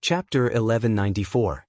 Chapter 1194.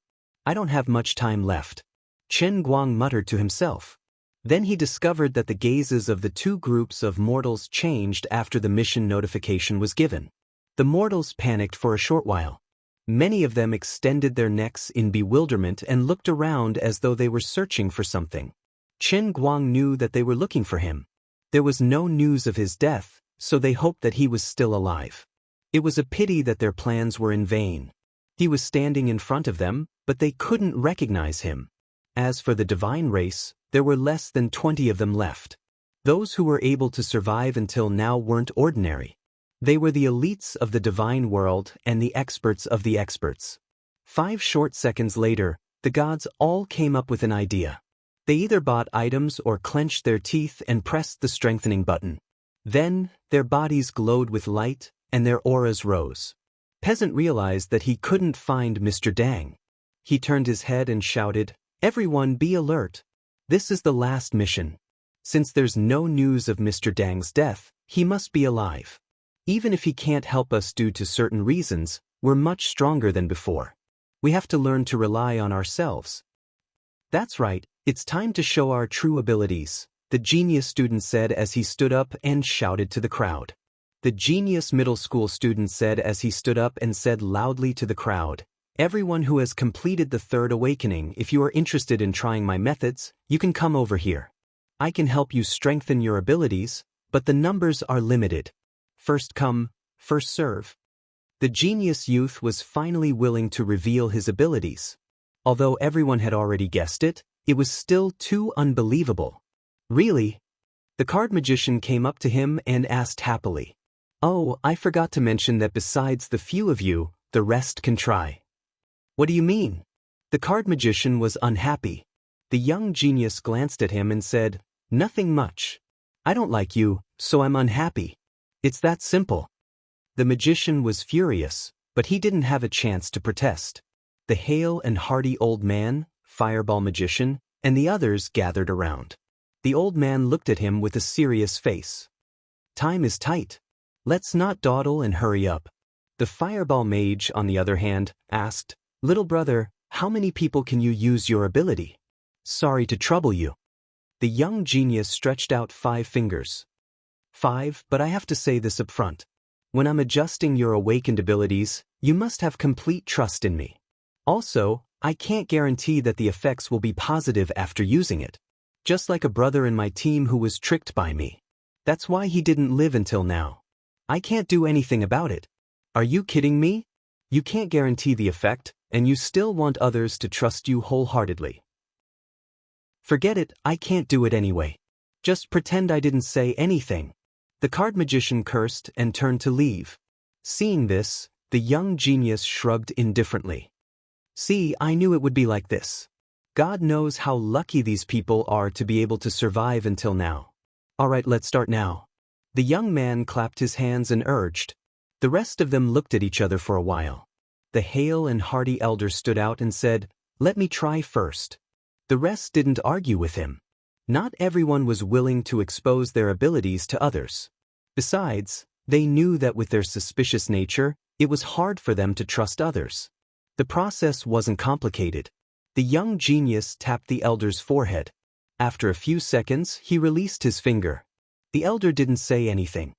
I don't have much time left. Chen Guang muttered to himself. Then he discovered that the gazes of the two groups of mortals changed after the mission notification was given. The mortals panicked for a short while. Many of them extended their necks in bewilderment and looked around as though they were searching for something. Chen Guang knew that they were looking for him. There was no news of his death, so they hoped that he was still alive. It was a pity that their plans were in vain. He was standing in front of them, but they couldn't recognize him. As for the divine race, there were less than 20 of them left. Those who were able to survive until now weren't ordinary. They were the elites of the divine world and the experts of the experts. 5 short seconds later, the gods all came up with an idea. They either bought items or clenched their teeth and pressed the strengthening button. Then, their bodies glowed with light, and their auras rose. Peasant realized that he couldn't find Mr. Dang. He turned his head and shouted, "Everyone be alert. This is the last mission. Since there's no news of Mr. Dang's death, he must be alive. Even if he can't help us due to certain reasons, we're much stronger than before. We have to learn to rely on ourselves." "That's right, it's time to show our true abilities," the genius student said as he stood up and shouted to the crowd. The genius middle school student said as he stood up and said loudly to the crowd, "Everyone who has completed the third awakening, if you are interested in trying my methods, you can come over here. I can help you strengthen your abilities, but the numbers are limited. First come, first serve." The genius youth was finally willing to reveal his abilities. Although everyone had already guessed it, it was still too unbelievable. "Really?" The card magician came up to him and asked happily, "Oh, I forgot to mention that besides the few of you, the rest can try." "What do you mean?" The card magician was unhappy. The young genius glanced at him and said, "Nothing much. I don't like you, so I'm unhappy. It's that simple." The magician was furious, but he didn't have a chance to protest. The hale and hearty old man, fireball magician, and the others gathered around. The old man looked at him with a serious face. "Time is tight. Let's not dawdle and hurry up." The fireball mage, on the other hand, asked, "Little brother, how many people can you use your ability?" "Sorry to trouble you." The young genius stretched out 5 fingers. 5, but I have to say this up front. When I'm adjusting your awakened abilities, you must have complete trust in me. Also, I can't guarantee that the effects will be positive after using it. Just like a brother in my team who was tricked by me. That's why he didn't live until now. I can't do anything about it. Are you kidding me? You can't guarantee the effect, and you still want others to trust you wholeheartedly. Forget it, I can't do it anyway. Just pretend I didn't say anything. The card magician cursed and turned to leave. Seeing this, the young genius shrugged indifferently. "See, I knew it would be like this. God knows how lucky these people are to be able to survive until now. All right, let's start now." The young man clapped his hands and urged. The rest of them looked at each other for a while. The hale and hearty elder stood out and said, "Let me try first." The rest didn't argue with him. Not everyone was willing to expose their abilities to others. Besides, they knew that with their suspicious nature, it was hard for them to trust others. The process wasn't complicated. The young genius tapped the elder's forehead. After a few seconds, he released his finger. The elder didn't say anything.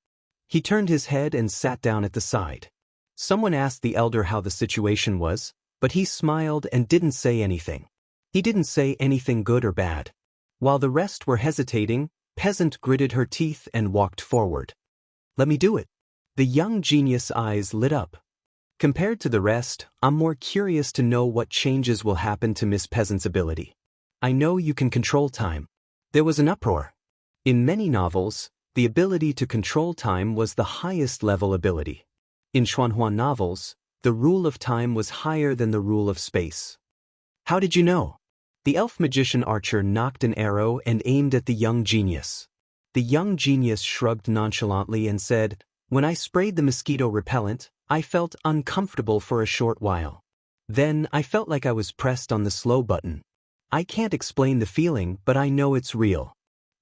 He turned his head and sat down at the side. Someone asked the elder how the situation was, but he smiled and didn't say anything. He didn't say anything good or bad. While the rest were hesitating, Peasant gritted her teeth and walked forward. "Let me do it." The young genius' eyes lit up. "Compared to the rest, I'm more curious to know what changes will happen to Miss Peasant's ability. I know you can control time." There was an uproar. In many novels, the ability to control time was the highest level ability. In Xuanhuan novels, the rule of time was higher than the rule of space. "How did you know?" The elf magician archer knocked an arrow and aimed at the young genius. The young genius shrugged nonchalantly and said, "When I sprayed the mosquito repellent, I felt uncomfortable for a short while. Then I felt like I was pressed on the slow button. I can't explain the feeling, but I know it's real.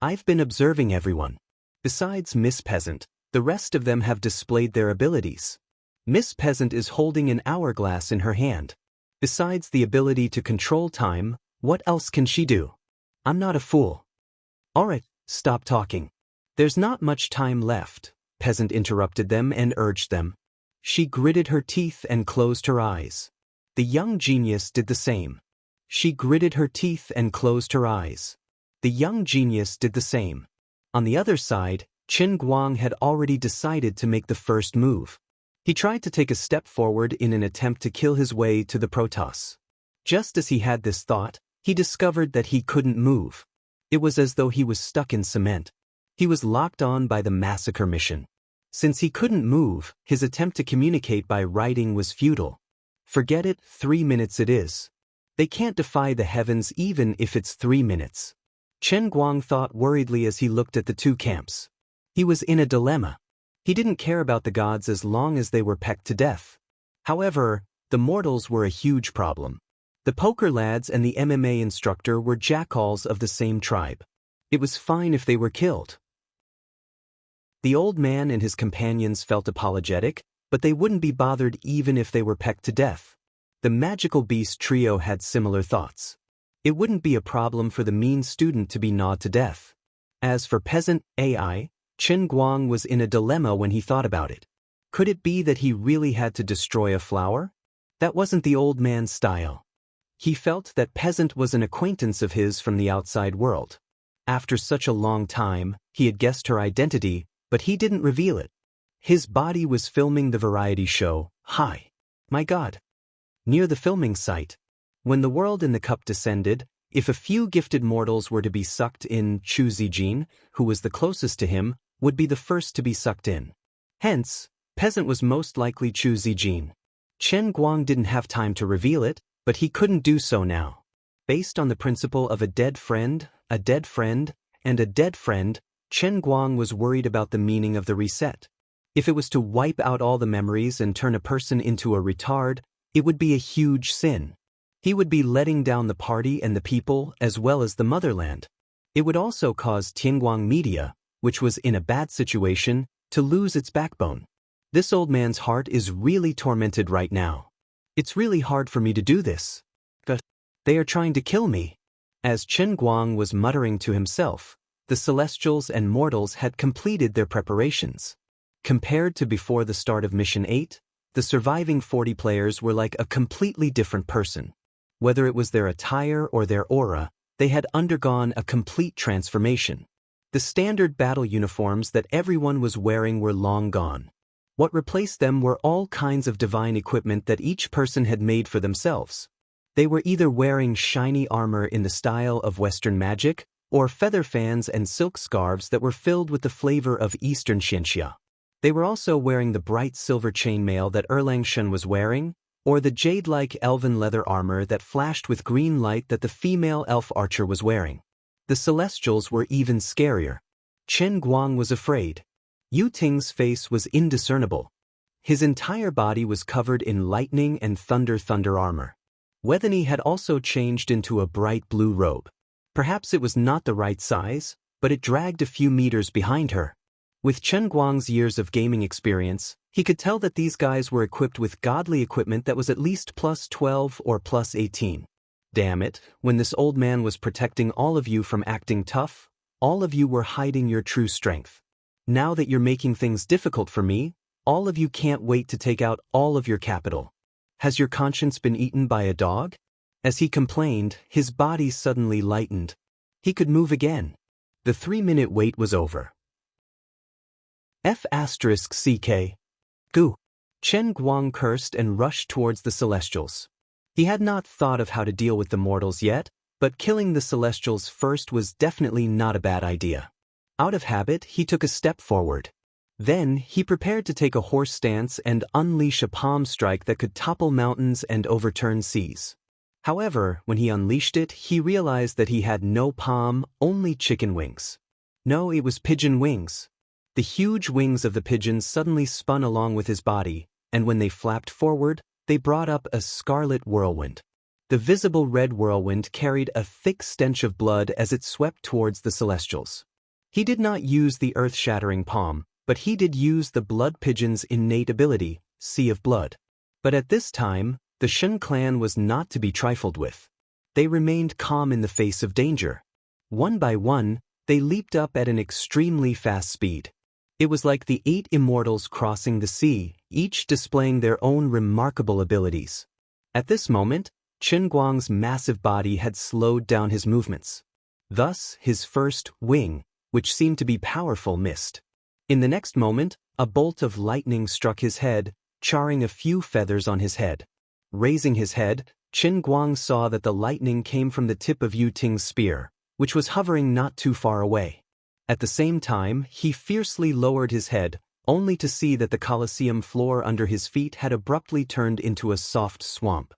I've been observing everyone. Besides Miss Peasant, the rest of them have displayed their abilities. Miss Peasant is holding an hourglass in her hand. Besides the ability to control time, what else can she do? I'm not a fool. Alright, stop talking. There's not much time left, Peasant interrupted them and urged them. She gritted her teeth and closed her eyes. The young genius did the same. She gritted her teeth and closed her eyes. The young genius did the same. On the other side, Qin Guang had already decided to make the first move. He tried to take a step forward in an attempt to kill his way to the Protoss. Just as he had this thought, he discovered that he couldn't move. It was as though he was stuck in cement. He was locked on by the massacre mission. Since he couldn't move, his attempt to communicate by writing was futile. Forget it, 3 minutes it is. They can't defy the heavens even if it's 3 minutes. Chen Guang thought worriedly as he looked at the two camps. He was in a dilemma. He didn't care about the gods as long as they were pecked to death. However, the mortals were a huge problem. The poker lads and the MMA instructor were jackals of the same tribe. It was fine if they were killed. The old man and his companions felt apologetic, but they wouldn't be bothered even if they were pecked to death. The magical beast trio had similar thoughts. It wouldn't be a problem for the mean student to be gnawed to death. As for peasant AI, Qin Guang was in a dilemma when he thought about it. Could it be that he really had to destroy a flower? That wasn't the old man's style. He felt that peasant was an acquaintance of his from the outside world. After such a long time, he had guessed her identity, but he didn't reveal it. His body was filming the variety show, Hi! My God! Near the filming site. When the world in the cup descended, if a few gifted mortals were to be sucked in, Chu Zijin, who was the closest to him, would be the first to be sucked in. Hence, peasant was most likely Chu Zijin. Chen Guang didn't have time to reveal it, but he couldn't do so now. Based on the principle of a dead friend, and a dead friend, Chen Guang was worried about the meaning of the reset. If it was to wipe out all the memories and turn a person into a retard, it would be a huge sin. He would be letting down the party and the people as well as the motherland. It would also cause Tianguang Media, which was in a bad situation, to lose its backbone. This old man's heart is really tormented right now. It's really hard for me to do this. But they are trying to kill me. As Chen Guang was muttering to himself, the Celestials and Mortals had completed their preparations. Compared to before the start of Mission 8, the surviving 40 players were like a completely different person. Whether it was their attire or their aura, they had undergone a complete transformation. The standard battle uniforms that everyone was wearing were long gone. What replaced them were all kinds of divine equipment that each person had made for themselves. They were either wearing shiny armor in the style of Western magic, or feather fans and silk scarves that were filled with the flavor of Eastern Xianxia. They were also wearing the bright silver chainmail that Erlang Shen was wearing, or the jade-like elven leather armor that flashed with green light that the female elf archer was wearing. The Celestials were even scarier. Chen Guang was afraid. Yu Ting's face was indiscernible. His entire body was covered in lightning and thunder armor. Wethany had also changed into a bright blue robe. Perhaps it was not the right size, but it dragged a few meters behind her. With Chen Guang's years of gaming experience, he could tell that these guys were equipped with godly equipment that was at least plus 12 or plus 18. Damn it, when this old man was protecting all of you from acting tough, all of you were hiding your true strength. Now that you're making things difficult for me, all of you can't wait to take out all of your capital. Has your conscience been eaten by a dog? As he complained, his body suddenly lightened. He could move again. The 3-minute wait was over. F***CK. Goo. Chen Guang cursed and rushed towards the Celestials. He had not thought of how to deal with the mortals yet, but killing the Celestials first was definitely not a bad idea. Out of habit, he took a step forward. Then, he prepared to take a horse stance and unleash a palm strike that could topple mountains and overturn seas. However, when he unleashed it, he realized that he had no palm, only chicken wings. No, it was pigeon wings. The huge wings of the pigeons suddenly spun along with his body, and when they flapped forward, they brought up a scarlet whirlwind. The visible red whirlwind carried a thick stench of blood as it swept towards the Celestials. He did not use the earth-shattering palm, but he did use the blood pigeon's innate ability, sea of blood. But at this time, the Shen clan was not to be trifled with. They remained calm in the face of danger. One by one, they leaped up at an extremely fast speed. It was like the 8 immortals crossing the sea, each displaying their own remarkable abilities. At this moment, Qin Guang's massive body had slowed down his movements. Thus, his first wing, which seemed to be powerful, missed. In the next moment, a bolt of lightning struck his head, charring a few feathers on his head. Raising his head, Qin Guang saw that the lightning came from the tip of Yu Ting's spear, which was hovering not too far away. At the same time, he fiercely lowered his head, only to see that the Colosseum floor under his feet had abruptly turned into a soft swamp.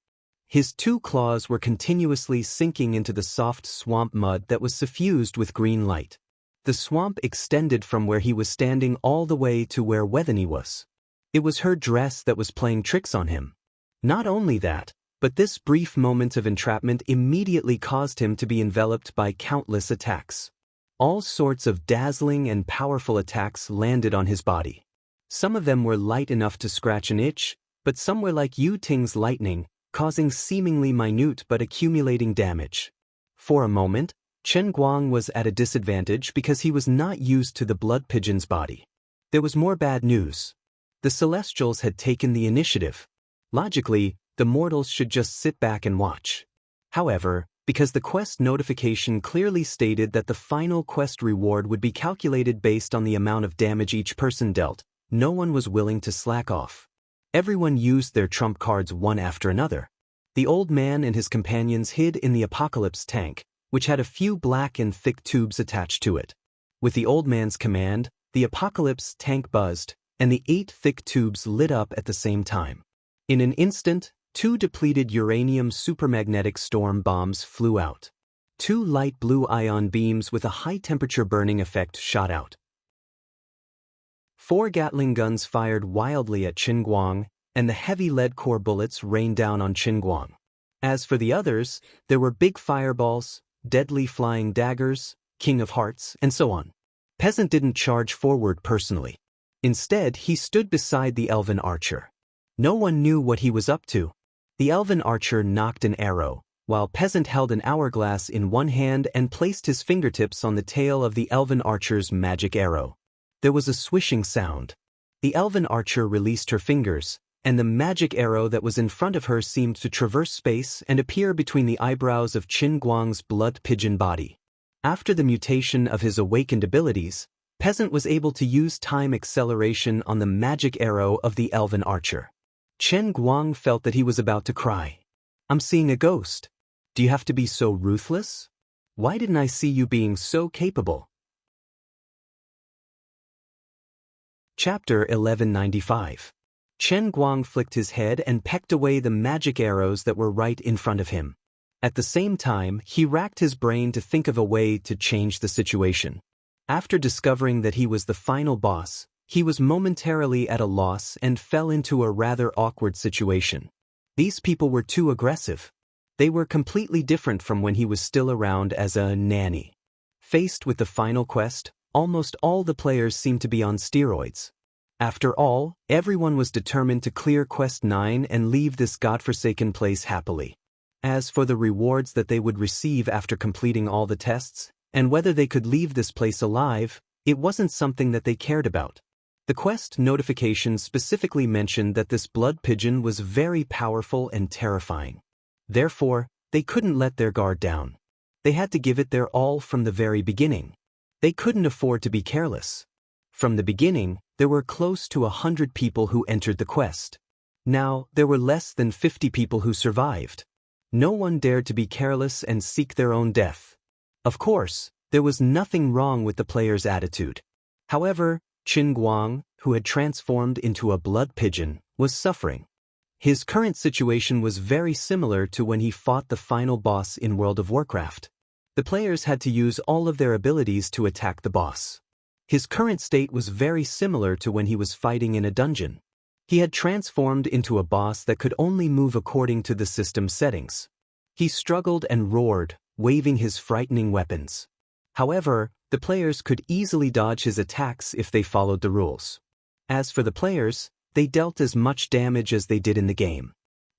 His 2 claws were continuously sinking into the soft swamp mud that was suffused with green light. The swamp extended from where he was standing all the way to where Wethany was. It was her dress that was playing tricks on him. Not only that, but this brief moment of entrapment immediately caused him to be enveloped by countless attacks. All sorts of dazzling and powerful attacks landed on his body. Some of them were light enough to scratch an itch, but some were like Yu Ting's lightning, causing seemingly minute but accumulating damage. For a moment, Qin Guang was at a disadvantage because he was not used to the blood pigeon's body. There was more bad news. The Celestials had taken the initiative. Logically, the mortals should just sit back and watch. However, because the quest notification clearly stated that the final quest reward would be calculated based on the amount of damage each person dealt, no one was willing to slack off. Everyone used their trump cards one after another. The old man and his companions hid in the Apocalypse tank, which had a few black and thick tubes attached to it. With the old man's command, the Apocalypse tank buzzed, and the 8 thick tubes lit up at the same time. In an instant, 2 depleted uranium supermagnetic storm bombs flew out. 2 light blue ion beams with a high-temperature burning effect shot out. 4 Gatling guns fired wildly at Qin Guang, and the heavy lead core bullets rained down on Qin Guang. As for the others, there were big fireballs, deadly flying daggers, King of Hearts, and so on. Peasant didn't charge forward personally. Instead, he stood beside the elven archer. No one knew what he was up to. The elven archer knocked an arrow, while Peasant held an hourglass in one hand and placed his fingertips on the tail of the elven archer's magic arrow. There was a swishing sound. The elven archer released her fingers, and the magic arrow that was in front of her seemed to traverse space and appear between the eyebrows of Qin Guang's blood pigeon body. After the mutation of his awakened abilities, Peasant was able to use time acceleration on the magic arrow of the elven archer. Qin Guang felt that he was about to cry. "I'm seeing a ghost. Do you have to be so ruthless? Why didn't I see you being so capable?" Chapter 1195. Qin Guang flicked his head and pecked away the magic arrows that were right in front of him. At the same time, he racked his brain to think of a way to change the situation. After discovering that he was the final boss, he was momentarily at a loss and fell into a rather awkward situation. These people were too aggressive. They were completely different from when he was still around as a nanny. Faced with the final quest, almost all the players seemed to be on steroids. After all, everyone was determined to clear Quest 9 and leave this godforsaken place happily. As for the rewards that they would receive after completing all the tests, and whether they could leave this place alive, it wasn't something that they cared about. The quest notification specifically mentioned that this blood pigeon was very powerful and terrifying. Therefore, they couldn't let their guard down. They had to give it their all from the very beginning. They couldn't afford to be careless. From the beginning, there were close to 100 people who entered the quest. Now, there were less than 50 people who survived. No one dared to be careless and seek their own death. Of course, there was nothing wrong with the player's attitude. However, Qin Guang, who had transformed into a blood pigeon, was suffering. His current situation was very similar to when he fought the final boss in World of Warcraft. The players had to use all of their abilities to attack the boss. His current state was very similar to when he was fighting in a dungeon. He had transformed into a boss that could only move according to the system settings. He struggled and roared, waving his frightening weapons. However, the players could easily dodge his attacks if they followed the rules. As for the players, they dealt as much damage as they did in the game.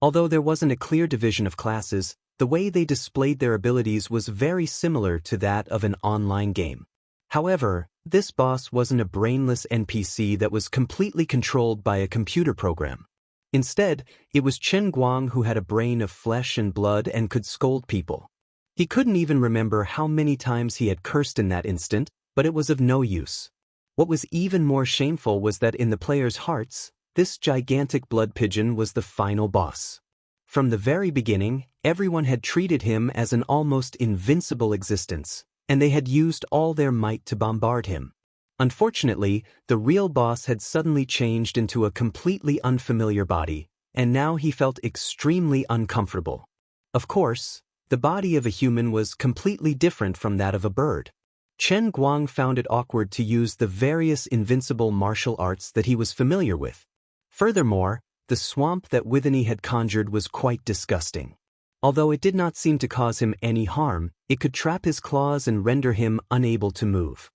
Although there wasn't a clear division of classes, the way they displayed their abilities was very similar to that of an online game. However, this boss wasn't a brainless NPC that was completely controlled by a computer program. Instead, it was Chen Guang who had a brain of flesh and blood and could scold people. He couldn't even remember how many times he had cursed in that instant, but it was of no use. What was even more shameful was that in the players' hearts, this gigantic blood pigeon was the final boss. From the very beginning, everyone had treated him as an almost invincible existence, and they had used all their might to bombard him. Unfortunately, the real boss had suddenly changed into a completely unfamiliar body, and now he felt extremely uncomfortable. Of course, the body of a human was completely different from that of a bird. Chen Guang found it awkward to use the various invincible martial arts that he was familiar with. Furthermore, the swamp that Withany had conjured was quite disgusting. Although it did not seem to cause him any harm, it could trap his claws and render him unable to move.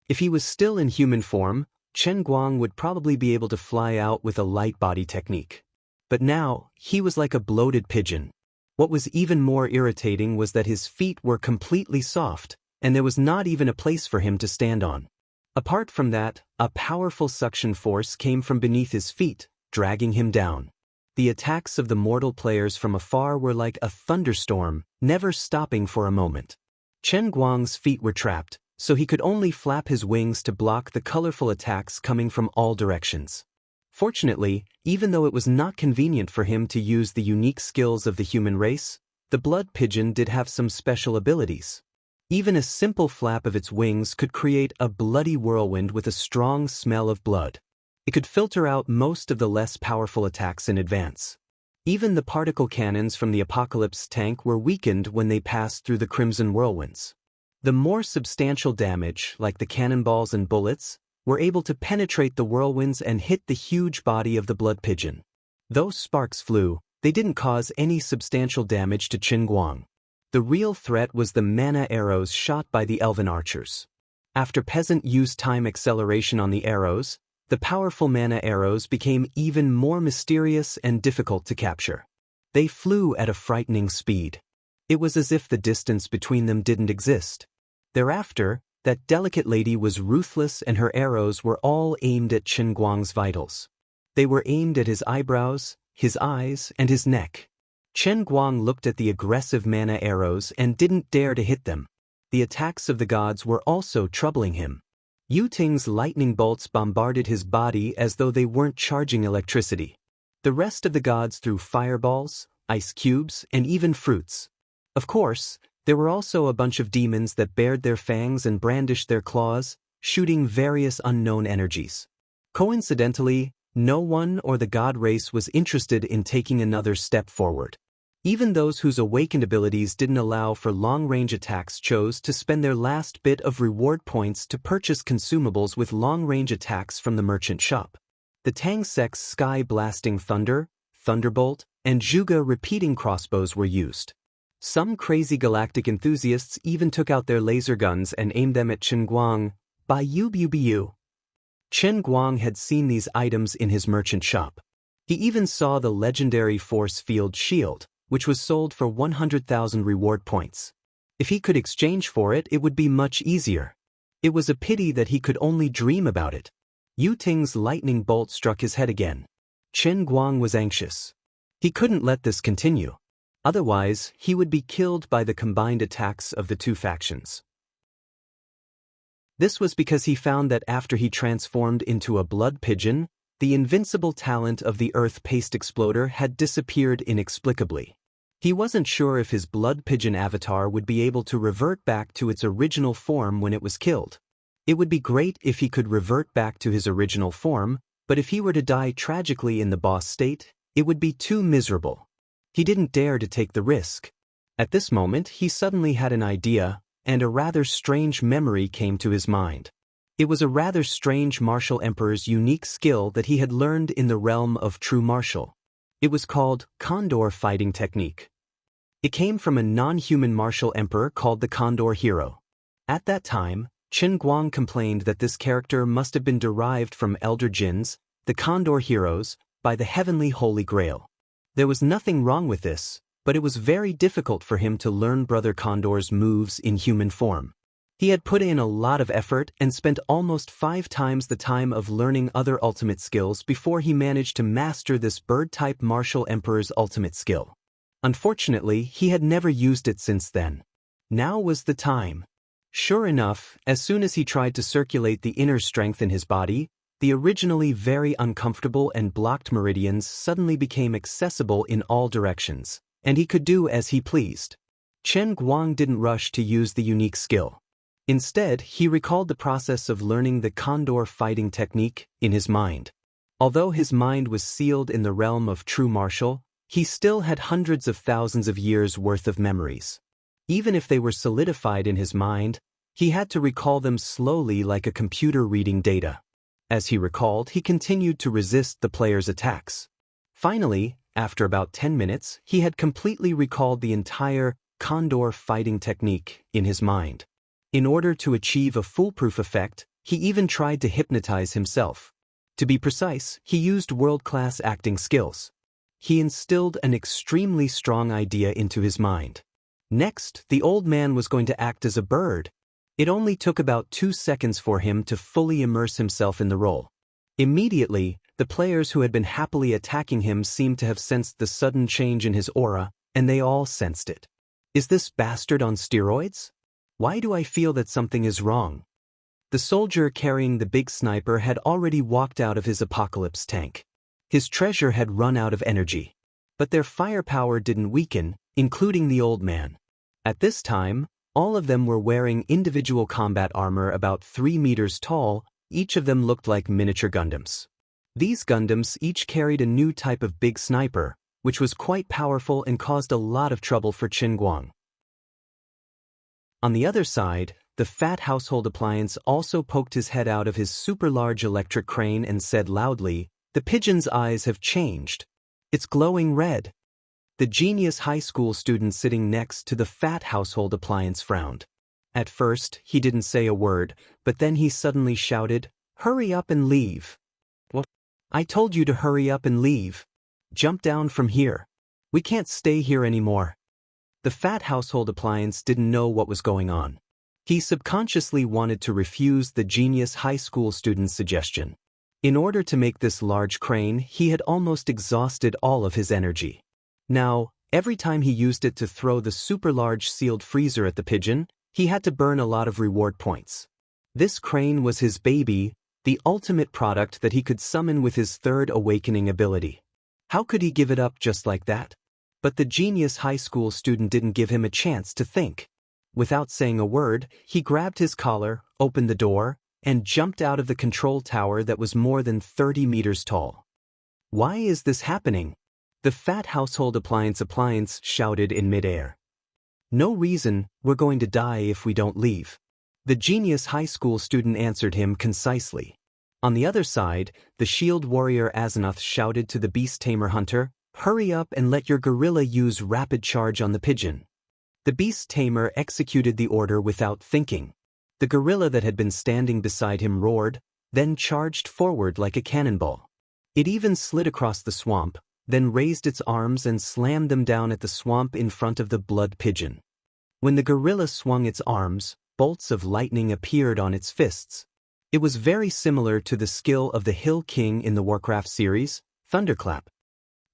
If he was still in human form, Chen Guang would probably be able to fly out with a light body technique. But now, he was like a bloated pigeon. What was even more irritating was that his feet were completely soft, and there was not even a place for him to stand on. Apart from that, a powerful suction force came from beneath his feet, dragging him down. The attacks of the mortal players from afar were like a thunderstorm, never stopping for a moment. Chen Guang's feet were trapped, so he could only flap his wings to block the colorful attacks coming from all directions. Fortunately, even though it was not convenient for him to use the unique skills of the human race, the blood pigeon did have some special abilities. Even a simple flap of its wings could create a bloody whirlwind with a strong smell of blood. It could filter out most of the less powerful attacks in advance. Even the particle cannons from the Apocalypse tank were weakened when they passed through the crimson whirlwinds. The more substantial damage, like the cannonballs and bullets, were able to penetrate the whirlwinds and hit the huge body of the blood pigeon. Though sparks flew, they didn't cause any substantial damage to Chen Guang. The real threat was the mana arrows shot by the elven archers. After Peasant used time acceleration on the arrows, the powerful mana arrows became even more mysterious and difficult to capture. They flew at a frightening speed. It was as if the distance between them didn't exist. Thereafter, that delicate lady was ruthless and her arrows were all aimed at Chen Guang's vitals. They were aimed at his eyebrows, his eyes, and his neck. Chen Guang looked at the aggressive mana arrows and didn't dare to hit them. The attacks of the gods were also troubling him. Yu Ting's lightning bolts bombarded his body as though they weren't charging electricity. The rest of the gods threw fireballs, ice cubes, and even fruits. Of course, there were also a bunch of demons that bared their fangs and brandished their claws, shooting various unknown energies. Coincidentally, no one or the god race was interested in taking another step forward. Even those whose awakened abilities didn't allow for long-range attacks chose to spend their last bit of reward points to purchase consumables with long-range attacks from the merchant shop. The Tang Sect's sky-blasting thunder, thunderbolt, and Zhuge repeating crossbows were used. Some crazy galactic enthusiasts even took out their laser guns and aimed them at Chen Guang. Biu. Chen Guang had seen these items in his merchant shop. He even saw the legendary force field shield, which was sold for 100,000 reward points. If he could exchange for it, it would be much easier. It was a pity that he could only dream about it. Yu Ting's lightning bolt struck his head again. Chen Guang was anxious. He couldn't let this continue. Otherwise, he would be killed by the combined attacks of the two factions. This was because he found that after he transformed into a blood pigeon, the invincible talent of the Earth Paste Exploder had disappeared inexplicably. He wasn't sure if his blood pigeon avatar would be able to revert back to its original form when it was killed. It would be great if he could revert back to his original form, but if he were to die tragically in the boss state, it would be too miserable. He didn't dare to take the risk. At this moment, he suddenly had an idea, and a rather strange memory came to his mind. It was a rather strange martial emperor's unique skill that he had learned in the realm of true martial. It was called Condor Fighting Technique. It came from a non-human martial emperor called the Condor Hero. At that time, Chen Guang complained that this character must have been derived from elder jinns, the Condor Heroes, by the Heavenly Holy Grail. There was nothing wrong with this, but it was very difficult for him to learn Brother Condor's moves in human form. He had put in a lot of effort and spent almost 5 times the time of learning other ultimate skills before he managed to master this bird-type martial emperor's ultimate skill. Unfortunately, he had never used it since then. Now was the time. Sure enough, as soon as he tried to circulate the inner strength in his body, the originally very uncomfortable and blocked meridians suddenly became accessible in all directions, and he could do as he pleased. Chen Guang didn't rush to use the unique skill. Instead, he recalled the process of learning the Condor fighting technique in his mind. Although his mind was sealed in the realm of true martial, he still had hundreds of thousands of years' worth of memories. Even if they were solidified in his mind, he had to recall them slowly like a computer reading data. As he recalled, he continued to resist the player's attacks. Finally, after about 10 minutes, he had completely recalled the entire Condor fighting technique in his mind. In order to achieve a foolproof effect, he even tried to hypnotize himself. To be precise, he used world-class acting skills. He instilled an extremely strong idea into his mind. Next, the old man was going to act as a bird. It only took about 2 seconds for him to fully immerse himself in the role. Immediately, the players who had been happily attacking him seemed to have sensed the sudden change in his aura, and they all sensed it. Is this bastard on steroids? Why do I feel that something is wrong? The soldier carrying the big sniper had already walked out of his apocalypse tank. His treasure had run out of energy. But their firepower didn't weaken, including the old man. At this time, all of them were wearing individual combat armor about 3 meters tall. Each of them looked like miniature Gundams. These Gundams each carried a new type of big sniper, which was quite powerful and caused a lot of trouble for Chen Guang. On the other side, the fat household appliance also poked his head out of his super-large electric crane and said loudly, "The pigeon's eyes have changed. It's glowing red." The genius high school student sitting next to the fat household appliance frowned. At first, he didn't say a word, but then he suddenly shouted, "Hurry up and leave." "What? I told you to hurry up and leave. Jump down from here. We can't stay here anymore." The fat household appliance didn't know what was going on. He subconsciously wanted to refuse the genius high school student's suggestion. In order to make this large crane, he had almost exhausted all of his energy. Now, every time he used it to throw the super-large sealed freezer at the pigeon, he had to burn a lot of reward points. This crane was his baby, the ultimate product that he could summon with his third awakening ability. How could he give it up just like that? But the genius high school student didn't give him a chance to think. Without saying a word, he grabbed his collar, opened the door, and jumped out of the control tower that was more than 30 meters tall. "Why is this happening?" The fat household appliance shouted in midair. "No reason, we're going to die if we don't leave." The genius high school student answered him concisely. On the other side, the shield warrior Asenath shouted to the beast tamer hunter, "Hurry up and let your gorilla use rapid charge on the pigeon." The beast tamer executed the order without thinking. The gorilla that had been standing beside him roared, then charged forward like a cannonball. It even slid across the swamp, then raised its arms and slammed them down at the swamp in front of the blood pigeon. When the gorilla swung its arms, bolts of lightning appeared on its fists. It was very similar to the skill of the Hill King in the Warcraft series, Thunderclap.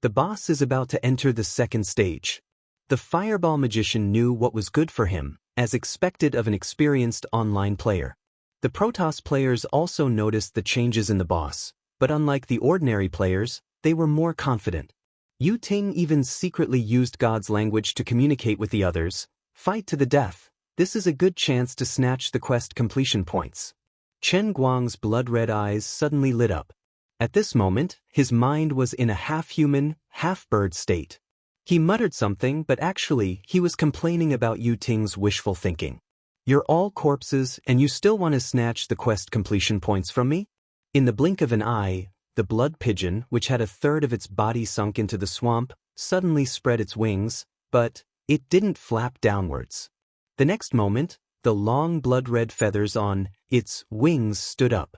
The boss is about to enter the second stage. The Fireball Magician knew what was good for him, as expected of an experienced online player. The Protoss players also noticed the changes in the boss, but unlike the ordinary players, they were more confident. Yu Ting even secretly used God's language to communicate with the others. "Fight to the death. This is a good chance to snatch the quest completion points." Chen Guang's blood-red eyes suddenly lit up. At this moment, his mind was in a half-human, half-bird state. He muttered something, but actually, he was complaining about Yu Ting's wishful thinking. "You're all corpses, and you still want to snatch the quest completion points from me?" In the blink of an eye, the blood pigeon, which had a third of its body sunk into the swamp, suddenly spread its wings, but it didn't flap downwards. The next moment, the long blood-red feathers on its wings stood up.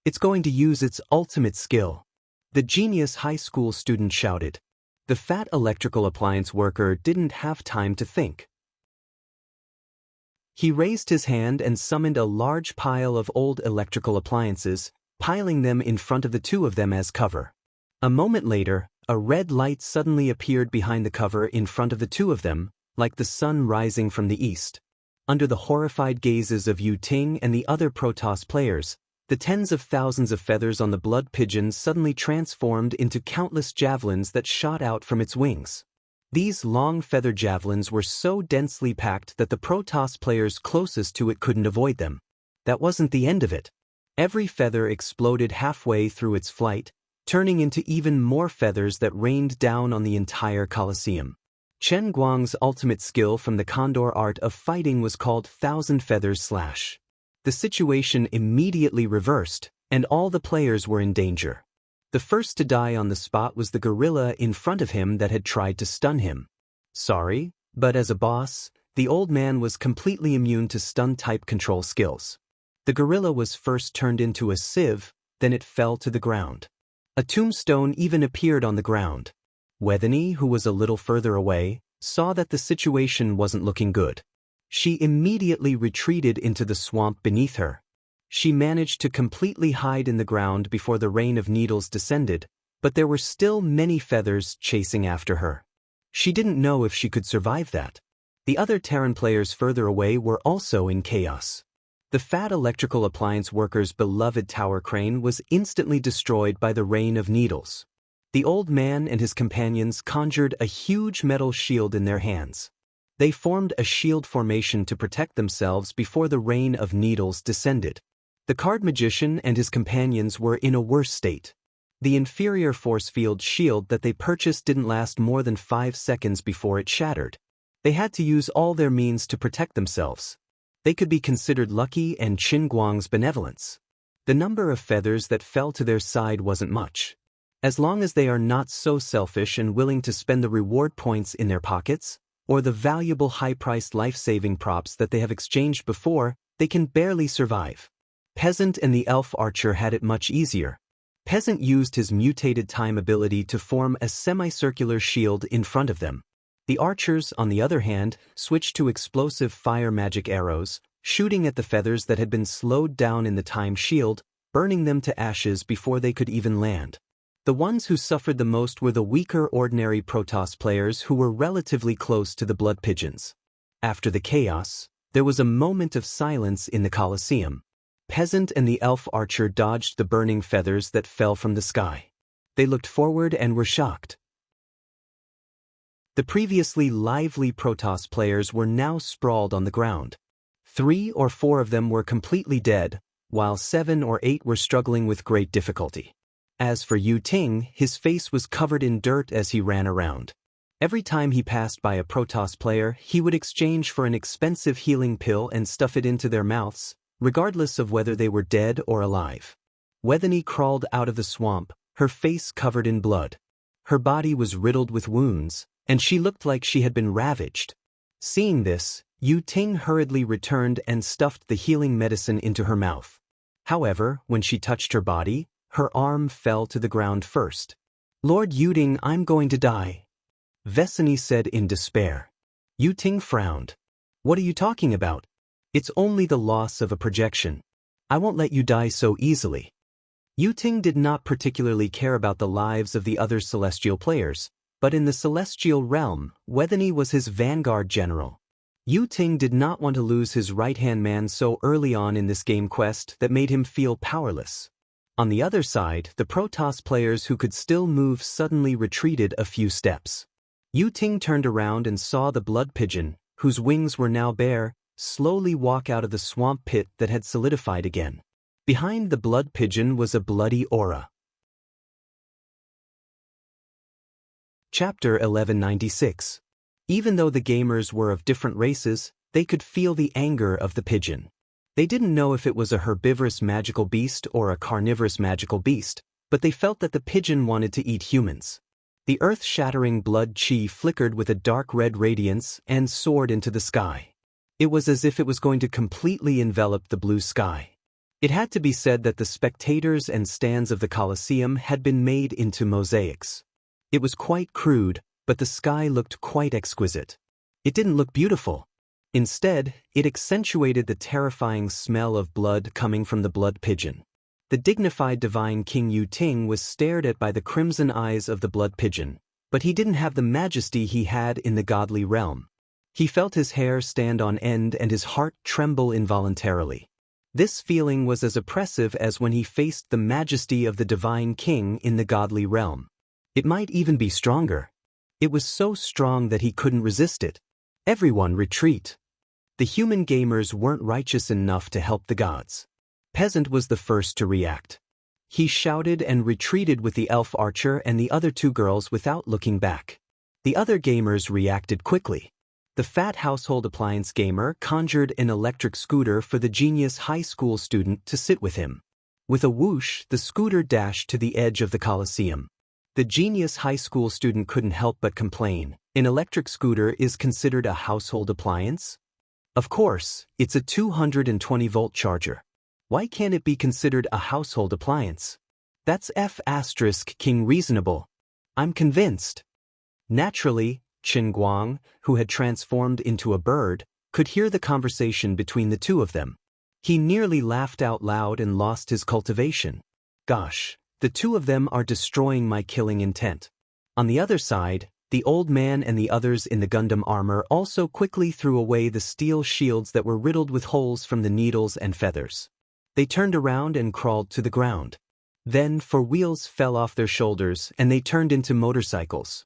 It's going to use its ultimate skill. The genius high school student shouted. The fat electrical appliance worker didn't have time to think. He raised his hand and summoned a large pile of old electrical appliances, piling them in front of the two of them as cover. A moment later, a red light suddenly appeared behind the cover in front of the two of them, like the sun rising from the east. Under the horrified gazes of Yu Ting and the other Protoss players, the tens of thousands of feathers on the blood pigeon suddenly transformed into countless javelins that shot out from its wings. These long feather javelins were so densely packed that the Protoss players closest to it couldn't avoid them. That wasn't the end of it. Every feather exploded halfway through its flight, turning into even more feathers that rained down on the entire Colosseum. Chen Guang's ultimate skill from the Condor art of fighting was called Thousand Feathers Slash. The situation immediately reversed, and all the players were in danger. The first to die on the spot was the gorilla in front of him that had tried to stun him. Sorry, but as a boss, the old man was completely immune to stun-type control skills. The gorilla was first turned into a sieve, then it fell to the ground. A tombstone even appeared on the ground. Wethany, who was a little further away, saw that the situation wasn't looking good. She immediately retreated into the swamp beneath her. She managed to completely hide in the ground before the rain of needles descended, but there were still many feathers chasing after her. She didn't know if she could survive that. The other Terran players further away were also in chaos. The fat electrical appliance worker's beloved tower crane was instantly destroyed by the rain of needles. The old man and his companions conjured a huge metal shield in their hands. They formed a shield formation to protect themselves before the rain of needles descended. The card magician and his companions were in a worse state. The inferior force field shield that they purchased didn't last more than 5 seconds before it shattered. They had to use all their means to protect themselves. They could be considered lucky and Qin Guang's benevolence. The number of feathers that fell to their side wasn't much. As long as they are not so selfish and willing to spend the reward points in their pockets, or the valuable high-priced life-saving props that they have exchanged before, they can barely survive. Peasant and the elf archer had it much easier. Peasant used his mutated time ability to form a semicircular shield in front of them. The archers, on the other hand, switched to explosive fire magic arrows, shooting at the feathers that had been slowed down in the time shield, burning them to ashes before they could even land. The ones who suffered the most were the weaker ordinary Protoss players who were relatively close to the blood pigeons. After the chaos, there was a moment of silence in the Colosseum. Peasant and the elf archer dodged the burning feathers that fell from the sky. They looked forward and were shocked. The previously lively Protoss players were now sprawled on the ground. 3 or 4 of them were completely dead, while 7 or 8 were struggling with great difficulty. As for Yu Ting, his face was covered in dirt as he ran around. Every time he passed by a Protoss player, he would exchange for an expensive healing pill and stuff it into their mouths, regardless of whether they were dead or alive. Wethany crawled out of the swamp, her face covered in blood. Her body was riddled with wounds, and she looked like she had been ravaged. Seeing this, Yu Ting hurriedly returned and stuffed the healing medicine into her mouth. However, when she touched her body, her arm fell to the ground first. "Lord Yuting, I'm going to die," Vesani said in despair. Yu Ting frowned. "What are you talking about? It's only the loss of a projection. I won't let you die so easily." Yu Ting did not particularly care about the lives of the other celestial players, but in the celestial realm, Wethany was his vanguard general. Yu Ting did not want to lose his right-hand man so early on in this game quest that made him feel powerless. On the other side, the Protoss players who could still move suddenly retreated a few steps. Yu Ting turned around and saw the blood pigeon, whose wings were now bare, slowly walk out of the swamp pit that had solidified again. Behind the blood pigeon was a bloody aura. Chapter 1196. Even though the gamers were of different races, they could feel the anger of the pigeon. They didn't know if it was a herbivorous magical beast or a carnivorous magical beast, but they felt that the pigeon wanted to eat humans. The earth-shattering blood chi flickered with a dark red radiance and soared into the sky. It was as if it was going to completely envelop the blue sky. It had to be said that the spectators and stands of the Colosseum had been made into mosaics. It was quite crude, but the sky looked quite exquisite. It didn't look beautiful. Instead, it accentuated the terrifying smell of blood coming from the blood pigeon. The dignified divine King Yu Ting was stared at by the crimson eyes of the blood pigeon, but he didn't have the majesty he had in the godly realm. He felt his hair stand on end and his heart tremble involuntarily. This feeling was as oppressive as when he faced the majesty of the divine king in the godly realm. It might even be stronger. It was so strong that he couldn't resist it. Everyone retreat. The human gamers weren't righteous enough to help the gods. Peasant was the first to react. He shouted and retreated with the elf archer and the other two girls without looking back. The other gamers reacted quickly. The fat household appliance gamer conjured an electric scooter for the genius high school student to sit with him. With a whoosh, the scooter dashed to the edge of the Colosseum. The genius high school student couldn't help but complain. An electric scooter is considered a household appliance? Of course, it's a 220-volt charger. Why can't it be considered a household appliance? That's King reasonable. I'm convinced. Naturally, Qin Guang, who had transformed into a bird, could hear the conversation between the two of them. He nearly laughed out loud and lost his cultivation. Gosh, the two of them are destroying my killing intent. On the other side, the old man and the others in the Gundam armor also quickly threw away the steel shields that were riddled with holes from the needles and feathers. They turned around and crawled to the ground. Then, four wheels fell off their shoulders and they turned into motorcycles.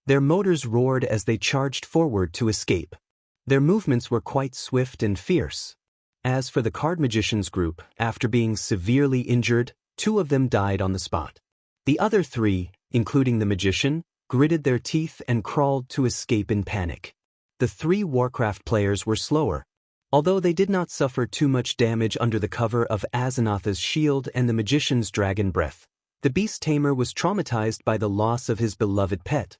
Their motors roared as they charged forward to escape. Their movements were quite swift and fierce. As for the card magicians group, after being severely injured, two of them died on the spot. The other three, including the magician, gritted their teeth and crawled to escape in panic. The three Warcraft players were slower. Although they did not suffer too much damage under the cover of Azenatha's shield and the magician's dragon breath, the beast tamer was traumatized by the loss of his beloved pet.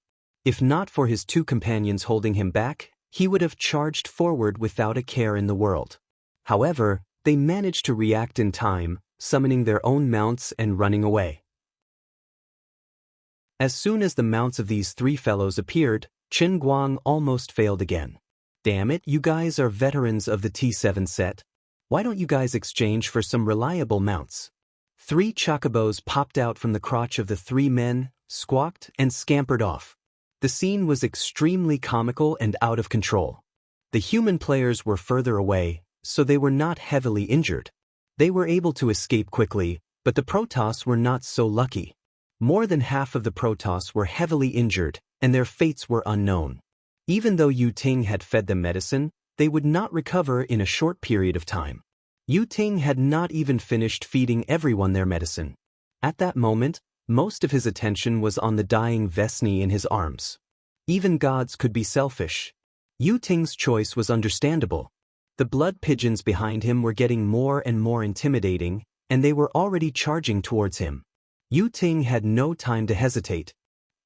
If not for his two companions holding him back, he would have charged forward without a care in the world. However, they managed to react in time, summoning their own mounts and running away. As soon as the mounts of these three fellows appeared, Qin Guang almost failed again. Damn it, you guys are veterans of the T7 set. Why don't you guys exchange for some reliable mounts? Three chocobos popped out from the crotch of the three men, squawked, and scampered off. The scene was extremely comical and out of control. The human players were further away, so they were not heavily injured. They were able to escape quickly, but the Protoss were not so lucky. More than half of the Protoss were heavily injured, and their fates were unknown. Even though Yu Ting had fed them medicine, they would not recover in a short period of time. Yu Ting had not even finished feeding everyone their medicine. At that moment, most of his attention was on the dying Vesni in his arms. Even gods could be selfish. Yu Ting's choice was understandable. The blood pigeons behind him were getting more and more intimidating, and they were already charging towards him. Yu Ting had no time to hesitate.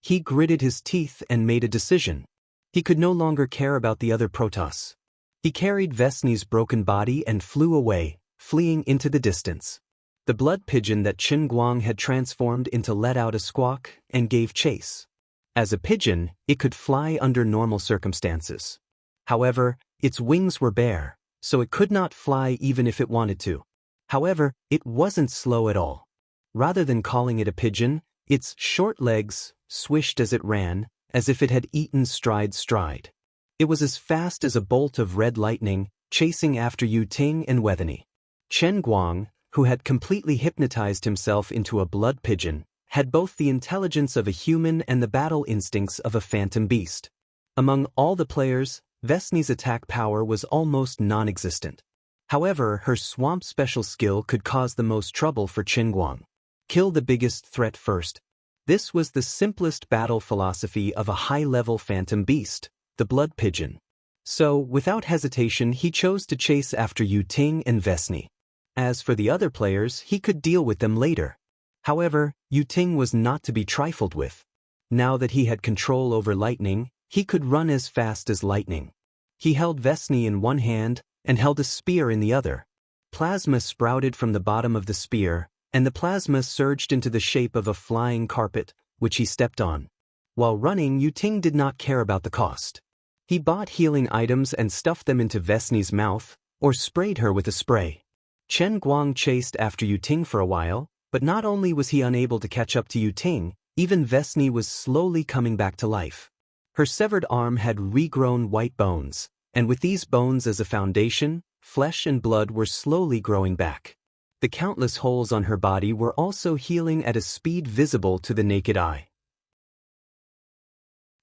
He gritted his teeth and made a decision. He could no longer care about the other Protoss. He carried Vesni's broken body and flew away, fleeing into the distance. The blood pigeon that Qin Guang had transformed into let out a squawk and gave chase. As a pigeon, it could fly under normal circumstances. However, its wings were bare, so it could not fly even if it wanted to. However, it wasn't slow at all. Rather than calling it a pigeon, its short legs swished as it ran, as if it had eaten stride. It was as fast as a bolt of red lightning, chasing after Yu Ting and Wethany. Qin Guang, who had completely hypnotized himself into a blood pigeon, had both the intelligence of a human and the battle instincts of a phantom beast. Among all the players, Vesni's attack power was almost non-existent. However, her swamp special skill could cause the most trouble for Qin Guang. Kill the biggest threat first. This was the simplest battle philosophy of a high-level phantom beast, the blood pigeon. So, without hesitation, he chose to chase after Yu Ting and Vesni. As for the other players, he could deal with them later. However, Yu Ting was not to be trifled with. Now that he had control over lightning, he could run as fast as lightning. He held Vesni in one hand and held a spear in the other. Plasma sprouted from the bottom of the spear, and the plasma surged into the shape of a flying carpet, which he stepped on. While running, Yuting did not care about the cost. He bought healing items and stuffed them into Vesni's mouth, or sprayed her with a spray. Chen Guang chased after Yuting for a while, but not only was he unable to catch up to Yuting, even Vesni was slowly coming back to life. Her severed arm had regrown white bones, and with these bones as a foundation, flesh and blood were slowly growing back. The countless holes on her body were also healing at a speed visible to the naked eye.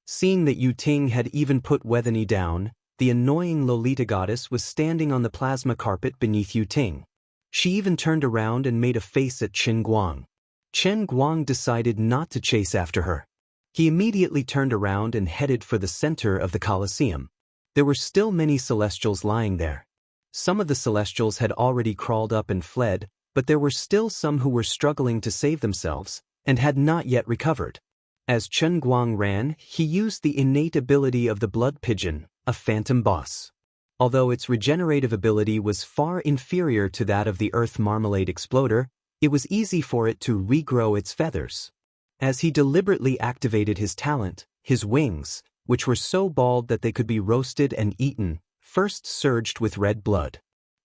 Seeing that Yuting had even put Wethany down, the annoying Lolita goddess was standing on the plasma carpet beneath Yuting. She even turned around and made a face at Chen Guang. Chen Guang decided not to chase after her. He immediately turned around and headed for the center of the Colosseum. There were still many Celestials lying there. Some of the Celestials had already crawled up and fled, but there were still some who were struggling to save themselves, and had not yet recovered. As Chen Guang ran, he used the innate ability of the blood pigeon, a phantom boss. Although its regenerative ability was far inferior to that of the Earth Marmalade Exploder, it was easy for it to regrow its feathers. As he deliberately activated his talent, his wings, which were so bald that they could be roasted and eaten, first surged with red blood.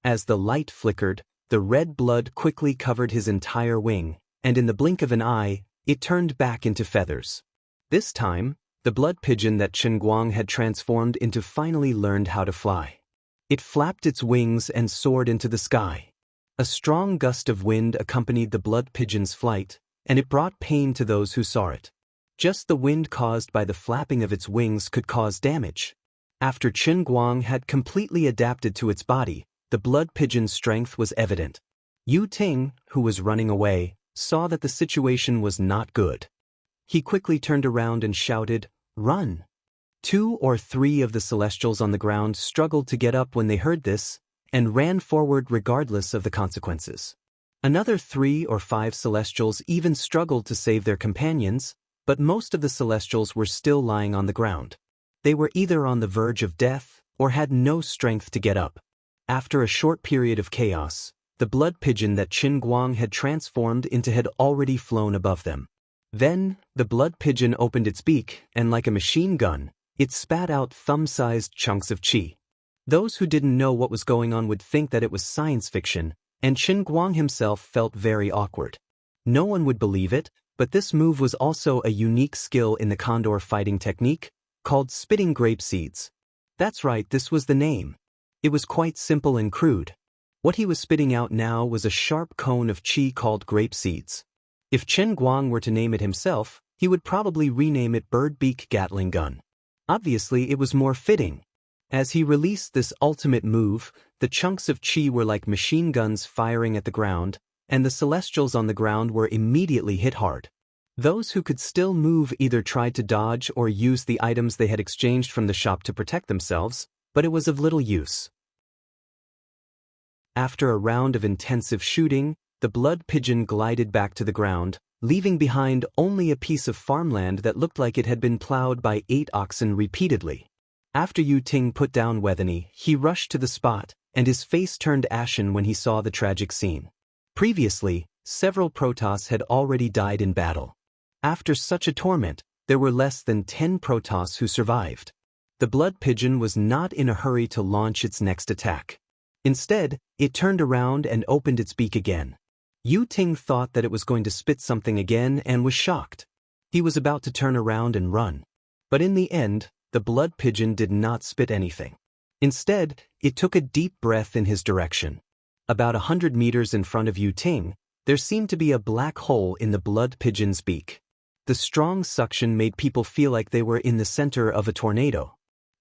As the light flickered, the red blood quickly covered his entire wing, and in the blink of an eye, it turned back into feathers. This time, the blood pigeon that Chen Guang had transformed into finally learned how to fly. It flapped its wings and soared into the sky. A strong gust of wind accompanied the blood pigeon's flight, and it brought pain to those who saw it. Just the wind caused by the flapping of its wings could cause damage. After Chen Guang had completely adapted to its body, the blood pigeon's strength was evident. Yuting, who was running away, saw that the situation was not good. He quickly turned around and shouted, "Run!" 2 or 3 of the Celestials on the ground struggled to get up when they heard this, and ran forward regardless of the consequences. Another 3 or 5 Celestials even struggled to save their companions, but most of the Celestials were still lying on the ground. They were either on the verge of death, or had no strength to get up. After a short period of chaos, the blood pigeon that Chen Guang had transformed into had already flown above them. Then, the blood pigeon opened its beak, and like a machine gun, it spat out thumb-sized chunks of qi. Those who didn't know what was going on would think that it was science fiction, and Chen Guang himself felt very awkward. No one would believe it, but this move was also a unique skill in the condor fighting technique, called spitting grape seeds. That's right, this was the name. It was quite simple and crude. What he was spitting out now was a sharp cone of qi called grape seeds. If Chen Guang were to name it himself, he would probably rename it Bird Beak Gatling Gun. Obviously, it was more fitting. As he released this ultimate move, the chunks of qi were like machine guns firing at the ground, and the Celestials on the ground were immediately hit hard. Those who could still move either tried to dodge or use the items they had exchanged from the shop to protect themselves, but it was of little use. After a round of intensive shooting, the blood pigeon glided back to the ground, leaving behind only a piece of farmland that looked like it had been plowed by 8 oxen repeatedly. After Yuting put down Wethany, he rushed to the spot, and his face turned ashen when he saw the tragic scene. Previously, several Protoss had already died in battle. After such a torment, there were less than 10 Protoss who survived. The blood pigeon was not in a hurry to launch its next attack. Instead, it turned around and opened its beak again. Yuting thought that it was going to spit something again and was shocked. He was about to turn around and run. But in the end, the blood pigeon did not spit anything. Instead, it took a deep breath in his direction. About 100 meters in front of Yuting, there seemed to be a black hole in the blood pigeon's beak. The strong suction made people feel like they were in the center of a tornado.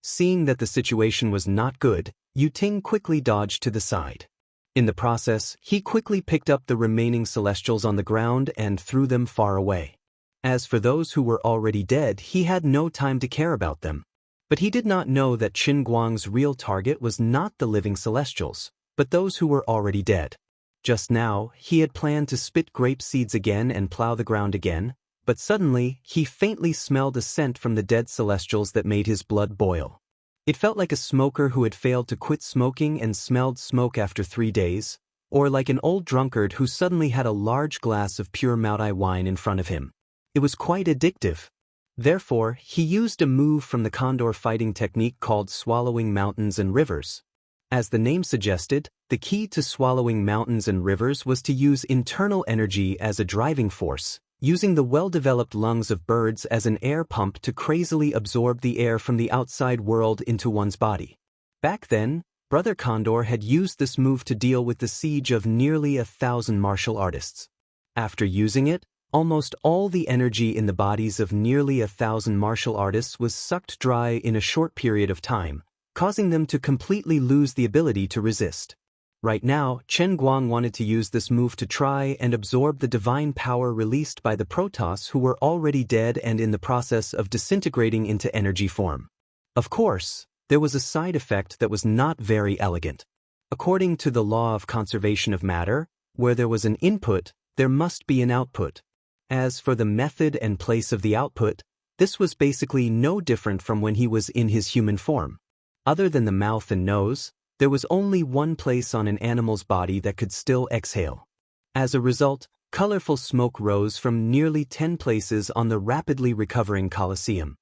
Seeing that the situation was not good, Yuting quickly dodged to the side. In the process, he quickly picked up the remaining Celestials on the ground and threw them far away. As for those who were already dead, he had no time to care about them. But he did not know that Chen Guang's real target was not the living Celestials, but those who were already dead. Just now, he had planned to spit grape seeds again and plow the ground again, but suddenly, he faintly smelled a scent from the dead Celestials that made his blood boil. It felt like a smoker who had failed to quit smoking and smelled smoke after 3 days, or like an old drunkard who suddenly had a large glass of pure Maodai wine in front of him. It was quite addictive. Therefore, he used a move from the condor fighting technique called swallowing mountains and rivers. As the name suggested, the key to swallowing mountains and rivers was to use internal energy as a driving force, using the well-developed lungs of birds as an air pump to crazily absorb the air from the outside world into one's body. Back then, Brother Condor had used this move to deal with the siege of nearly 1,000 martial artists. After using it, almost all the energy in the bodies of nearly 1,000 martial artists was sucked dry in a short period of time, causing them to completely lose the ability to resist. Right now, Chen Guang wanted to use this move to try and absorb the divine power released by the Protoss who were already dead and in the process of disintegrating into energy form. Of course, there was a side effect that was not very elegant. According to the law of conservation of matter, where there was an input, there must be an output. As for the method and place of the output, this was basically no different from when he was in his human form. Other than the mouth and nose, there was only one place on an animal's body that could still exhale. As a result, colorful smoke rose from nearly 10 places on the rapidly recovering Colosseum.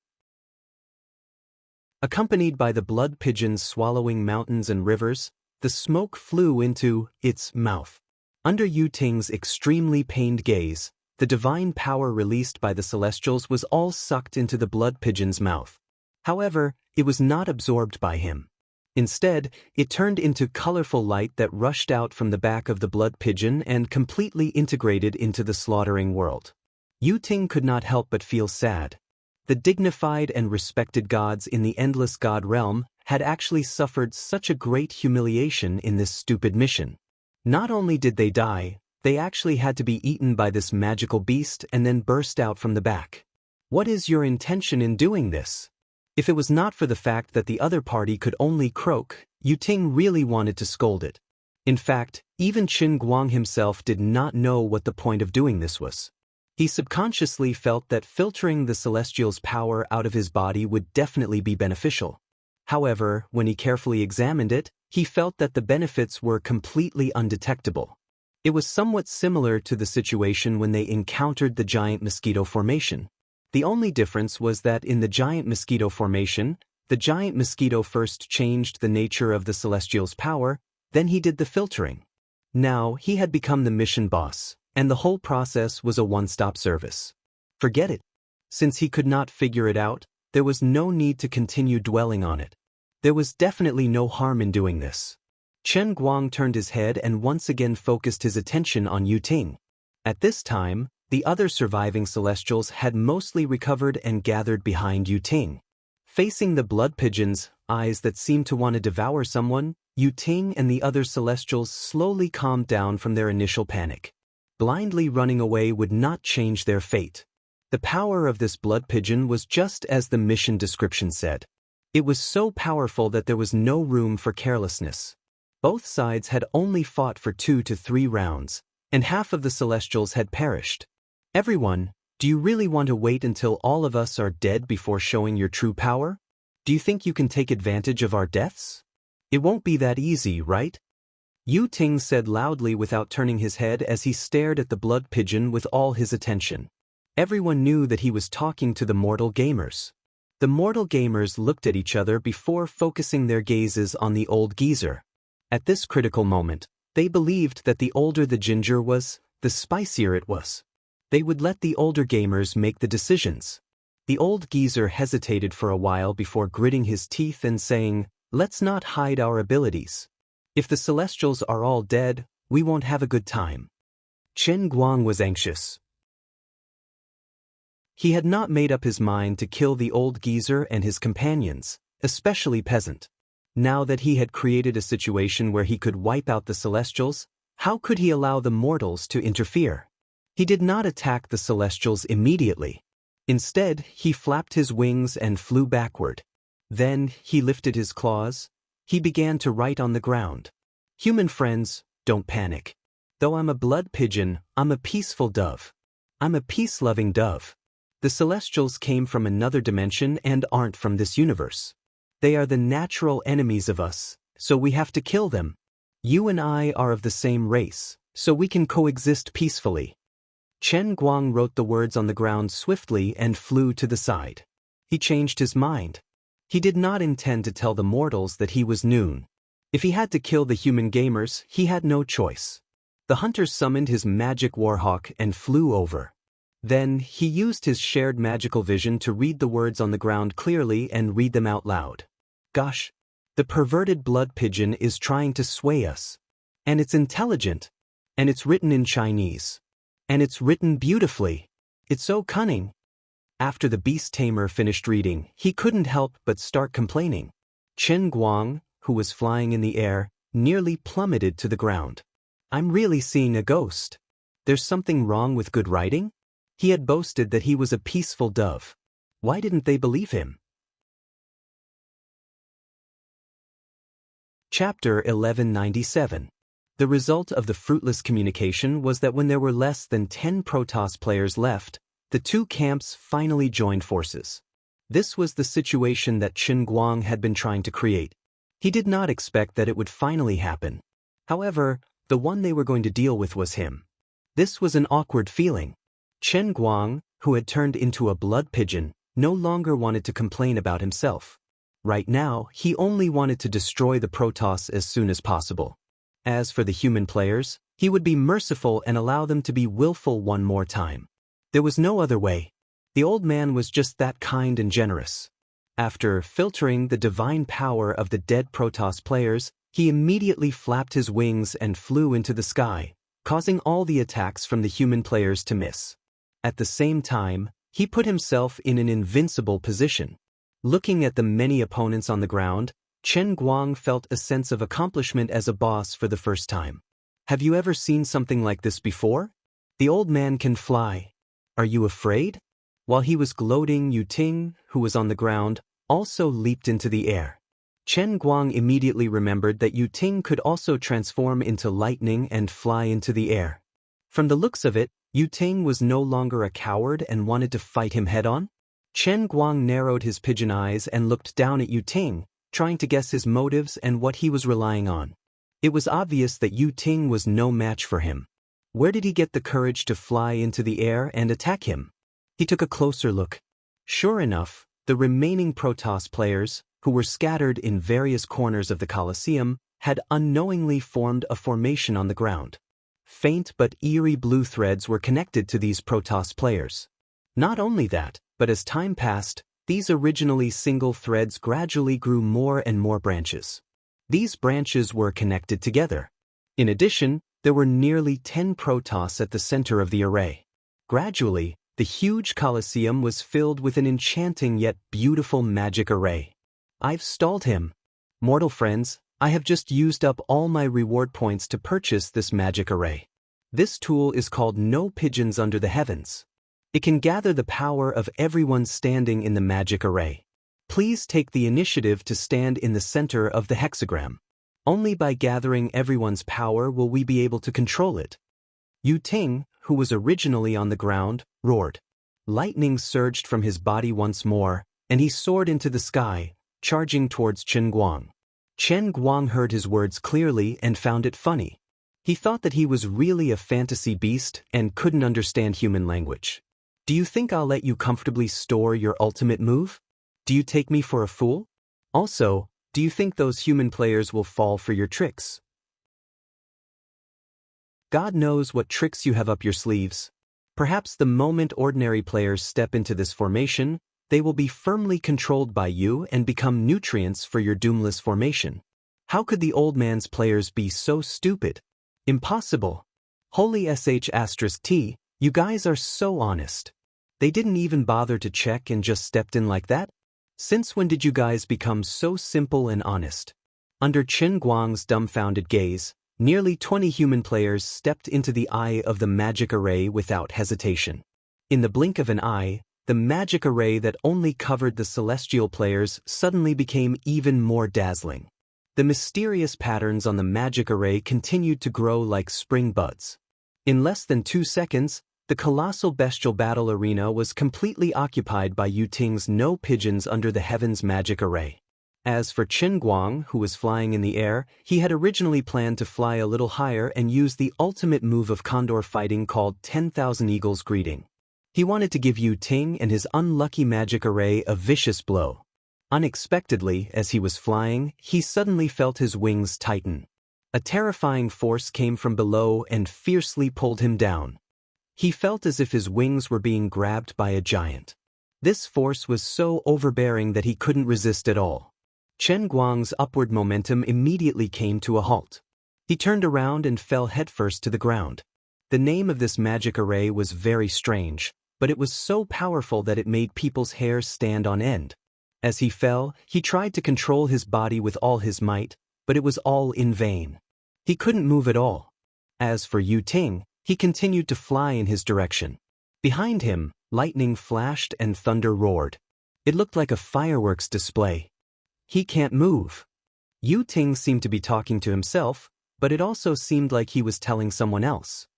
Accompanied by the blood pigeons swallowing mountains and rivers, the smoke flew into its mouth. Under Yu Ting's extremely pained gaze, the divine power released by the Celestials was all sucked into the blood pigeon's mouth. However, it was not absorbed by him. Instead, it turned into colorful light that rushed out from the back of the blood pigeon and completely integrated into the slaughtering world. Yu Ting could not help but feel sad. The dignified and respected gods in the endless god realm had actually suffered such a great humiliation in this stupid mission. Not only did they die, they actually had to be eaten by this magical beast and then burst out from the back. What is your intention in doing this? If it was not for the fact that the other party could only croak, Yu Ting really wanted to scold it. In fact, even Qin Guang himself did not know what the point of doing this was. He subconsciously felt that filtering the Celestial's power out of his body would definitely be beneficial. However, when he carefully examined it, he felt that the benefits were completely undetectable. It was somewhat similar to the situation when they encountered the giant mosquito formation. The only difference was that in the giant mosquito formation, the giant mosquito first changed the nature of the Celestial's power, then he did the filtering. Now, he had become the mission boss, and the whole process was a one-stop service. Forget it. Since he could not figure it out, there was no need to continue dwelling on it. There was definitely no harm in doing this. Chen Guang turned his head and once again focused his attention on Yu Ting. At this time, the other surviving Celestials had mostly recovered and gathered behind Yu Ting. Facing the blood pigeons' eyes that seemed to want to devour someone, Yu Ting and the other Celestials slowly calmed down from their initial panic. Blindly running away would not change their fate. The power of this blood pigeon was just as the mission description said. It was so powerful that there was no room for carelessness. Both sides had only fought for 2 to 3 rounds, and half of the Celestials had perished. Everyone, do you really want to wait until all of us are dead before showing your true power? Do you think you can take advantage of our deaths? It won't be that easy, right? Yu Ting said loudly without turning his head as he stared at the blood pigeon with all his attention. Everyone knew that he was talking to the mortal gamers. The mortal gamers looked at each other before focusing their gazes on the old geezer. At this critical moment, they believed that the older the ginger was, the spicier it was. They would let the older gamers make the decisions. The old geezer hesitated for a while before gritting his teeth and saying, "Let's not hide our abilities. If the Celestials are all dead, we won't have a good time." Chen Guang was anxious. He had not made up his mind to kill the old geezer and his companions, especially Peasant. Now that he had created a situation where he could wipe out the Celestials, how could he allow the mortals to interfere? He did not attack the Celestials immediately. Instead, he flapped his wings and flew backward. Then, he lifted his claws. He began to write on the ground. "Human friends, don't panic. Though I'm a blood pigeon, I'm a peaceful dove. I'm a peace-loving dove. The Celestials came from another dimension and aren't from this universe. They are the natural enemies of us, so we have to kill them. You and I are of the same race, so we can coexist peacefully. Chen Guang wrote the words on the ground swiftly and flew to the side. He changed his mind. He did not intend to tell the mortals that he was Noon. If he had to kill the human gamers, he had no choice. The hunter summoned his magic warhawk and flew over. Then, he used his shared magical vision to read the words on the ground clearly and read them out loud. Gosh, the perverted blood pigeon is trying to sway us. And it's intelligent. And it's written in Chinese. And it's written beautifully. It's so cunning. After the beast tamer finished reading, he couldn't help but start complaining. Chen Guang, who was flying in the air, nearly plummeted to the ground. I'm really seeing a ghost. There's something wrong with good writing? He had boasted that he was a peaceful dove. Why didn't they believe him? Chapter 1197. The result of the fruitless communication was that when there were less than 10 Protoss players left, the two camps finally joined forces. This was the situation that Chen Guang had been trying to create. He did not expect that it would finally happen. However, the one they were going to deal with was him. This was an awkward feeling. Chen Guang, who had turned into a blood pigeon, no longer wanted to complain about himself. Right now, he only wanted to destroy the Protoss as soon as possible. As for the human players, he would be merciful and allow them to be willful one more time. There was no other way. The old man was just that kind and generous. After filtering the divine power of the dead Protoss players, he immediately flapped his wings and flew into the sky, causing all the attacks from the human players to miss. At the same time, he put himself in an invincible position. Looking at the many opponents on the ground, Chen Guang felt a sense of accomplishment as a boss for the first time. Have you ever seen something like this before? The old man can fly. Are you afraid? While he was gloating, Yu Ting, who was on the ground, also leaped into the air. Chen Guang immediately remembered that Yu Ting could also transform into lightning and fly into the air. From the looks of it, Yu Ting was no longer a coward and wanted to fight him head-on. Chen Guang narrowed his pigeon eyes and looked down at Yu Ting, trying to guess his motives and what he was relying on. It was obvious that Yu Ting was no match for him. Where did he get the courage to fly into the air and attack him? He took a closer look. Sure enough, the remaining Protoss players, who were scattered in various corners of the Colosseum, had unknowingly formed a formation on the ground. Faint but eerie blue threads were connected to these Protoss players. Not only that, but as time passed, these originally single threads gradually grew more and more branches. These branches were connected together. In addition, there were nearly 10 Protoss at the center of the array. Gradually, the huge Colosseum was filled with an enchanting yet beautiful magic array. I've stalled him. Mortal friends, I have just used up all my reward points to purchase this magic array. This tool is called No Pigeons Under the Heavens. It can gather the power of everyone standing in the magic array. Please take the initiative to stand in the center of the hexagram. Only by gathering everyone's power will we be able to control it. Yu Ting, who was originally on the ground, roared. Lightning surged from his body once more, and he soared into the sky, charging towards Chen Guang. Chen Guang heard his words clearly and found it funny. He thought that he was really a fantasy beast and couldn't understand human language. Do you think I'll let you comfortably store your ultimate move? Do you take me for a fool? Also, do you think those human players will fall for your tricks? God knows what tricks you have up your sleeves. Perhaps the moment ordinary players step into this formation, they will be firmly controlled by you and become nutrients for your doomless formation. How could the old man's players be so stupid? Impossible. Holy sh*t, you guys are so honest. They didn't even bother to check and just stepped in like that? Since when did you guys become so simple and honest? Under Chen Guang's dumbfounded gaze, nearly 20 human players stepped into the eye of the magic array without hesitation. In the blink of an eye, the magic array that only covered the celestial players suddenly became even more dazzling. The mysterious patterns on the magic array continued to grow like spring buds. In less than 2 seconds, the colossal bestial battle arena was completely occupied by Yu Ting's No Pigeons Under the Heavens magic array. As for Qin Guang, who was flying in the air, he had originally planned to fly a little higher and use the ultimate move of condor fighting called 10,000 Eagles Greeting. He wanted to give Yu Ting and his unlucky magic array a vicious blow. Unexpectedly, as he was flying, he suddenly felt his wings tighten. A terrifying force came from below and fiercely pulled him down. He felt as if his wings were being grabbed by a giant. This force was so overbearing that he couldn't resist at all. Chen Guang's upward momentum immediately came to a halt. He turned around and fell headfirst to the ground. The name of this magic array was very strange, but it was so powerful that it made people's hair stand on end. As he fell, he tried to control his body with all his might, but it was all in vain. He couldn't move at all. As for Yu Ting, he continued to fly in his direction. Behind him, lightning flashed and thunder roared. It looked like a fireworks display. He can't move. Yu Ting seemed to be talking to himself, but it also seemed like he was telling someone else.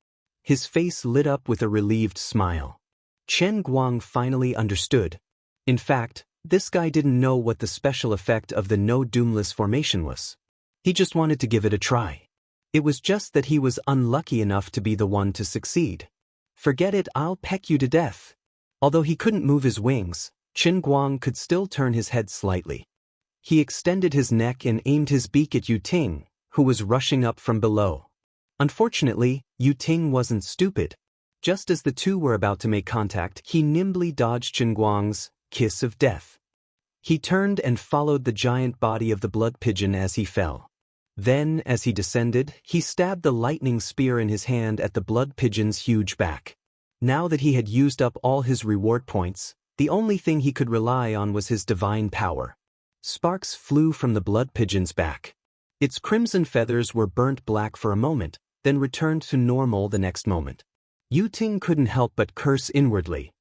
His face lit up with a relieved smile. Chen Guang finally understood. In fact, this guy didn't know what the special effect of the no doomless formation was. He just wanted to give it a try. It was just that he was unlucky enough to be the one to succeed. Forget it, I'll peck you to death. Although he couldn't move his wings, Chen Guang could still turn his head slightly. He extended his neck and aimed his beak at Yu Ting, who was rushing up from below. Unfortunately, Yu Ting wasn't stupid. Just as the two were about to make contact, he nimbly dodged Chen Guang's kiss of death. He turned and followed the giant body of the blood pigeon as he fell. Then, as he descended, he stabbed the lightning spear in his hand at the blood pigeon's huge back. Now that he had used up all his reward points, the only thing he could rely on was his divine power. Sparks flew from the blood pigeon's back. Its crimson feathers were burnt black for a moment, then returned to normal the next moment. Yu Ting couldn't help but curse inwardly.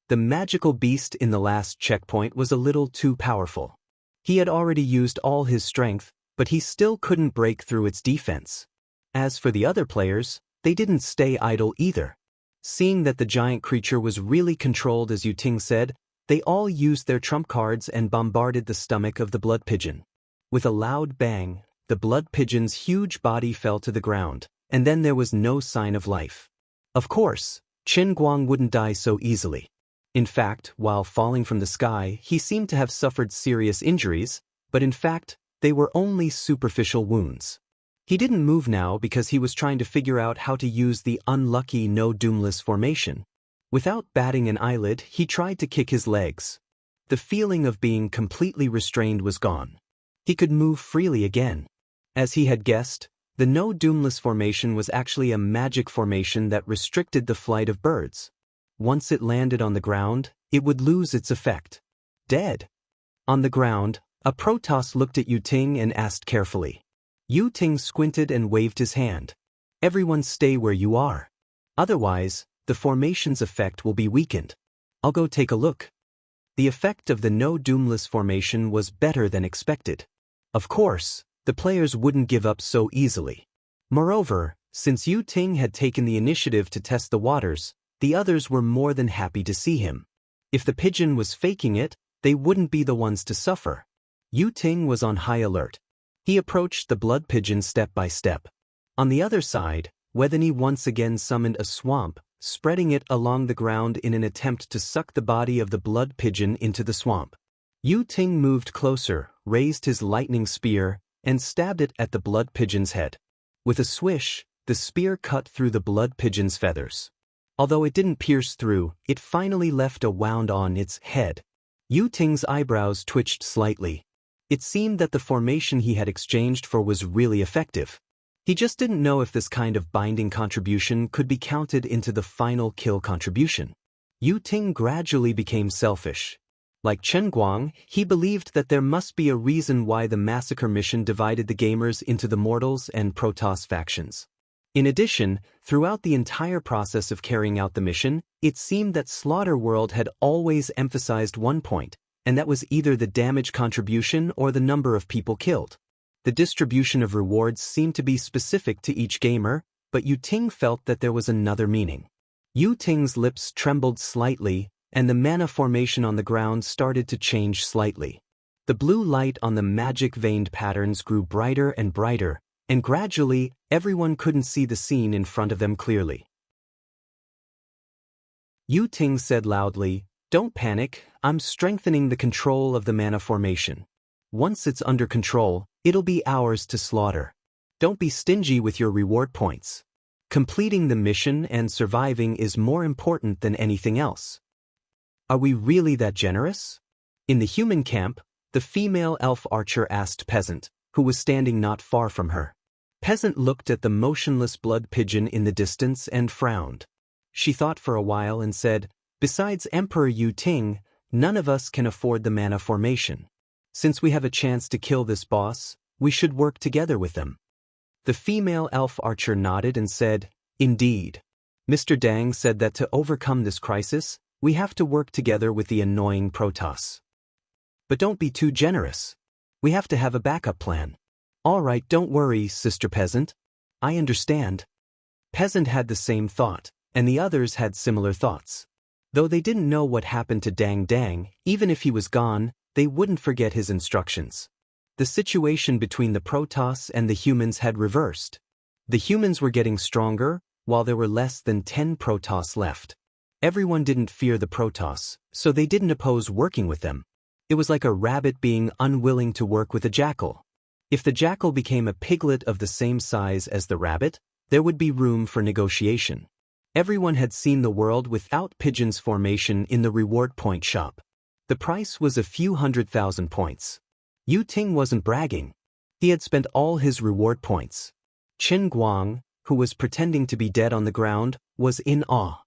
The magical beast in the last checkpoint was a little too powerful. He had already used all his strength, but he still couldn't break through its defense. As for the other players, they didn't stay idle either. Seeing that the giant creature was really controlled as Yu Ting said, they all used their trump cards and bombarded the stomach of the blood pigeon. With a loud bang, the blood pigeon's huge body fell to the ground, and then there was no sign of life. Of course, Chen Guang wouldn't die so easily. In fact, while falling from the sky, he seemed to have suffered serious injuries, but in fact, they were only superficial wounds. He didn't move now because he was trying to figure out how to use the unlucky no doomless formation. Without batting an eyelid, he tried to kick his legs. The feeling of being completely restrained was gone. He could move freely again. As he had guessed, the no doomless formation was actually a magic formation that restricted the flight of birds. Once it landed on the ground, it would lose its effect. Dead. On the ground, a Protoss looked at Yu Ting and asked carefully. Yu Ting squinted and waved his hand. Everyone stay where you are. Otherwise, the formation's effect will be weakened. I'll go take a look. The effect of the no doomless formation was better than expected. Of course, the players wouldn't give up so easily. Moreover, since Yu Ting had taken the initiative to test the waters, the others were more than happy to see him. If the pigeon was faking it, they wouldn't be the ones to suffer. Yu Ting was on high alert. He approached the blood pigeon step by step. On the other side, Wethany once again summoned a swamp, spreading it along the ground in an attempt to suck the body of the blood pigeon into the swamp. Yu Ting moved closer, raised his lightning spear, and stabbed it at the blood pigeon's head. With a swish, the spear cut through the blood pigeon's feathers. Although it didn't pierce through, it finally left a wound on its head. Yu Ting's eyebrows twitched slightly. It seemed that the formation he had exchanged for was really effective. He just didn't know if this kind of binding contribution could be counted into the final kill contribution. Yu Ting gradually became selfish. Like Chen Guang, he believed that there must be a reason why the massacre mission divided the gamers into the Mortals and Protoss factions. In addition, throughout the entire process of carrying out the mission, it seemed that Slaughter World had always emphasized one point, and that was either the damage contribution or the number of people killed. The distribution of rewards seemed to be specific to each gamer, but Yu Ting felt that there was another meaning. Yu Ting's lips trembled slightly, and the mana formation on the ground started to change slightly. The blue light on the magic veined patterns grew brighter and brighter, and gradually, everyone couldn't see the scene in front of them clearly. Yu Ting said loudly, "Don't panic, I'm strengthening the control of the mana formation. Once it's under control, it'll be ours to slaughter. Don't be stingy with your reward points. Completing the mission and surviving is more important than anything else." "Are we really that generous?" In the human camp, the female elf archer asked Peasant, who was standing not far from her. Peasant looked at the motionless blood pigeon in the distance and frowned. She thought for a while and said, "Besides Emperor Yu Ting, none of us can afford the mana formation. Since we have a chance to kill this boss, we should work together with them." The female elf archer nodded and said, "Indeed. Mr. Dang said that to overcome this crisis, we have to work together with the annoying Protoss. But don't be too generous. We have to have a backup plan." "All right, don't worry, Sister Peasant. I understand." Peasant had the same thought, and the others had similar thoughts. Though they didn't know what happened to Dang Dang, even if he was gone, they wouldn't forget his instructions. The situation between the Protoss and the humans had reversed. The humans were getting stronger, while there were less than 10 Protoss left. Everyone didn't fear the Protoss, so they didn't oppose working with them. It was like a rabbit being unwilling to work with a jackal. If the jackal became a piglet of the same size as the rabbit, there would be room for negotiation. Everyone had seen the world without pigeons formation in the reward point shop. The price was a few 100,000 points. Yu Ting wasn't bragging. He had spent all his reward points. Qin Guang, who was pretending to be dead on the ground, was in awe.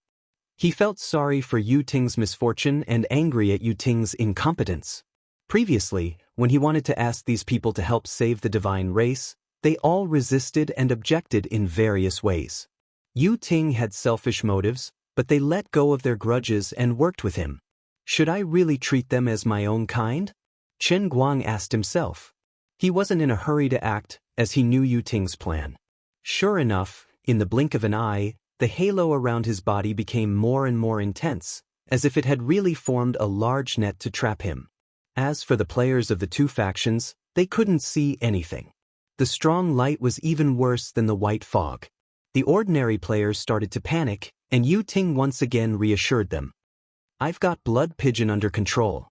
He felt sorry for Yu Ting's misfortune and angry at Yu Ting's incompetence. Previously, when he wanted to ask these people to help save the divine race, they all resisted and objected in various ways. Yu Ting had selfish motives, but they let go of their grudges and worked with him. Should I really treat them as my own kind? Qin Guang asked himself. He wasn't in a hurry to act, as he knew Yu Ting's plan. Sure enough, in the blink of an eye, the halo around his body became more and more intense, as if it had really formed a large net to trap him. As for the players of the two factions, they couldn't see anything. The strong light was even worse than the white fog. The ordinary players started to panic, and Yu Ting once again reassured them. "I've got Blood Pigeon under control.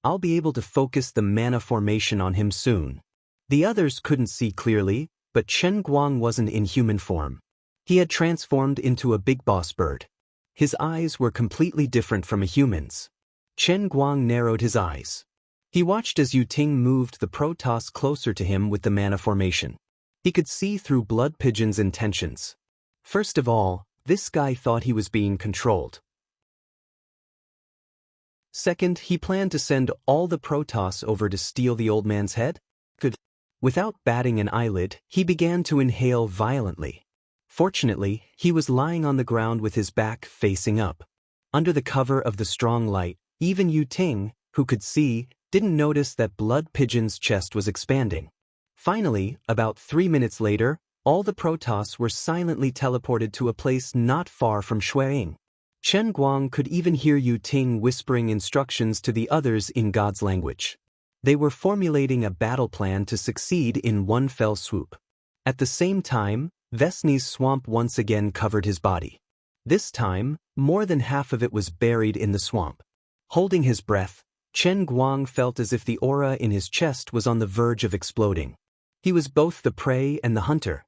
I'll be able to focus the mana formation on him soon." The others couldn't see clearly, but Qin Guang wasn't in human form. He had transformed into a big boss bird. His eyes were completely different from a human's. Qin Guang narrowed his eyes. He watched as Yu Ting moved the Protoss closer to him with the mana formation. He could see through Blood Pigeon's intentions. First of all, this guy thought he was being controlled. Second, he planned to send all the Protoss over to steal the old man's head. Without batting an eyelid, he began to inhale violently. Fortunately, he was lying on the ground with his back facing up. Under the cover of the strong light, even Yu Ting, who could see, didn't notice that Blood Pigeon's chest was expanding. Finally, about 3 minutes later, all the Protoss were silently teleported to a place not far from Shuiying. Qin Guang could even hear Yu Ting whispering instructions to the others in God's language. They were formulating a battle plan to succeed in one fell swoop. At the same time, Vesni's swamp once again covered his body. This time, more than half of it was buried in the swamp. Holding his breath, Qin Guang felt as if the aura in his chest was on the verge of exploding. He was both the prey and the hunter.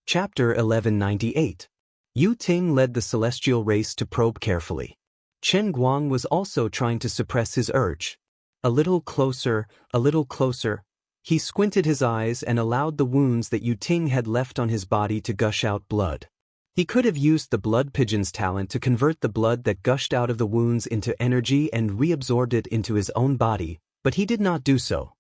Chapter 1198. Yu Ting led the celestial race to probe carefully. Qin Guang was also trying to suppress his urge. A little closer, a little closer. He squinted his eyes and allowed the wounds that Yu Ting had left on his body to gush out blood. He could have used the Blood Pigeon's talent to convert the blood that gushed out of the wounds into energy and reabsorbed it into his own body, but he did not do so.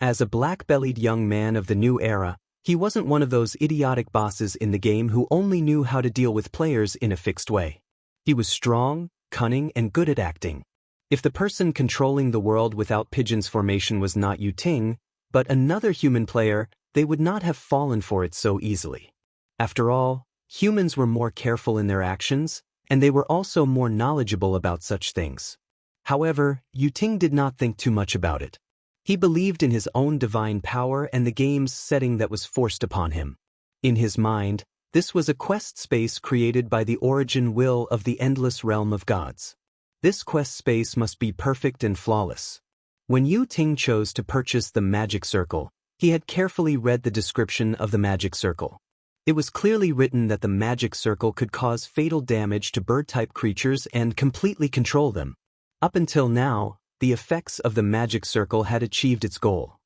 As a black-bellied young man of the new era, he wasn't one of those idiotic bosses in the game who only knew how to deal with players in a fixed way. He was strong, cunning, and good at acting. If the person controlling the world without pigeons formation was not Yu Ting, but another human player, they would not have fallen for it so easily. After all, Humans were more careful in their actions, and they were also more knowledgeable about such things. However, Yu Ting did not think too much about it. He believed in his own divine power and the game's setting that was forced upon him. In his mind, this was a quest space created by the origin will of the endless realm of gods. This quest space must be perfect and flawless. When Yu Ting chose to purchase the magic circle, he had carefully read the description of the magic circle. It was clearly written that the magic circle could cause fatal damage to bird-type creatures and completely control them. Up until now, the effects of the magic circle had achieved its goal.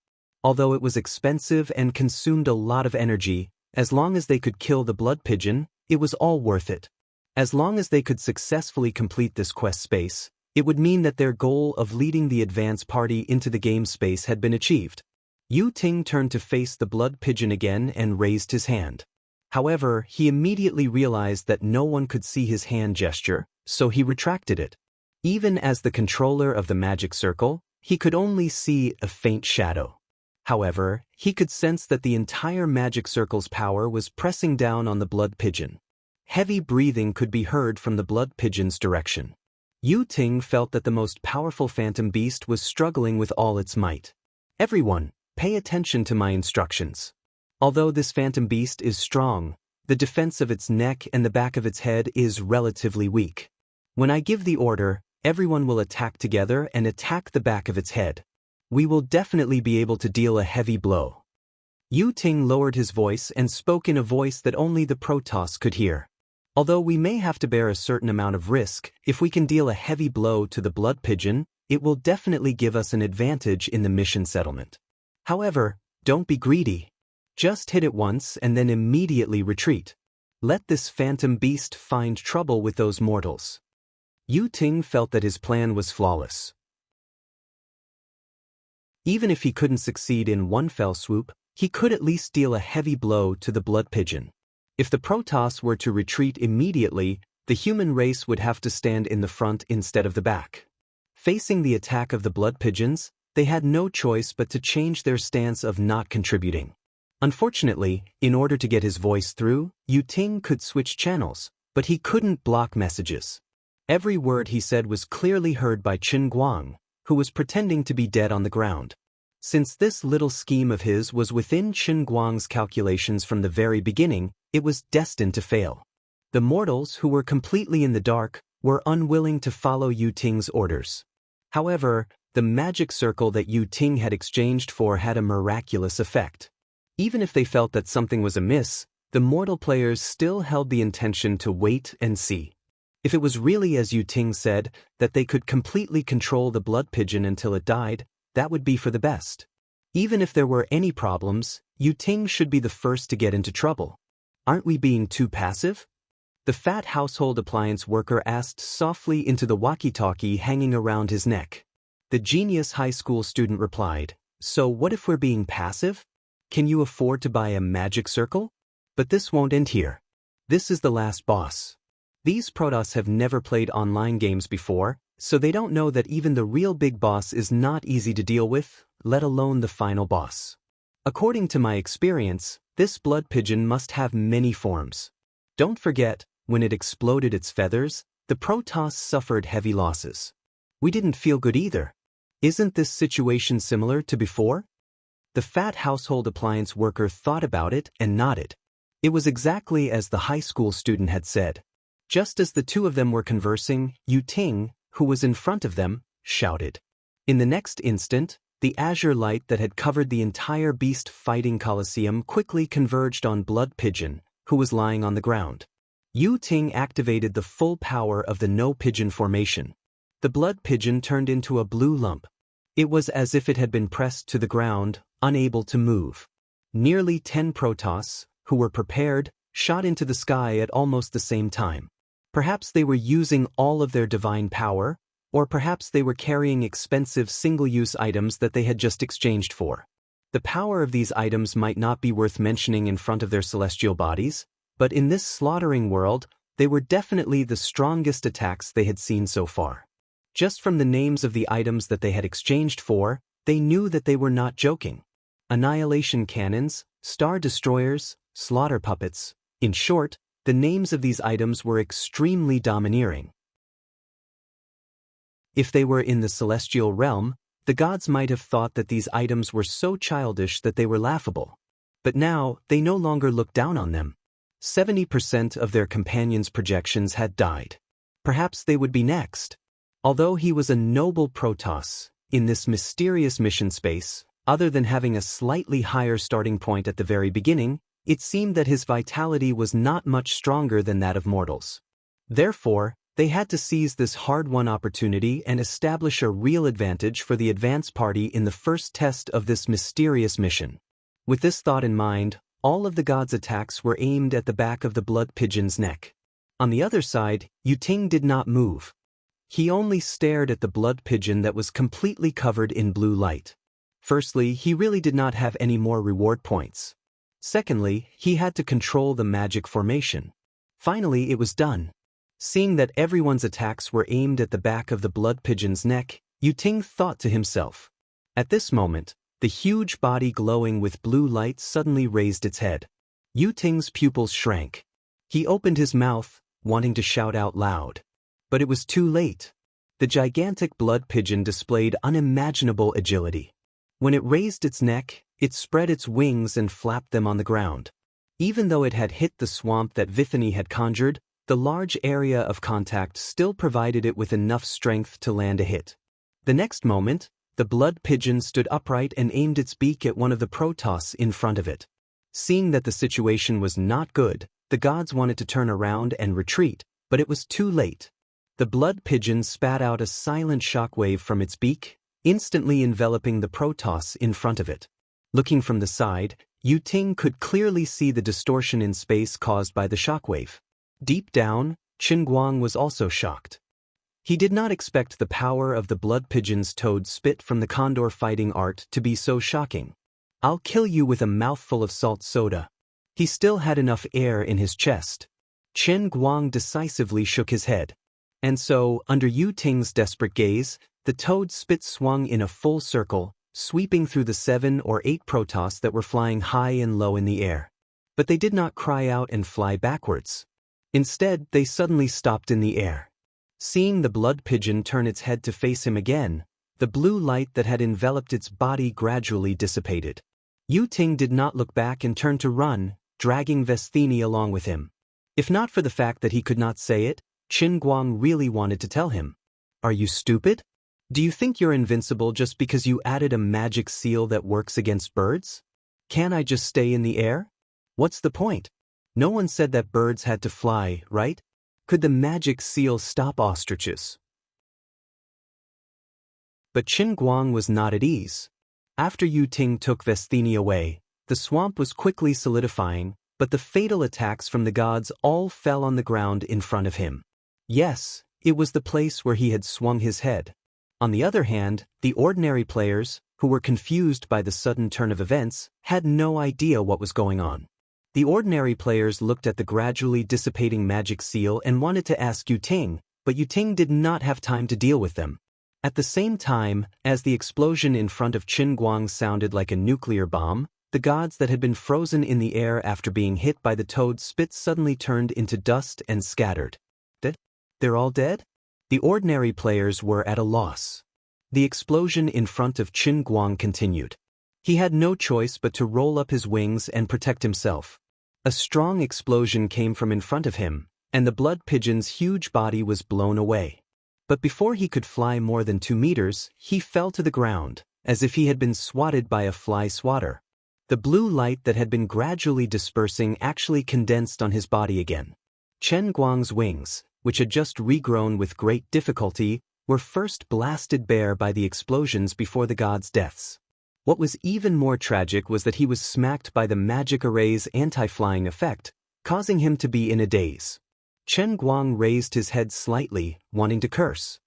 Although it was expensive and consumed a lot of energy, as long as they could kill the blood pigeon, it was all worth it. As long as they could successfully complete this quest space, it would mean that their goal of leading the advance party into the game space had been achieved. Yu Ting turned to face the blood pigeon again and raised his hand. However, he immediately realized that no one could see his hand gesture, so he retracted it. Even as the controller of the magic circle, he could only see a faint shadow. However, he could sense that the entire magic circle's power was pressing down on the blood pigeon. Heavy breathing could be heard from the blood pigeon's direction. Yu Ting felt that the most powerful phantom beast was struggling with all its might. Everyone, pay attention to my instructions. Although this phantom beast is strong, the defense of its neck and the back of its head is relatively weak. When I give the order, everyone will attack together and attack the back of its head. We will definitely be able to deal a heavy blow. Yu Ting lowered his voice and spoke in a voice that only the Protoss could hear. Although we may have to bear a certain amount of risk, if we can deal a heavy blow to the blood pigeon, it will definitely give us an advantage in the mission settlement. However, don't be greedy. Just hit it once and then immediately retreat. Let this phantom beast find trouble with those mortals. Yu Ting felt that his plan was flawless. Even if he couldn't succeed in one fell swoop, he could at least deal a heavy blow to the blood pigeon. If the Protoss were to retreat immediately, the human race would have to stand in the front instead of the back. Facing the attack of the blood pigeons, they had no choice but to change their stance of not contributing. Unfortunately, in order to get his voice through, Yu Ting could switch channels, but he couldn't block messages. Every word he said was clearly heard by Qin Guang, who was pretending to be dead on the ground. Since this little scheme of his was within Qin Guang's calculations from the very beginning, it was destined to fail. The mortals, who were completely in the dark, were unwilling to follow Yu Ting's orders. However, the magic circle that Yu Ting had exchanged for had a miraculous effect. Even if they felt that something was amiss, the mortal players still held the intention to wait and see. If it was really as Yu Ting said, that they could completely control the blood pigeon until it died, that would be for the best. Even if there were any problems, Yu Ting should be the first to get into trouble. Aren't we being too passive? The fat household appliance worker asked softly into the walkie-talkie hanging around his neck. The genius high school student replied, "So what if we're being passive? Can you afford to buy a magic circle? But this won't end here. This is the last boss." These Protoss have never played online games before, so they don't know that even the real big boss is not easy to deal with, let alone the final boss. According to my experience, this blood pigeon must have many forms. Don't forget, when it exploded its feathers, the Protoss suffered heavy losses. We didn't feel good either. Isn't this situation similar to before? The fat household appliance worker thought about it and nodded. It was exactly as the high school student had said. Just as the two of them were conversing, Yu Ting, who was in front of them, shouted. In the next instant, the azure light that had covered the entire beast fighting coliseum quickly converged on Blood Pigeon, who was lying on the ground. Yu Ting activated the full power of the No Pigeon formation. The blood pigeon turned into a blue lump. It was as if it had been pressed to the ground, unable to move. Nearly 10 Protoss, who were prepared, shot into the sky at almost the same time. Perhaps they were using all of their divine power, or perhaps they were carrying expensive single-use items that they had just exchanged for. The power of these items might not be worth mentioning in front of their celestial bodies, but in this slaughtering world, they were definitely the strongest attacks they had seen so far. Just from the names of the items that they had exchanged for, they knew that they were not joking. Annihilation cannons, star destroyers, slaughter puppets. In short, the names of these items were extremely domineering. If they were in the celestial realm, the gods might have thought that these items were so childish that they were laughable. But now, they no longer looked down on them. 70% of their companions' projections had died. Perhaps they would be next. Although he was a noble Protoss, in this mysterious mission space, other than having a slightly higher starting point at the very beginning, it seemed that his vitality was not much stronger than that of mortals. Therefore, they had to seize this hard-won opportunity and establish a real advantage for the advance party in the first test of this mysterious mission. With this thought in mind, all of the gods' attacks were aimed at the back of the blood pigeon's neck. On the other side, Yuting did not move. He only stared at the blood pigeon that was completely covered in blue light. Firstly, he really did not have any more reward points. Secondly, he had to control the magic formation. Finally, it was done. Seeing that everyone's attacks were aimed at the back of the blood pigeon's neck, Yuting thought to himself. At this moment, the huge body glowing with blue light suddenly raised its head. Yuting's pupils shrank. He opened his mouth, wanting to shout out loud. But it was too late. The gigantic blood pigeon displayed unimaginable agility. When it raised its neck, it spread its wings and flapped them on the ground. Even though it had hit the swamp that Vithany had conjured, the large area of contact still provided it with enough strength to land a hit. The next moment, the blood pigeon stood upright and aimed its beak at one of the Protoss in front of it. Seeing that the situation was not good, the gods wanted to turn around and retreat, but it was too late. The blood pigeon spat out a silent shockwave from its beak, instantly enveloping the Protoss in front of it. Looking from the side, Yuting could clearly see the distortion in space caused by the shockwave. Deep down, Qin was also shocked. He did not expect the power of the blood pigeon's toad spit from the condor fighting art to be so shocking. "I'll kill you with a mouthful of salt soda." He still had enough air in his chest. Qin decisively shook his head. And so, under Yuting's desperate gaze, the toad spit swung in a full circle, sweeping through the 7 or 8 Protoss that were flying high and low in the air. But they did not cry out and fly backwards. Instead, they suddenly stopped in the air. Seeing the blood pigeon turn its head to face him again, the blue light that had enveloped its body gradually dissipated. Yuting did not look back and turned to run, dragging Vithany along with him. If not for the fact that he could not say it, Qin really wanted to tell him. "Are you stupid? Do you think you're invincible just because you added a magic seal that works against birds? Can't I just stay in the air? What's the point? No one said that birds had to fly, right? Could the magic seal stop ostriches?" But Qin was not at ease. After Yuting took Vithany away, the swamp was quickly solidifying, but the fatal attacks from the gods all fell on the ground in front of him. Yes, it was the place where he had swung his head. On the other hand, the ordinary players, who were confused by the sudden turn of events, had no idea what was going on. The ordinary players looked at the gradually dissipating magic seal and wanted to ask Yuting, but Yuting did not have time to deal with them. At the same time, as the explosion in front of Qin sounded like a nuclear bomb, the gods that had been frozen in the air after being hit by the toad spit suddenly turned into dust and scattered. They're all dead? The ordinary players were at a loss. The explosion in front of Qin continued. He had no choice but to roll up his wings and protect himself. A strong explosion came from in front of him, and the blood pigeon's huge body was blown away. But before he could fly more than 2 meters, he fell to the ground, as if he had been swatted by a fly swatter. The blue light that had been gradually dispersing actually condensed on his body again. Qin wings, which had just regrown with great difficulty, were first blasted bare by the explosions before the gods' deaths. What was even more tragic was that he was smacked by the magic array's anti-flying effect, causing him to be in a daze. Qin raised his head slightly, wanting to curse.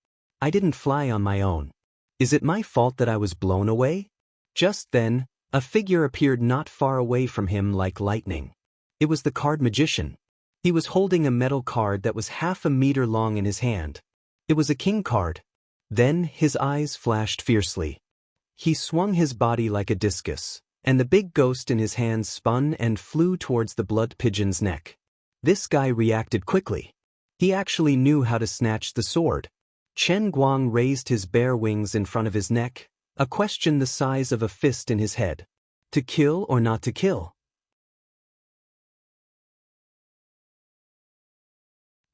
"I didn't fly on my own. Is it my fault that I was blown away?" Just then, a figure appeared not far away from him like lightning. It was the card magician. He was holding a metal card that was half a meter long in his hand. It was a king card. Then his eyes flashed fiercely. He swung his body like a discus, and the big ghost in his hand spun and flew towards the blood pigeon's neck. This guy reacted quickly. He actually knew how to snatch the sword. Chen Guang raised his bare wings in front of his neck, a question the size of a fist in his head. To kill or not to kill?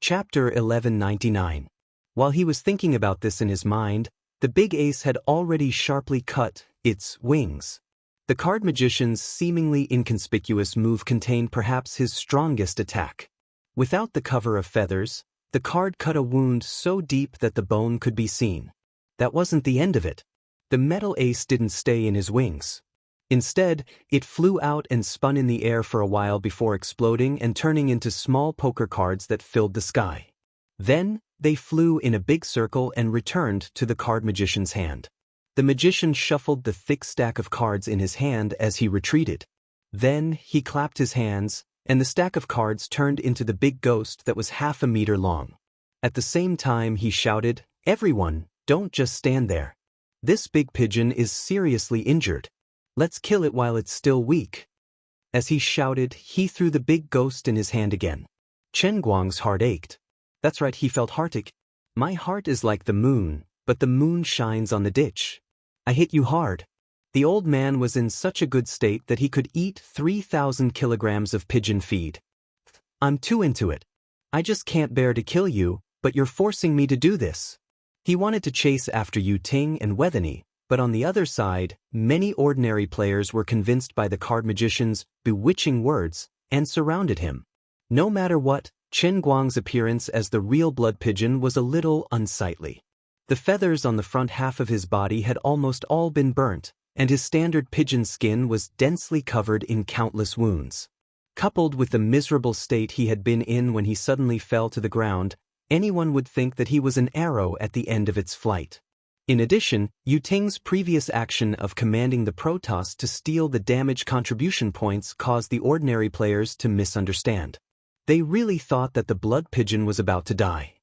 Chapter 1199. While he was thinking about this in his mind, the big ace had already sharply cut its wings. The card magician's seemingly inconspicuous move contained perhaps his strongest attack. Without the cover of feathers, the card cut a wound so deep that the bone could be seen. That wasn't the end of it. The metal ace didn't stay in his wings. Instead, it flew out and spun in the air for a while before exploding and turning into small poker cards that filled the sky. Then, they flew in a big circle and returned to the card magician's hand. The magician shuffled the thick stack of cards in his hand as he retreated. Then, he clapped his hands, and the stack of cards turned into the big ghost that was half a meter long. At the same time he shouted, "Everyone, don't just stand there. This big pigeon is seriously injured. Let's kill it while it's still weak." As he shouted, he threw the big ghost in his hand again. Chen Guang's heart ached. That's right, he felt heartache. "My heart is like the moon, but the moon shines on the ditch. I hit you hard." The old man was in such a good state that he could eat 3,000 kilograms of pigeon feed. "I'm too into it. I just can't bear to kill you, but you're forcing me to do this." He wanted to chase after Yu Ting and Wethany, but on the other side, many ordinary players were convinced by the card magician's bewitching words and surrounded him. No matter what, Chen Guang's appearance as the real blood pigeon was a little unsightly. The feathers on the front half of his body had almost all been burnt, and his standard pigeon skin was densely covered in countless wounds. Coupled with the miserable state he had been in when he suddenly fell to the ground, anyone would think that he was an arrow at the end of its flight. In addition, Yu Ting's previous action of commanding the Protoss to steal the damage contribution points caused the ordinary players to misunderstand. They really thought that the blood pigeon was about to die.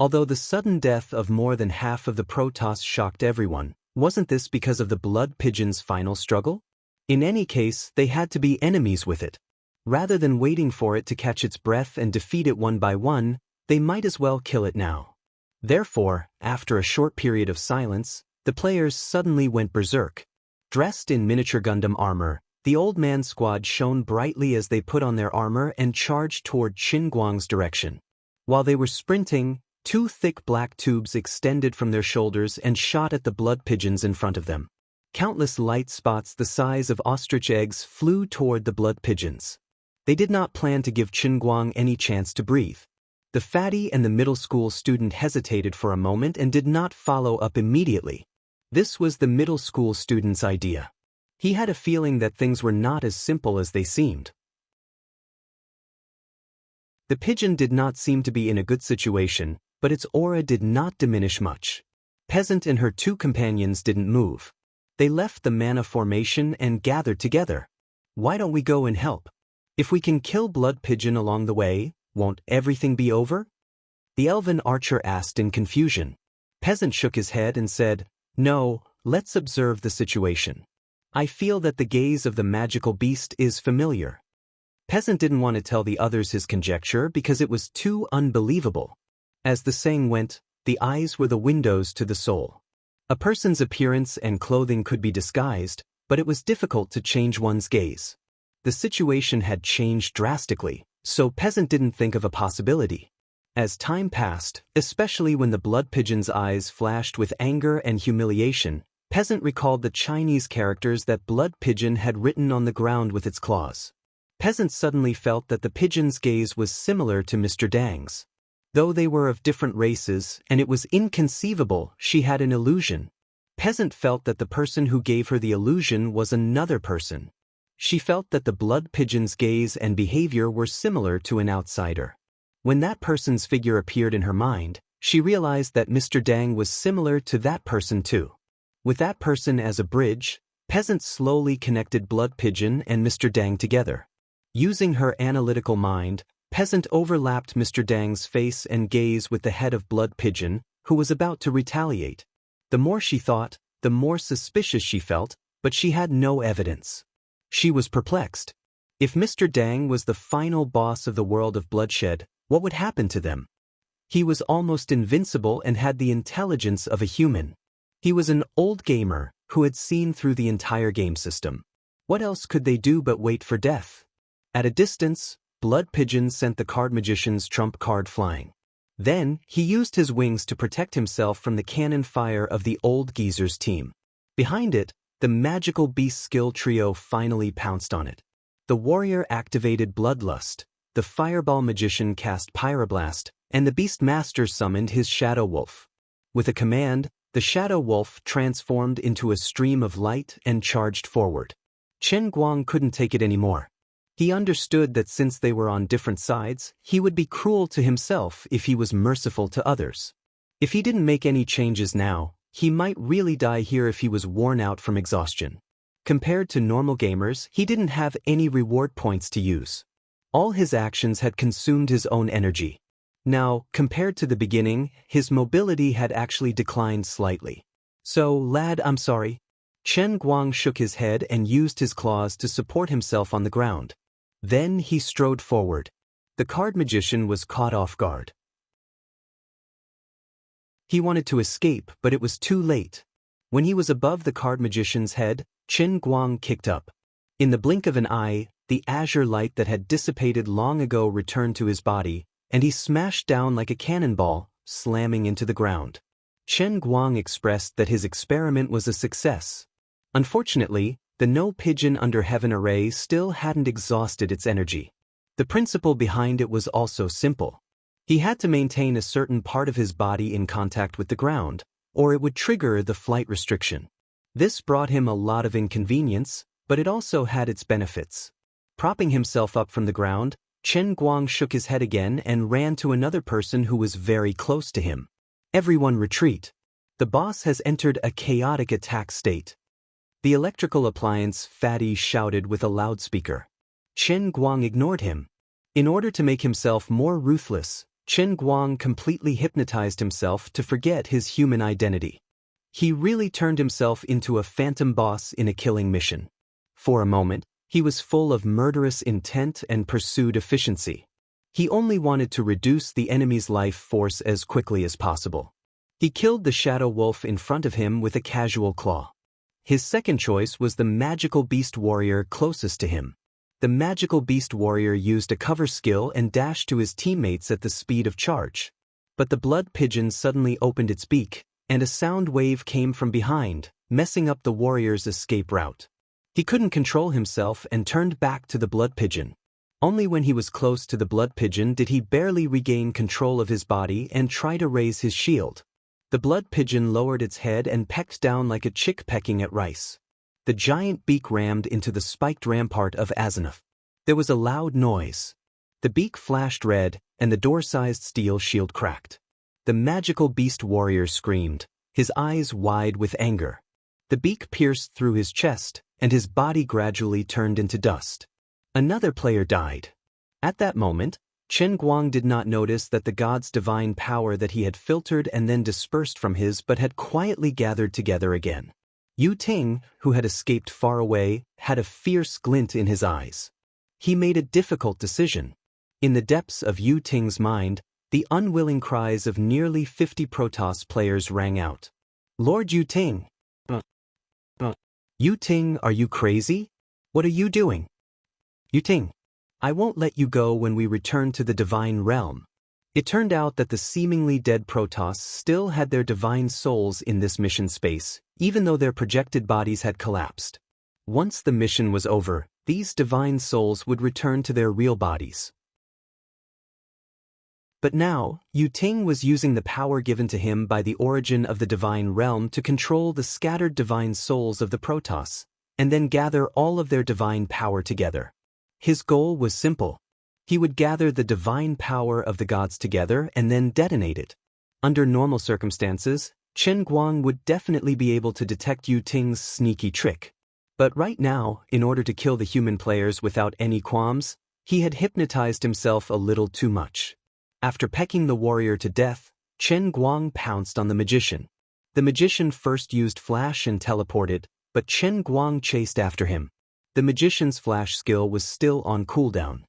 Although the sudden death of more than half of the Protoss shocked everyone, wasn't this because of the blood pigeon's final struggle? In any case, they had to be enemies with it. Rather than waiting for it to catch its breath and defeat it one by one, they might as well kill it now. Therefore, after a short period of silence, the players suddenly went berserk. Dressed in miniature Gundam armor, the old man squad shone brightly as they put on their armor and charged toward Chen Guang's direction. While they were sprinting, two thick black tubes extended from their shoulders and shot at the blood pigeons in front of them. Countless light spots the size of ostrich eggs flew toward the blood pigeons. They did not plan to give Chen Guang any chance to breathe. The fatty and the middle school student hesitated for a moment and did not follow up immediately. This was the middle school student's idea. He had a feeling that things were not as simple as they seemed. The pigeon did not seem to be in a good situation, but its aura did not diminish much. Peasant and her two companions didn't move. They left the mana formation and gathered together. "Why don't we go and help? If we can kill blood pigeon along the way, won't everything be over?" The elven archer asked in confusion. Peasant shook his head and said, "No, let's observe the situation. I feel that the gaze of the magical beast is familiar." Peasant didn't want to tell the others his conjecture because it was too unbelievable. As the saying went, the eyes were the windows to the soul. A person's appearance and clothing could be disguised, but it was difficult to change one's gaze. The situation had changed drastically, so Peasant didn't think of a possibility. As time passed, especially when the blood pigeon's eyes flashed with anger and humiliation, Peasant recalled the Chinese characters that blood pigeon had written on the ground with its claws. Peasant suddenly felt that the pigeon's gaze was similar to Mr. Dang's. Though they were of different races and it was inconceivable she had an illusion, Peasant felt that the person who gave her the illusion was another person. She felt that the blood pigeon's gaze and behavior were similar to an outsider. When that person's figure appeared in her mind, she realized that Mr. Dang was similar to that person too. With that person as a bridge, Peasant slowly connected blood pigeon and Mr. Dang together. Using her analytical mind, Peasant overlapped Mr. Dang's face and gaze with the head of blood pigeon, who was about to retaliate. The more she thought, the more suspicious she felt, but she had no evidence. She was perplexed. If Mr. Dang was the final boss of the world of bloodshed, what would happen to them? He was almost invincible and had the intelligence of a human. He was an old gamer who had seen through the entire game system. What else could they do but wait for death? At a distance, Blood Pigeon sent the card magician's trump card flying. Then, he used his wings to protect himself from the cannon fire of the old geezer's team. Behind it, the magical beast skill trio finally pounced on it. The warrior activated Bloodlust, the fireball magician cast Pyroblast, and the beast master summoned his Shadow Wolf. With a command, the Shadow Wolf transformed into a stream of light and charged forward. Chen Guang couldn't take it anymore. He understood that since they were on different sides, he would be cruel to himself if he was merciful to others. If he didn't make any changes now, he might really die here if he was worn out from exhaustion. Compared to normal gamers, he didn't have any reward points to use. All his actions had consumed his own energy. Now, compared to the beginning, his mobility had actually declined slightly. So, lad, I'm sorry. Chen Guang shook his head and used his claws to support himself on the ground. Then he strode forward. The card magician was caught off guard. He wanted to escape, but it was too late. When he was above the card magician's head, Chen Guang kicked up. In the blink of an eye, the azure light that had dissipated long ago returned to his body, and he smashed down like a cannonball, slamming into the ground. Chen Guang expressed that his experiment was a success. Unfortunately, the No Pigeon Under Heaven array still hadn't exhausted its energy. The principle behind it was also simple. He had to maintain a certain part of his body in contact with the ground, or it would trigger the flight restriction. This brought him a lot of inconvenience, but it also had its benefits. Propping himself up from the ground, Chen Guang shook his head again and ran to another person who was very close to him. Everyone retreat. The boss has entered a chaotic attack state. The electrical appliance Fatty shouted with a loudspeaker. Chen Guang ignored him. In order to make himself more ruthless, Chen Guang completely hypnotized himself to forget his human identity. He really turned himself into a phantom boss in a killing mission. For a moment, he was full of murderous intent and pursued efficiency. He only wanted to reduce the enemy's life force as quickly as possible. He killed the Shadow Wolf in front of him with a casual claw. His second choice was the magical beast warrior closest to him. The magical beast warrior used a cover skill and dashed to his teammates at the speed of charge. But the blood pigeon suddenly opened its beak, and a sound wave came from behind, messing up the warrior's escape route. He couldn't control himself and turned back to the blood pigeon. Only when he was close to the blood pigeon did he barely regain control of his body and try to raise his shield. The blood pigeon lowered its head and pecked down like a chick pecking at rice. The giant beak rammed into the spiked rampart of Asenath. There was a loud noise. The beak flashed red, and the door-sized steel shield cracked. The magical beast warrior screamed, his eyes wide with anger. The beak pierced through his chest, and his body gradually turned into dust. Another player died. At that moment, Chen Guang did not notice that the god's divine power that he had filtered and then dispersed from his but had quietly gathered together again. Yu Ting, who had escaped far away, had a fierce glint in his eyes. He made a difficult decision. In the depths of Yu Ting's mind, the unwilling cries of nearly 50 Protoss players rang out. Lord Yu Ting! Yu Ting, are you crazy? What are you doing? Yu Ting! I won't let you go when we return to the divine realm. It turned out that the seemingly dead Protoss still had their divine souls in this mission space, even though their projected bodies had collapsed. Once the mission was over, these divine souls would return to their real bodies. But now, Yu Ting was using the power given to him by the origin of the divine realm to control the scattered divine souls of the Protoss, and then gather all of their divine power together. His goal was simple. He would gather the divine power of the gods together and then detonate it. Under normal circumstances, Chen Guang would definitely be able to detect Yu Ting's sneaky trick. But right now, in order to kill the human players without any qualms, he had hypnotized himself a little too much. After pecking the warrior to death, Chen Guang pounced on the magician. The magician first used flash and teleported, but Chen Guang chased after him. The magician's flash skill was still on cooldown.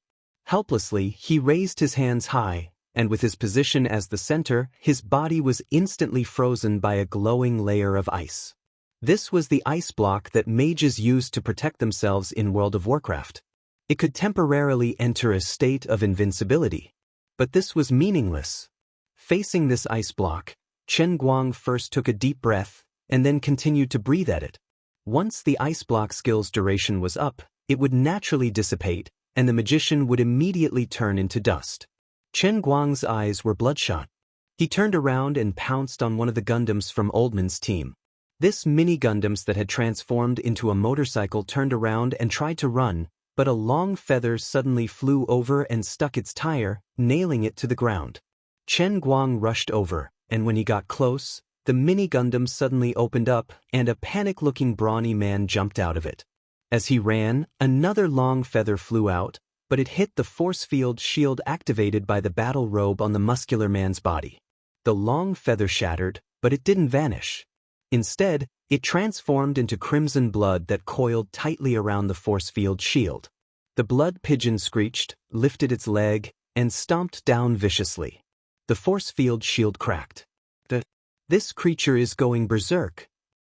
Helplessly, he raised his hands high, and with his position as the center, his body was instantly frozen by a glowing layer of ice. This was the ice block that mages used to protect themselves in World of Warcraft. It could temporarily enter a state of invincibility. But this was meaningless. Facing this ice block, Chen Guang first took a deep breath, and then continued to breathe at it. Once the ice block skill's duration was up, it would naturally dissipate, and the magician would immediately turn into dust. Chen Guang's eyes were bloodshot. He turned around and pounced on one of the Gundams from Oldman's team. This mini Gundams that had transformed into a motorcycle turned around and tried to run, but a long feather suddenly flew over and stuck its tire, nailing it to the ground. Chen Guang rushed over, and when he got close, the mini Gundam suddenly opened up, and a panic-looking brawny man jumped out of it. As he ran, another long feather flew out, but it hit the force field shield activated by the battle robe on the muscular man's body. The long feather shattered, but it didn't vanish. Instead, it transformed into crimson blood that coiled tightly around the force field shield. The blood pigeon screeched, lifted its leg, and stomped down viciously. The force field shield cracked. This creature is going berserk,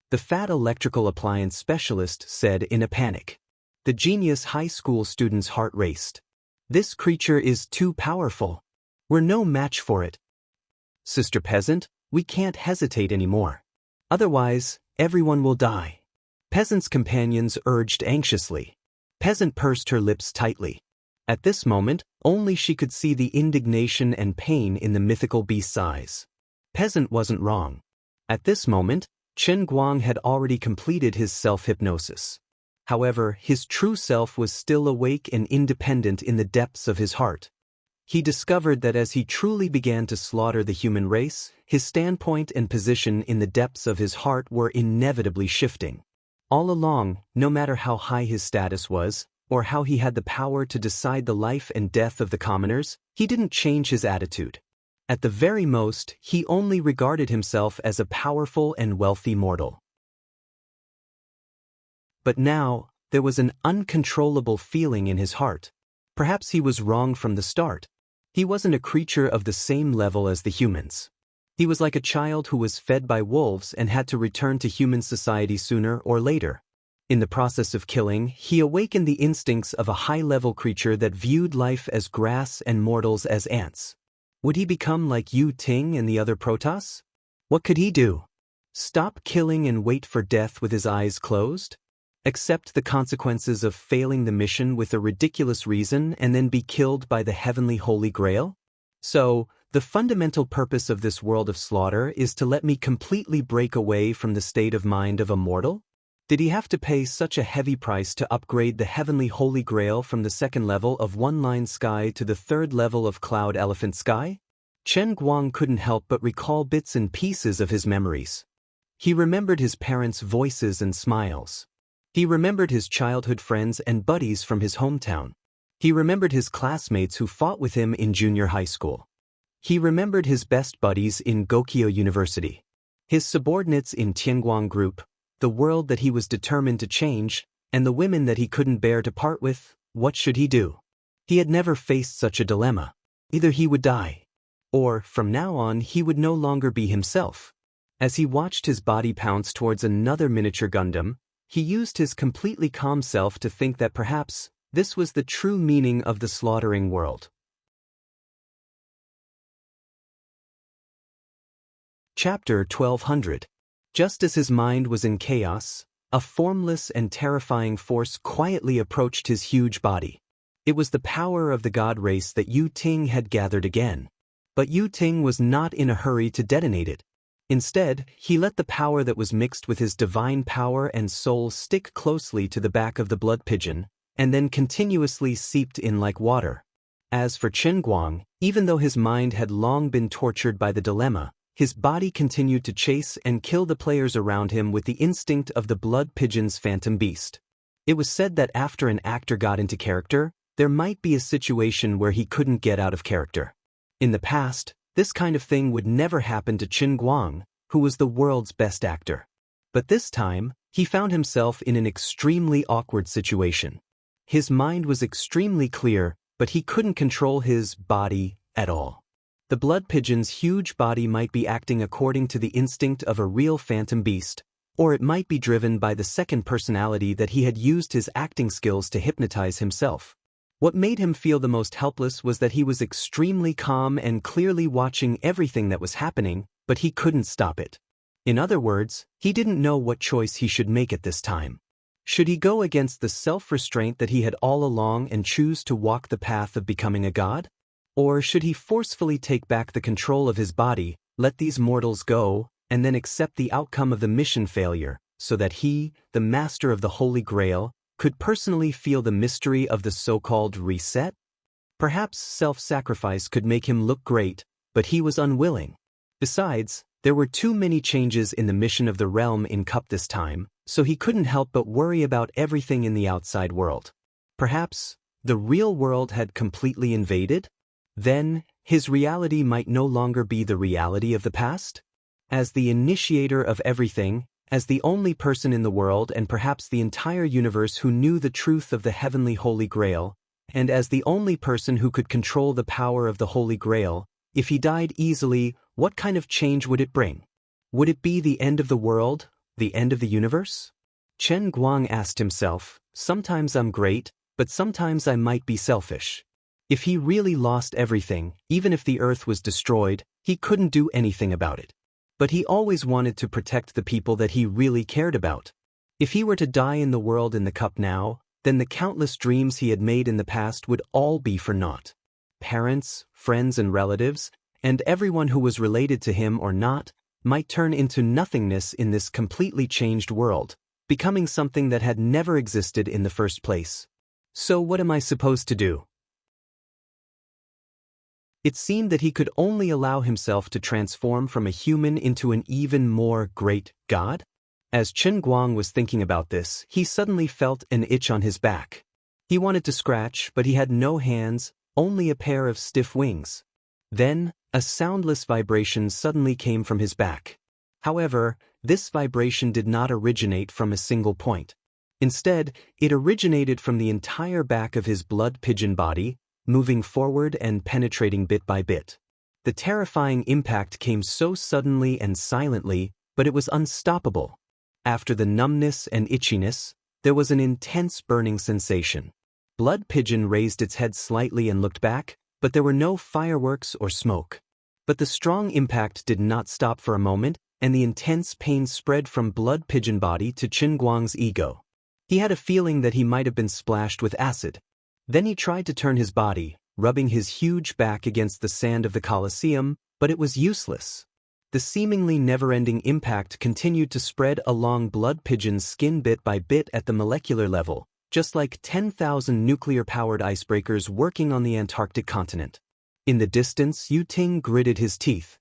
the fat electrical appliance specialist said in a panic. The genius high school student's heart raced. This creature is too powerful. We're no match for it. Sister Peasant, we can't hesitate anymore. Otherwise, everyone will die. Peasant's companions urged anxiously. Peasant pursed her lips tightly. At this moment, only she could see the indignation and pain in the mythical beast's eyes. Peasant wasn't wrong. At this moment, Chen Guang had already completed his self-hypnosis. However, his true self was still awake and independent in the depths of his heart. He discovered that as he truly began to slaughter the human race, his standpoint and position in the depths of his heart were inevitably shifting. All along, no matter how high his status was, or how he had the power to decide the life and death of the commoners, he didn't change his attitude. At the very most, he only regarded himself as a powerful and wealthy mortal. But now, there was an uncontrollable feeling in his heart. Perhaps he was wrong from the start. He wasn't a creature of the same level as the humans. He was like a child who was fed by wolves and had to return to human society sooner or later. In the process of killing, he awakened the instincts of a high-level creature that viewed life as grass and mortals as ants. Would he become like Yu Ting and the other Protoss? What could he do? Stop killing and wait for death with his eyes closed? Accept the consequences of failing the mission with a ridiculous reason and then be killed by the heavenly Holy Grail? So, the fundamental purpose of this world of slaughter is to let me completely break away from the state of mind of a mortal? Did he have to pay such a heavy price to upgrade the heavenly Holy Grail from the second level of One-Line Sky to the third level of Cloud Elephant Sky? Chen Guang couldn't help but recall bits and pieces of his memories. He remembered his parents' voices and smiles. He remembered his childhood friends and buddies from his hometown. He remembered his classmates who fought with him in junior high school. He remembered his best buddies in Gokyo University. His subordinates in Tianguang Group, the world that he was determined to change, and the women that he couldn't bear to part with. What should he do? He had never faced such a dilemma. Either he would die, or, from now on, he would no longer be himself. As he watched his body pounce towards another miniature Gundam, he used his completely calm self to think that perhaps this was the true meaning of the slaughtering world. Chapter 1200. Just as his mind was in chaos, a formless and terrifying force quietly approached his huge body. It was the power of the god race that Yu Ting had gathered again. But Yu Ting was not in a hurry to detonate it. Instead, he let the power that was mixed with his divine power and soul stick closely to the back of the blood pigeon, and then continuously seeped in like water. As for Chen Guang, even though his mind had long been tortured by the dilemma, his body continued to chase and kill the players around him with the instinct of the blood pigeon's phantom beast. It was said that after an actor got into character, there might be a situation where he couldn't get out of character. In the past, this kind of thing would never happen to Chen Guang, who was the world's best actor. But this time, He found himself in an extremely awkward situation. His mind was extremely clear, but he couldn't control his body at all. The blood pigeon's huge body might be acting according to the instinct of a real phantom beast, or it might be driven by the second personality that he had used his acting skills to hypnotize himself. What made him feel the most helpless was that he was extremely calm and clearly watching everything that was happening, but he couldn't stop it. In other words, he didn't know what choice he should make at this time. Should he go against the self-restraint that he had all along and choose to walk the path of becoming a god? Or should he forcefully take back the control of his body, let these mortals go, and then accept the outcome of the mission failure, so that he, the master of the Holy Grail, could personally feel the mystery of the so-called reset? Perhaps self-sacrifice could make him look great, but he was unwilling. Besides, there were too many changes in the mission of the realm in Cup this time, so he couldn't help but worry about everything in the outside world. Perhaps the real world had completely invaded? Then, his reality might no longer be the reality of the past? As the initiator of everything, as the only person in the world and perhaps the entire universe who knew the truth of the heavenly Holy Grail, and as the only person who could control the power of the Holy Grail, if he died easily, what kind of change would it bring? Would it be the end of the world, the end of the universe? Chen Guang asked himself, sometimes I'm great, but sometimes I might be selfish. If he really lost everything, even if the earth was destroyed, he couldn't do anything about it. But he always wanted to protect the people that he really cared about. If he were to die in the world in the cup now, then the countless dreams he had made in the past would all be for naught. Parents, friends and relatives, and everyone who was related to him or not, might turn into nothingness in this completely changed world, becoming something that had never existed in the first place. So what am I supposed to do? It seemed that he could only allow himself to transform from a human into an even more great god. As Chen Guang was thinking about this, he suddenly felt an itch on his back. He wanted to scratch, but he had no hands, only a pair of stiff wings. Then, a soundless vibration suddenly came from his back. However, this vibration did not originate from a single point. Instead, it originated from the entire back of his blood pigeon body, moving forward and penetrating bit by bit. The terrifying impact came so suddenly and silently, but it was unstoppable. After the numbness and itchiness, there was an intense burning sensation. Blood Pigeon raised its head slightly and looked back, but there were no fireworks or smoke. But the strong impact did not stop for a moment, and the intense pain spread from Blood Pigeon body to Chen Guang's ego. He had a feeling that he might have been splashed with acid. Then he tried to turn his body, rubbing his huge back against the sand of the Colosseum, but it was useless. The seemingly never-ending impact continued to spread along Blood Pigeon's skin bit by bit at the molecular level, just like 10,000 nuclear-powered icebreakers working on the Antarctic continent. In the distance, Yu Ting gritted his teeth.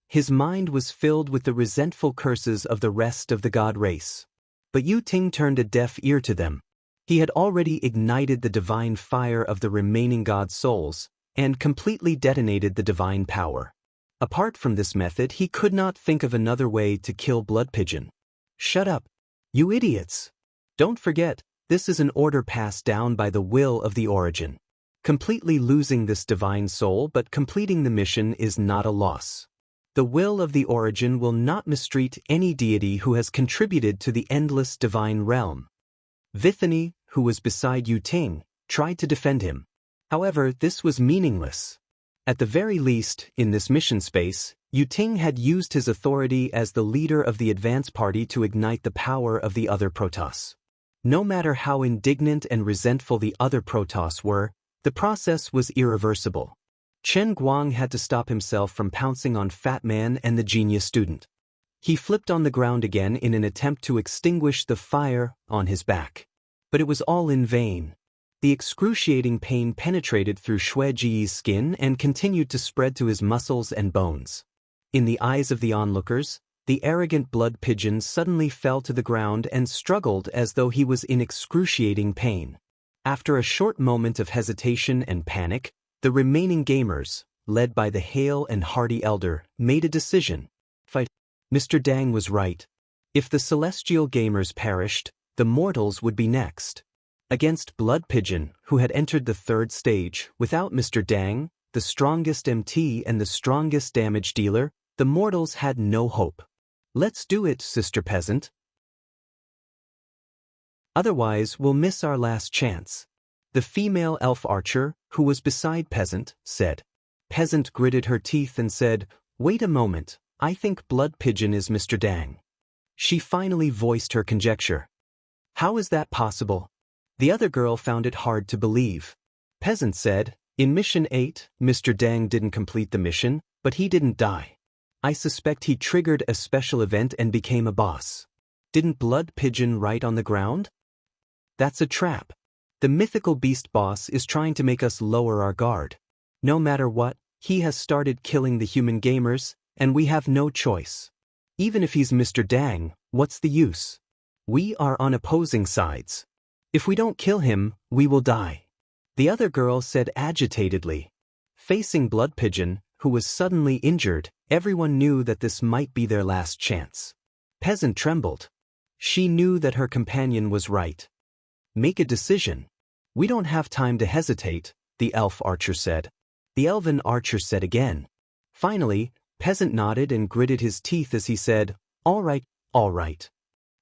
His mind was filled with the resentful curses of the rest of the god race. But Yu Ting turned a deaf ear to them. He had already ignited the divine fire of the remaining god souls, and completely detonated the divine power. Apart from this method, he could not think of another way to kill Blood Pigeon. Shut up, you idiots! Don't forget, this is an order passed down by the will of the origin. Completely losing this divine soul but completing the mission is not a loss. The will of the origin will not mistreat any deity who has contributed to the endless divine realm. Vithani, who was beside Yu Ting, tried to defend him. However, this was meaningless. At the very least, in this mission space, Yu Ting had used his authority as the leader of the advance party to ignite the power of the other Protoss. No matter how indignant and resentful the other Protoss were, the process was irreversible. Chen Guang had to stop himself from pouncing on Fat Man and the genius student. He flipped on the ground again in an attempt to extinguish the fire on his back. But it was all in vain. The excruciating pain penetrated through Xue Ji's skin and continued to spread to his muscles and bones. In the eyes of the onlookers, the arrogant Blood Pigeon suddenly fell to the ground and struggled as though he was in excruciating pain. After a short moment of hesitation and panic, the remaining gamers, led by the hale and hearty elder, made a decision. Fight. Mr. Dang was right. If the celestial gamers perished, the mortals would be next. Against Blood Pigeon, who had entered the third stage, without Mr. Dang, the strongest MT and the strongest damage dealer, the mortals had no hope. Let's do it, Sister Peasant. Otherwise, we'll miss our last chance. The female elf archer, who was beside Peasant, said. Peasant gritted her teeth and said, "Wait a moment, I think Blood Pigeon is Mr. Dang." She finally voiced her conjecture. How is that possible? The other girl found it hard to believe. Peasant said, in Mission 8, Mr. Dang didn't complete the mission, but he didn't die. I suspect he triggered a special event and became a boss. Didn't Blood Pigeon write on the ground? That's a trap. The mythical beast boss is trying to make us lower our guard. No matter what, he has started killing the human gamers, and we have no choice. Even if he's Mr. Dang, what's the use? We are on opposing sides. If we don't kill him, we will die. The other girl said agitatedly. Facing Blood Pigeon, who was suddenly injured, everyone knew that this might be their last chance. Peasant trembled. She knew that her companion was right. Make a decision. We don't have time to hesitate, the elf archer said. The elven archer said again. Finally, Peasant nodded and gritted his teeth as he said, all right, all right.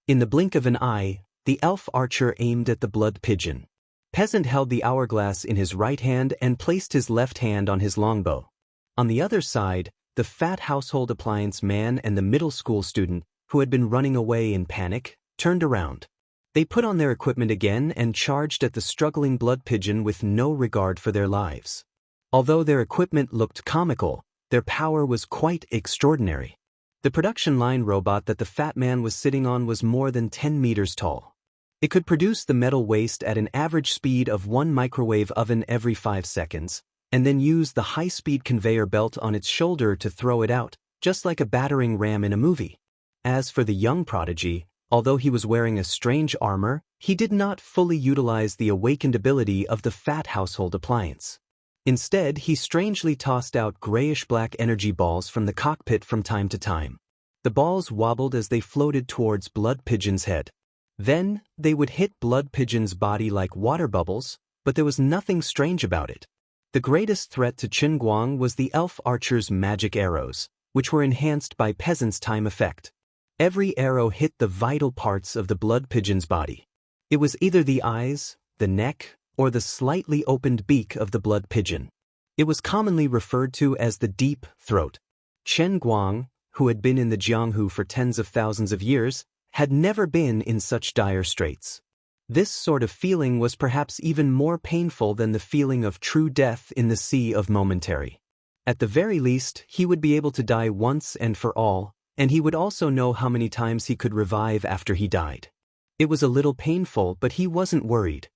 In the blink of an eye, the elf archer aimed at the Blood Pigeon. Peasant held the hourglass in his right hand and placed his left hand on his longbow. On the other side, the fat household appliance man and the middle school student, who had been running away in panic, turned around. They put on their equipment again and charged at the struggling Blood Pigeon with no regard for their lives. Although their equipment looked comical, their power was quite extraordinary. The production line robot that the fat man was sitting on was more than 10 meters tall. It could produce the metal waste at an average speed of 1 microwave oven every 5 seconds, and then use the high-speed conveyor belt on its shoulder to throw it out, just like a battering ram in a movie. As for the young prodigy, although he was wearing a strange armor, he did not fully utilize the awakened ability of the fat household appliance. Instead, he strangely tossed out grayish-black energy balls from the cockpit from time to time. The balls wobbled as they floated towards Blood Pigeon's head. Then, they would hit Blood Pigeon's body like water bubbles, but there was nothing strange about it. The greatest threat to Qin Guang was the elf archer's magic arrows, which were enhanced by Peasant's time effect. Every arrow hit the vital parts of the Blood Pigeon's body. It was either the eyes, the neck, or the slightly opened beak of the Blood Pigeon. It was commonly referred to as the deep throat. Qin Guang, who had been in the Jianghu for tens of thousands of years, had never been in such dire straits. This sort of feeling was perhaps even more painful than the feeling of true death in the sea of momentary. At the very least, he would be able to die once and for all, and he would also know how many times he could revive after he died. It was a little painful, but he wasn't worried.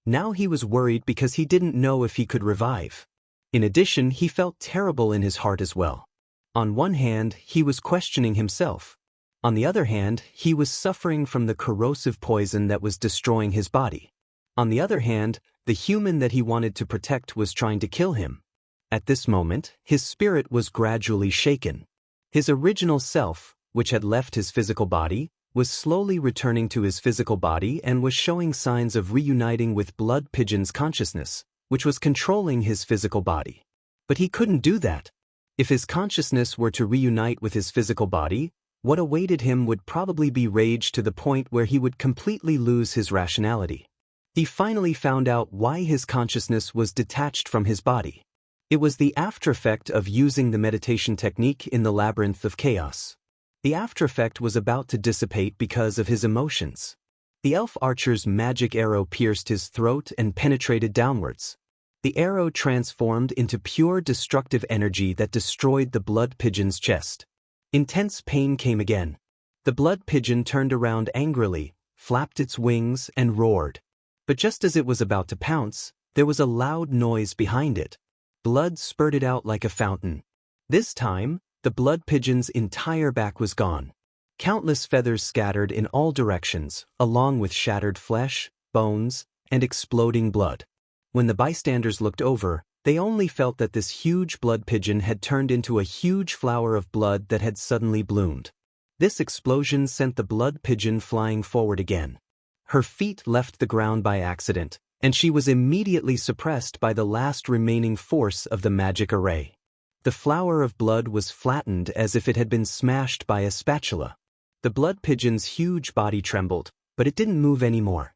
Now he was worried because he didn't know if he could revive. In addition, he felt terrible in his heart as well. On one hand, he was questioning himself. On the other hand, he was suffering from the corrosive poison that was destroying his body. On the other hand, the human that he wanted to protect was trying to kill him. At this moment, his spirit was gradually shaken. His original self, which had left his physical body, was slowly returning to his physical body and was showing signs of reuniting with Blood Pigeon's consciousness, which was controlling his physical body. But he couldn't do that. If his consciousness were to reunite with his physical body, what awaited him would probably be rage to the point where he would completely lose his rationality. He finally found out why his consciousness was detached from his body. It was the aftereffect of using the meditation technique in the labyrinth of chaos. The aftereffect was about to dissipate because of his emotions. The elf archer's magic arrow pierced his throat and penetrated downwards. The arrow transformed into pure destructive energy that destroyed the Blood Pigeon's chest. Intense pain came again. The Blood Pigeon turned around angrily, flapped its wings, and roared. But just as it was about to pounce, there was a loud noise behind it. Blood spurted out like a fountain. This time, the Blood Pigeon's entire back was gone. Countless feathers scattered in all directions, along with shattered flesh, bones, and exploding blood. When the bystanders looked over, They only felt that this huge blood pigeon had turned into a huge flower of blood that had suddenly bloomed. This explosion sent the blood pigeon flying forward again. Her feet left the ground by accident, and she was immediately suppressed by the last remaining force of the magic array. The flower of blood was flattened as if it had been smashed by a spatula. The blood pigeon's huge body trembled, but it didn't move anymore.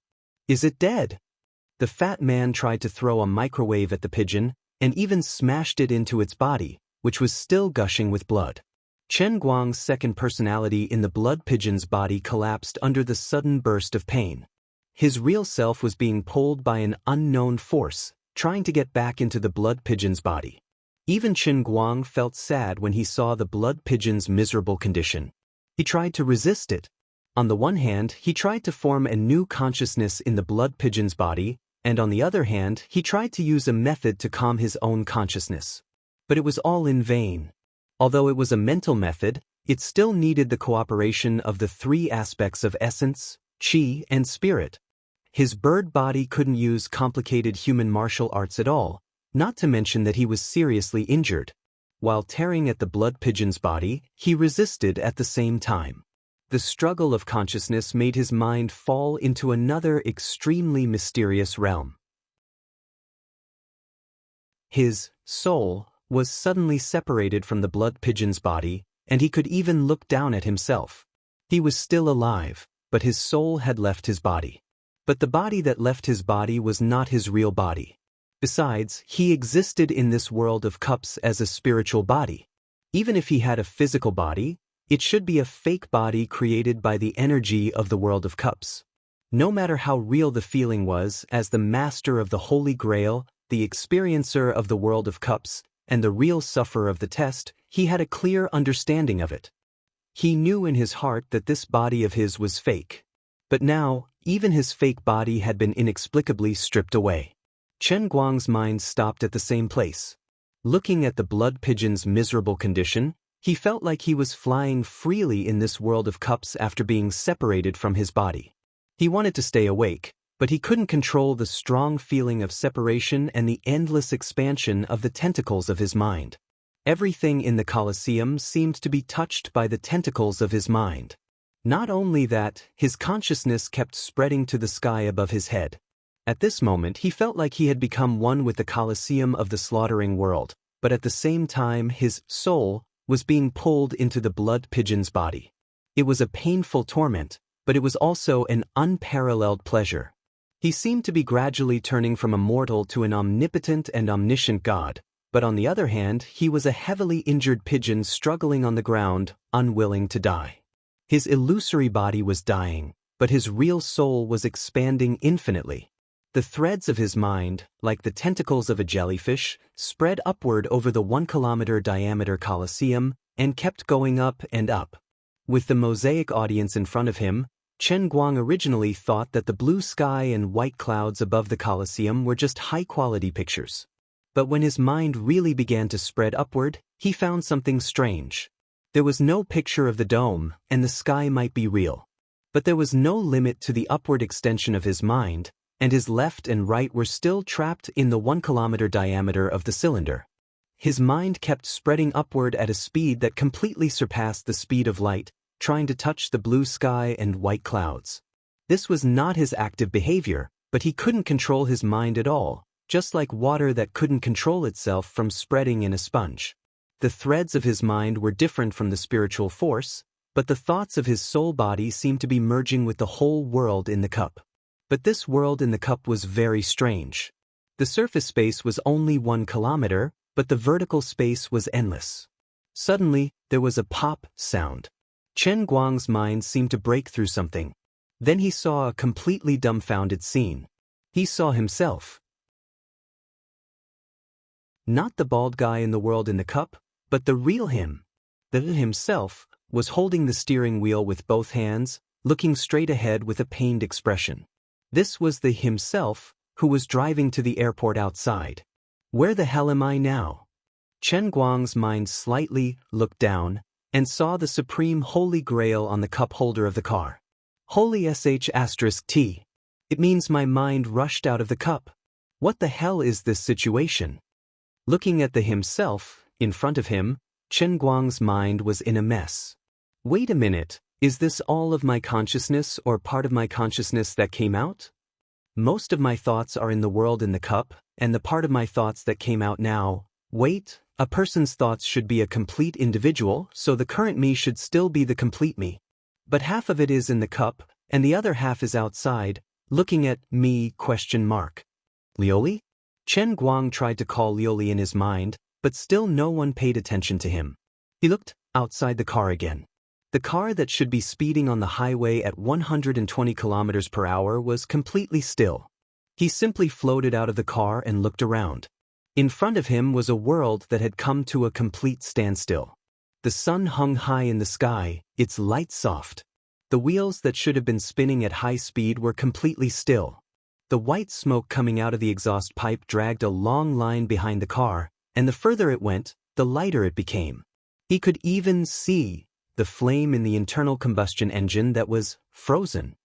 Is it dead? The fat man tried to throw a microwave at the pigeon, and even smashed it into its body, which was still gushing with blood. Chen Guang's second personality in the blood pigeon's body collapsed under the sudden burst of pain. His real self was being pulled by an unknown force, trying to get back into the blood pigeon's body. Even Chen Guang felt sad when he saw the blood pigeon's miserable condition. He tried to resist it. On the one hand, he tried to form a new consciousness in the blood pigeon's body, and on the other hand, he tried to use a method to calm his own consciousness. But it was all in vain. Although it was a mental method, it still needed the cooperation of the three aspects of essence, qi, and spirit. His bird body couldn't use complicated human martial arts at all, not to mention that he was seriously injured. While tearing at the blood pigeon's body, he resisted at the same time. The struggle of consciousness made his mind fall into another extremely mysterious realm. His soul was suddenly separated from the blood pigeon's body, and he could even look down at himself. He was still alive, but his soul had left his body. But the body that left his body was not his real body. Besides, he existed in this world of cups as a spiritual body. Even if he had a physical body, it should be a fake body created by the energy of the world of cups. No matter how real the feeling was, as the master of the Holy Grail, the experiencer of the world of cups, and the real sufferer of the test, he had a clear understanding of it. He knew in his heart that this body of his was fake. But now, even his fake body had been inexplicably stripped away. Chen Guang's mind stopped at the same place. Looking at the blood pigeon's miserable condition, he felt like he was flying freely in this world of cups after being separated from his body. He wanted to stay awake, but he couldn't control the strong feeling of separation and the endless expansion of the tentacles of his mind. Everything in the Colosseum seemed to be touched by the tentacles of his mind. Not only that, his consciousness kept spreading to the sky above his head. At this moment, he felt like he had become one with the Colosseum of the slaughtering world, but at the same time, his soul was being pulled into the blood pigeon's body. It was a painful torment, but it was also an unparalleled pleasure. He seemed to be gradually turning from a mortal to an omnipotent and omniscient god, but on the other hand, he was a heavily injured pigeon struggling on the ground, unwilling to die. His illusory body was dying, but his real soul was expanding infinitely. The threads of his mind, like the tentacles of a jellyfish, spread upward over the 1-kilometer diameter Colosseum and kept going up and up. With the mosaic audience in front of him, Chen Guang originally thought that the blue sky and white clouds above the Colosseum were just high-quality pictures. But when his mind really began to spread upward, he found something strange. There was no picture of the dome, and the sky might be real. But there was no limit to the upward extension of his mind, and his left and right were still trapped in the 1-kilometer diameter of the cylinder. His mind kept spreading upward at a speed that completely surpassed the speed of light, trying to touch the blue sky and white clouds. This was not his active behavior, but he couldn't control his mind at all, just like water that couldn't control itself from spreading in a sponge. The threads of his mind were different from the spiritual force, but the thoughts of his soul body seemed to be merging with the whole world in the cup. But this world in the cup was very strange. The surface space was only 1 kilometer, but the vertical space was endless. Suddenly, there was a pop sound. Chen Guang's mind seemed to break through something. Then he saw a completely dumbfounded scene. He saw himself. Not the bald guy in the world in the cup, but the real him. The himself was holding the steering wheel with both hands, looking straight ahead with a pained expression. This was the himself who was driving to the airport outside. Where the hell am I now? Chen Guang's mind slightly looked down and saw the supreme holy grail on the cup holder of the car. Holy sh*T. It means my mind rushed out of the cup. What the hell is this situation? Looking at the himself, in front of him, Chen Guang's mind was in a mess. Wait a minute, is this all of my consciousness or part of my consciousness that came out? Most of my thoughts are in the world in the cup, and the part of my thoughts that came out now. Wait, a person's thoughts should be a complete individual, so the current me should still be the complete me. But half of it is in the cup, and the other half is outside, looking at me? Lioli? Chen Guang tried to call Lioli in his mind, but still no one paid attention to him. He looked outside the car again. The car that should be speeding on the highway at 120 kilometers per hour was completely still. He simply floated out of the car and looked around. In front of him was a world that had come to a complete standstill. The sun hung high in the sky, its light soft. The wheels that should have been spinning at high speed were completely still. The white smoke coming out of the exhaust pipe dragged a long line behind the car, and the further it went, the lighter it became. He could even see the flame in the internal combustion engine that was frozen.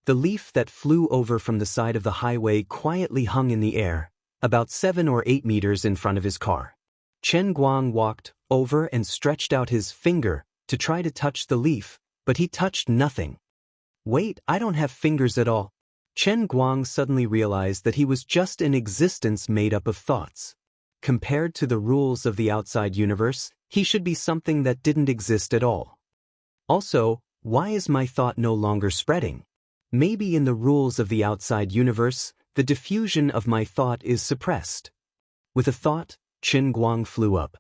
The leaf that flew over from the side of the highway quietly hung in the air, about 7 or 8 meters in front of his car. Chen Guang walked over and stretched out his finger to try to touch the leaf, but he touched nothing. Wait, I don't have fingers at all. Chen Guang suddenly realized that he was just an existence made up of thoughts. Compared to the rules of the outside universe, he should be something that didn't exist at all. Also, why is my thought no longer spreading? Maybe in the rules of the outside universe, the diffusion of my thought is suppressed. With a thought, Chen Guang flew up.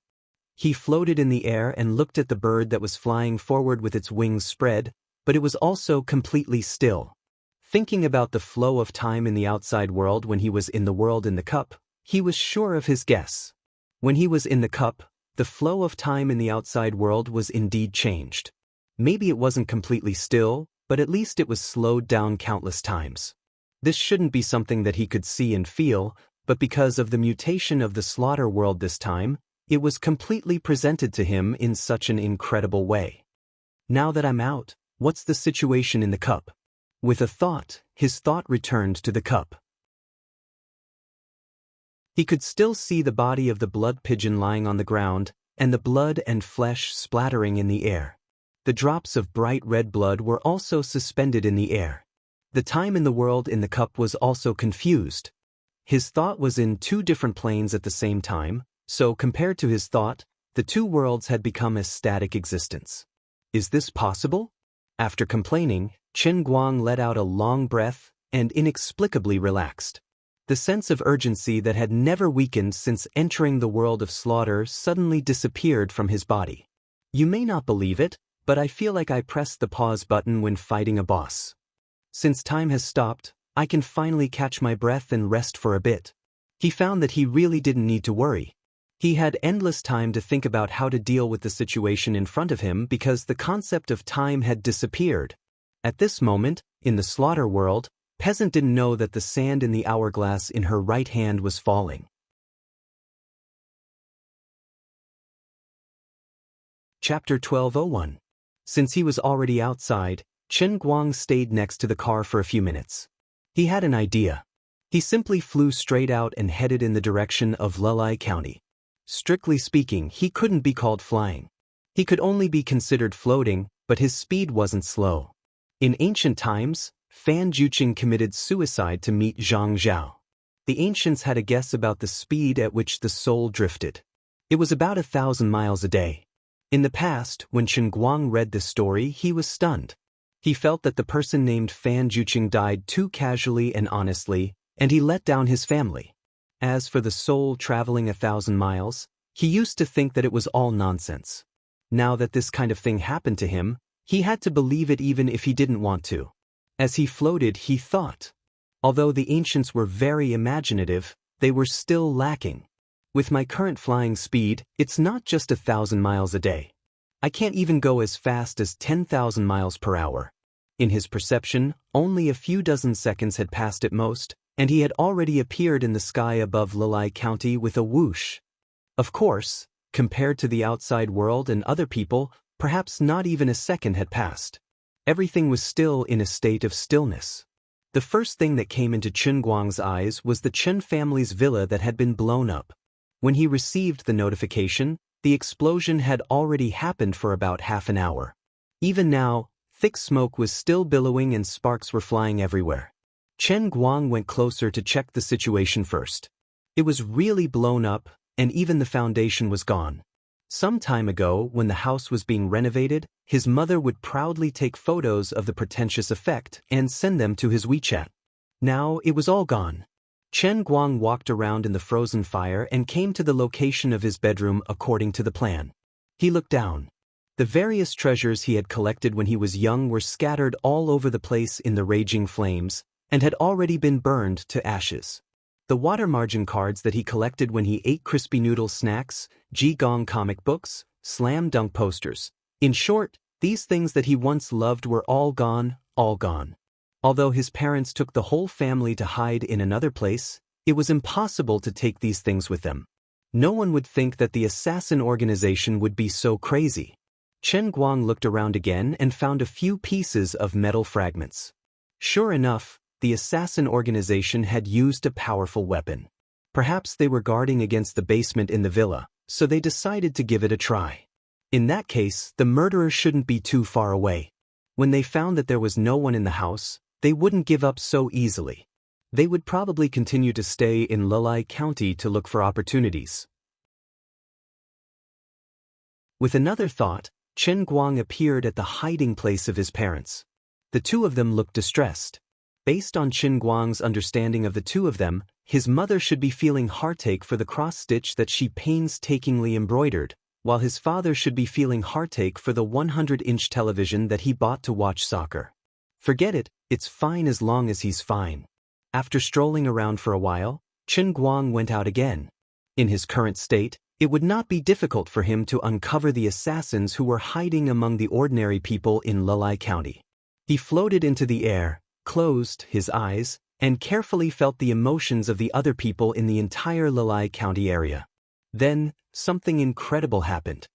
He floated in the air and looked at the bird that was flying forward with its wings spread, but it was also completely still. Thinking about the flow of time in the outside world when he was in the world in the cup, he was sure of his guess. When he was in the cup, the flow of time in the outside world was indeed changed. Maybe it wasn't completely still, but at least it was slowed down countless times. This shouldn't be something that he could see and feel, but because of the mutation of the slaughter world this time, it was completely presented to him in such an incredible way. Now that I'm out, what's the situation in the cup? With a thought, his thought returned to the cup. He could still see the body of the blood pigeon lying on the ground, and the blood and flesh splattering in the air. The drops of bright red blood were also suspended in the air. The time in the world in the cup was also confused. His thought was in 2 different planes at the same time, so compared to his thought, the 2 worlds had become a static existence. Is this possible? After complaining, Chen Guang let out a long breath and inexplicably relaxed. The sense of urgency that had never weakened since entering the world of slaughter suddenly disappeared from his body. You may not believe it, but I feel like I pressed the pause button when fighting a boss. Since time has stopped, I can finally catch my breath and rest for a bit. He found that he really didn't need to worry. He had endless time to think about how to deal with the situation in front of him because the concept of time had disappeared. At this moment, in the slaughter world, Peasant didn't know that the sand in the hourglass in her right hand was falling. Chapter 12:01. Since he was already outside, Chen Guang stayed next to the car for a few minutes. He had an idea. He simply flew straight out and headed in the direction of Lulai County. Strictly speaking, he couldn't be called flying. He could only be considered floating, but his speed wasn't slow. In ancient times, Fan Juqing committed suicide to meet Zhang Zhao. The ancients had a guess about the speed at which the soul drifted. It was about 1,000 miles a day. In the past, when Chen Guang read this story, he was stunned. He felt that the person named Fan Juqing died too casually and honestly, and he let down his family. As for the soul traveling 1,000 miles, he used to think that it was all nonsense. Now that this kind of thing happened to him, he had to believe it even if he didn't want to. As he floated, he thought. Although the ancients were very imaginative, they were still lacking. With my current flying speed, it's not just 1,000 miles a day. I can't even go as fast as 10,000 miles per hour. In his perception, only a few dozen seconds had passed at most, and he had already appeared in the sky above Lulai County with a whoosh. Of course, compared to the outside world and other people, perhaps not even a second had passed. Everything was still in a state of stillness. The first thing that came into Chen Guang's eyes was the Chen family's villa that had been blown up. When he received the notification, the explosion had already happened for about half an hour. Even now, thick smoke was still billowing and sparks were flying everywhere. Chen Guang went closer to check the situation first. It was really blown up, and even the foundation was gone. Some time ago, when the house was being renovated, his mother would proudly take photos of the pretentious effect and send them to his WeChat. Now it was all gone. Chen Guang walked around in the frozen fire and came to the location of his bedroom according to the plan. He looked down. The various treasures he had collected when he was young were scattered all over the place in the raging flames, and had already been burned to ashes. The water margin cards that he collected when he ate crispy noodle snacks, Ji-Gong comic books, slam dunk posters. In short, these things that he once loved were all gone, all gone. Although his parents took the whole family to hide in another place, it was impossible to take these things with them. No one would think that the assassin organization would be so crazy. Chen Guang looked around again and found a few pieces of metal fragments. Sure enough, the assassin organization had used a powerful weapon. Perhaps they were guarding against the basement in the villa, so they decided to give it a try. In that case, the murderer shouldn't be too far away. When they found that there was no one in the house, they wouldn't give up so easily. They would probably continue to stay in Lulai County to look for opportunities. With another thought, Chen Guang appeared at the hiding place of his parents. The two of them looked distressed. Based on Chen Guang's understanding of the two of them, his mother should be feeling heartache for the cross-stitch that she painstakingly embroidered, while his father should be feeling heartache for the 100-inch television that he bought to watch soccer. Forget it, it's fine as long as he's fine. After strolling around for a while, Chen Guang went out again. In his current state, it would not be difficult for him to uncover the assassins who were hiding among the ordinary people in Lulai County. He floated into the air, closed his eyes, and carefully felt the emotions of the other people in the entire Lulai County area. Then, something incredible happened.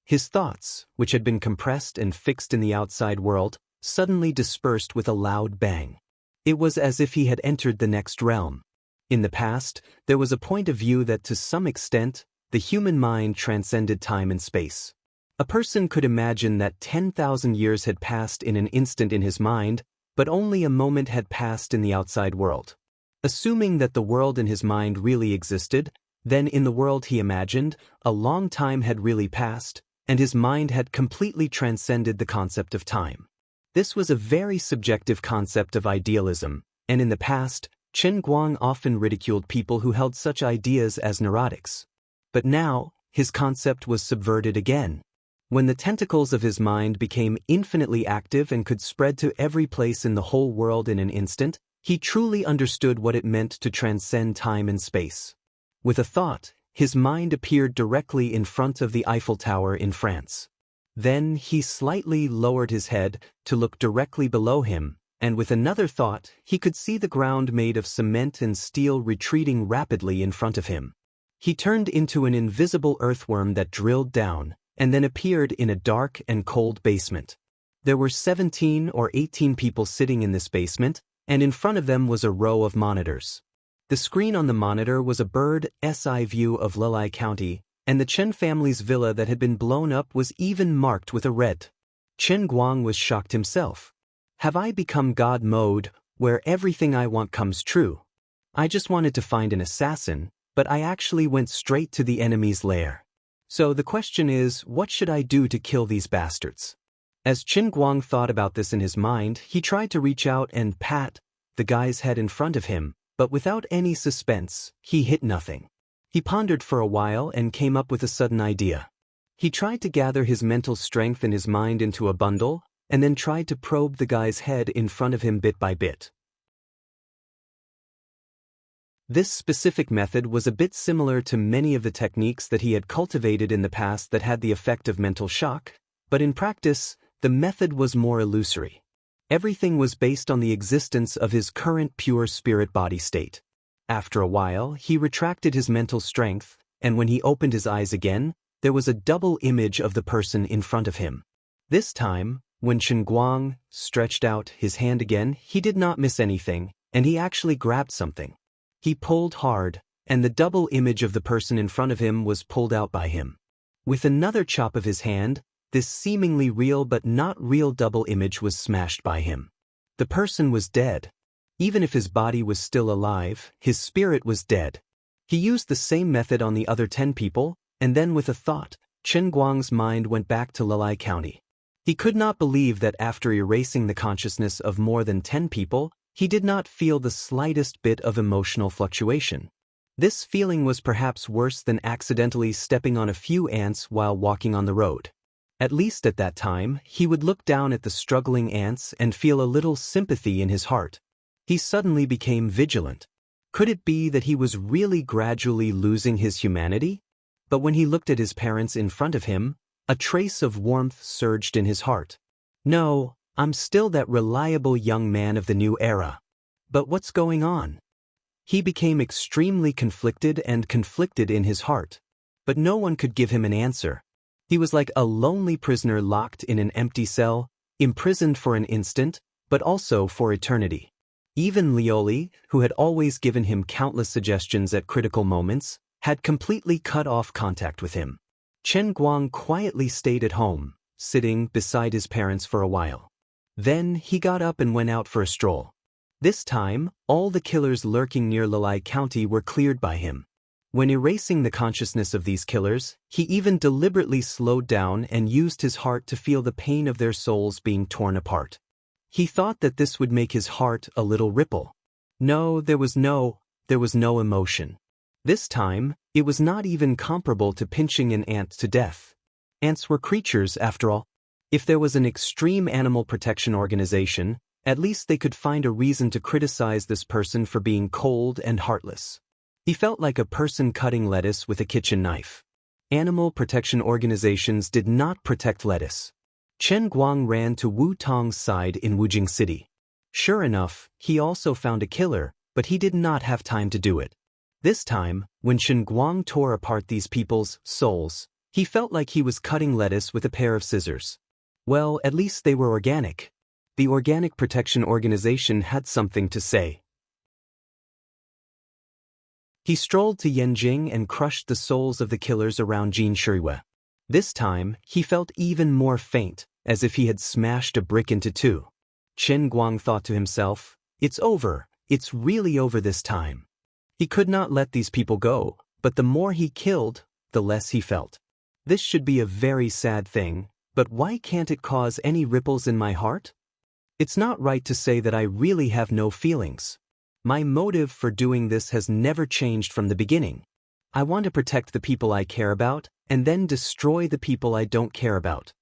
His thoughts, which had been compressed and fixed in the outside world, suddenly dispersed with a loud bang. It was as if he had entered the next realm. In the past, there was a point of view that to some extent, the human mind transcended time and space. A person could imagine that 10,000 years had passed in an instant in his mind, but only a moment had passed in the outside world. Assuming that the world in his mind really existed, then in the world he imagined, a long time had really passed, and his mind had completely transcended the concept of time. This was a very subjective concept of idealism, and in the past, Chen Guang often ridiculed people who held such ideas as neurotics. But now, his concept was subverted again. When the tentacles of his mind became infinitely active and could spread to every place in the whole world in an instant, he truly understood what it meant to transcend time and space. With a thought, his mind appeared directly in front of the Eiffel Tower in France. Then he slightly lowered his head to look directly below him, and with another thought, he could see the ground made of cement and steel retreating rapidly in front of him. He turned into an invisible earthworm that drilled down, and then appeared in a dark and cold basement. There were 17 or 18 people sitting in this basement, and in front of them was a row of monitors. The screen on the monitor was a bird's eye view of Lulai County, and the Chen family's villa that had been blown up was even marked with a red. Chen Guang was shocked himself. Have I become God mode, where everything I want comes true? I just wanted to find an assassin, but I actually went straight to the enemy's lair. So the question is, what should I do to kill these bastards? As Chen Guang thought about this in his mind, he tried to reach out and pat the guy's head in front of him, but without any suspense, he hit nothing. He pondered for a while and came up with a sudden idea. He tried to gather his mental strength and his mind into a bundle, and then tried to probe the guy's head in front of him bit by bit. This specific method was a bit similar to many of the techniques that he had cultivated in the past that had the effect of mental shock, but in practice, the method was more illusory. Everything was based on the existence of his current pure spirit body state. After a while, he retracted his mental strength, and when he opened his eyes again, there was a double image of the person in front of him. This time, when Chen Guang stretched out his hand again, he did not miss anything, and he actually grabbed something. He pulled hard, and the double image of the person in front of him was pulled out by him. With another chop of his hand, this seemingly real but not real double image was smashed by him. The person was dead. Even if his body was still alive, his spirit was dead. He used the same method on the other 10 people, and then with a thought, Chen Guang's mind went back to Lilai County. He could not believe that after erasing the consciousness of more than 10 people, he did not feel the slightest bit of emotional fluctuation. This feeling was perhaps worse than accidentally stepping on a few ants while walking on the road. At least at that time, he would look down at the struggling ants and feel a little sympathy in his heart. He suddenly became vigilant. Could it be that he was really gradually losing his humanity? But when he looked at his parents in front of him, a trace of warmth surged in his heart. No, I'm still that reliable young man of the new era. But what's going on? He became extremely conflicted in his heart. But no one could give him an answer. He was like a lonely prisoner locked in an empty cell, imprisoned for an instant, but also for eternity. Even Lioli, who had always given him countless suggestions at critical moments, had completely cut off contact with him. Chen Guang quietly stayed at home, sitting beside his parents for a while. Then he got up and went out for a stroll. This time, all the killers lurking near Lilai County were cleared by him. When erasing the consciousness of these killers, he even deliberately slowed down and used his heart to feel the pain of their souls being torn apart. He thought that this would make his heart a little ripple. No, there was no emotion. This time, it was not even comparable to pinching an ant to death. Ants were creatures, after all. If there was an extreme animal protection organization, at least they could find a reason to criticize this person for being cold and heartless. He felt like a person cutting lettuce with a kitchen knife. Animal protection organizations did not protect lettuce. Chen Guang ran to Wu Tong's side in Wujing City. Sure enough, he also found a killer, but he did not have time to do it. This time, when Chen Guang tore apart these people's souls, he felt like he was cutting lettuce with a pair of scissors. Well, at least they were organic. The Organic Protection Organization had something to say. He strolled to Yanjing and crushed the souls of the killers around Jin Shirue. This time, he felt even more faint, as if he had smashed a brick into two. Chen Guang thought to himself, "It's over, it's really over this time." He could not let these people go, but the more he killed, the less he felt. This should be a very sad thing, but why can't it cause any ripples in my heart? It's not right to say that I really have no feelings. My motive for doing this has never changed from the beginning. I want to protect the people I care about, and then destroy the people I don't care about.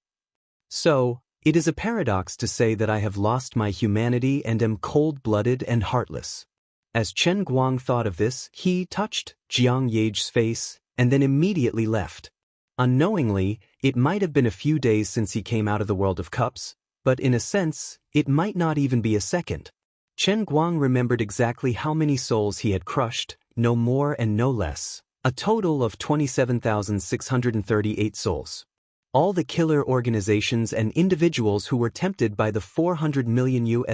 So, it is a paradox to say that I have lost my humanity and am cold-blooded and heartless. As Chen Guang thought of this, he touched Jiang Ye's face and then immediately left. Unknowingly, it might have been a few days since he came out of the world of cups, but in a sense, it might not even be a second. Chen Guang remembered exactly how many souls he had crushed, no more and no less. A total of 27,638 souls. All the killer organizations and individuals who were tempted by the $400 million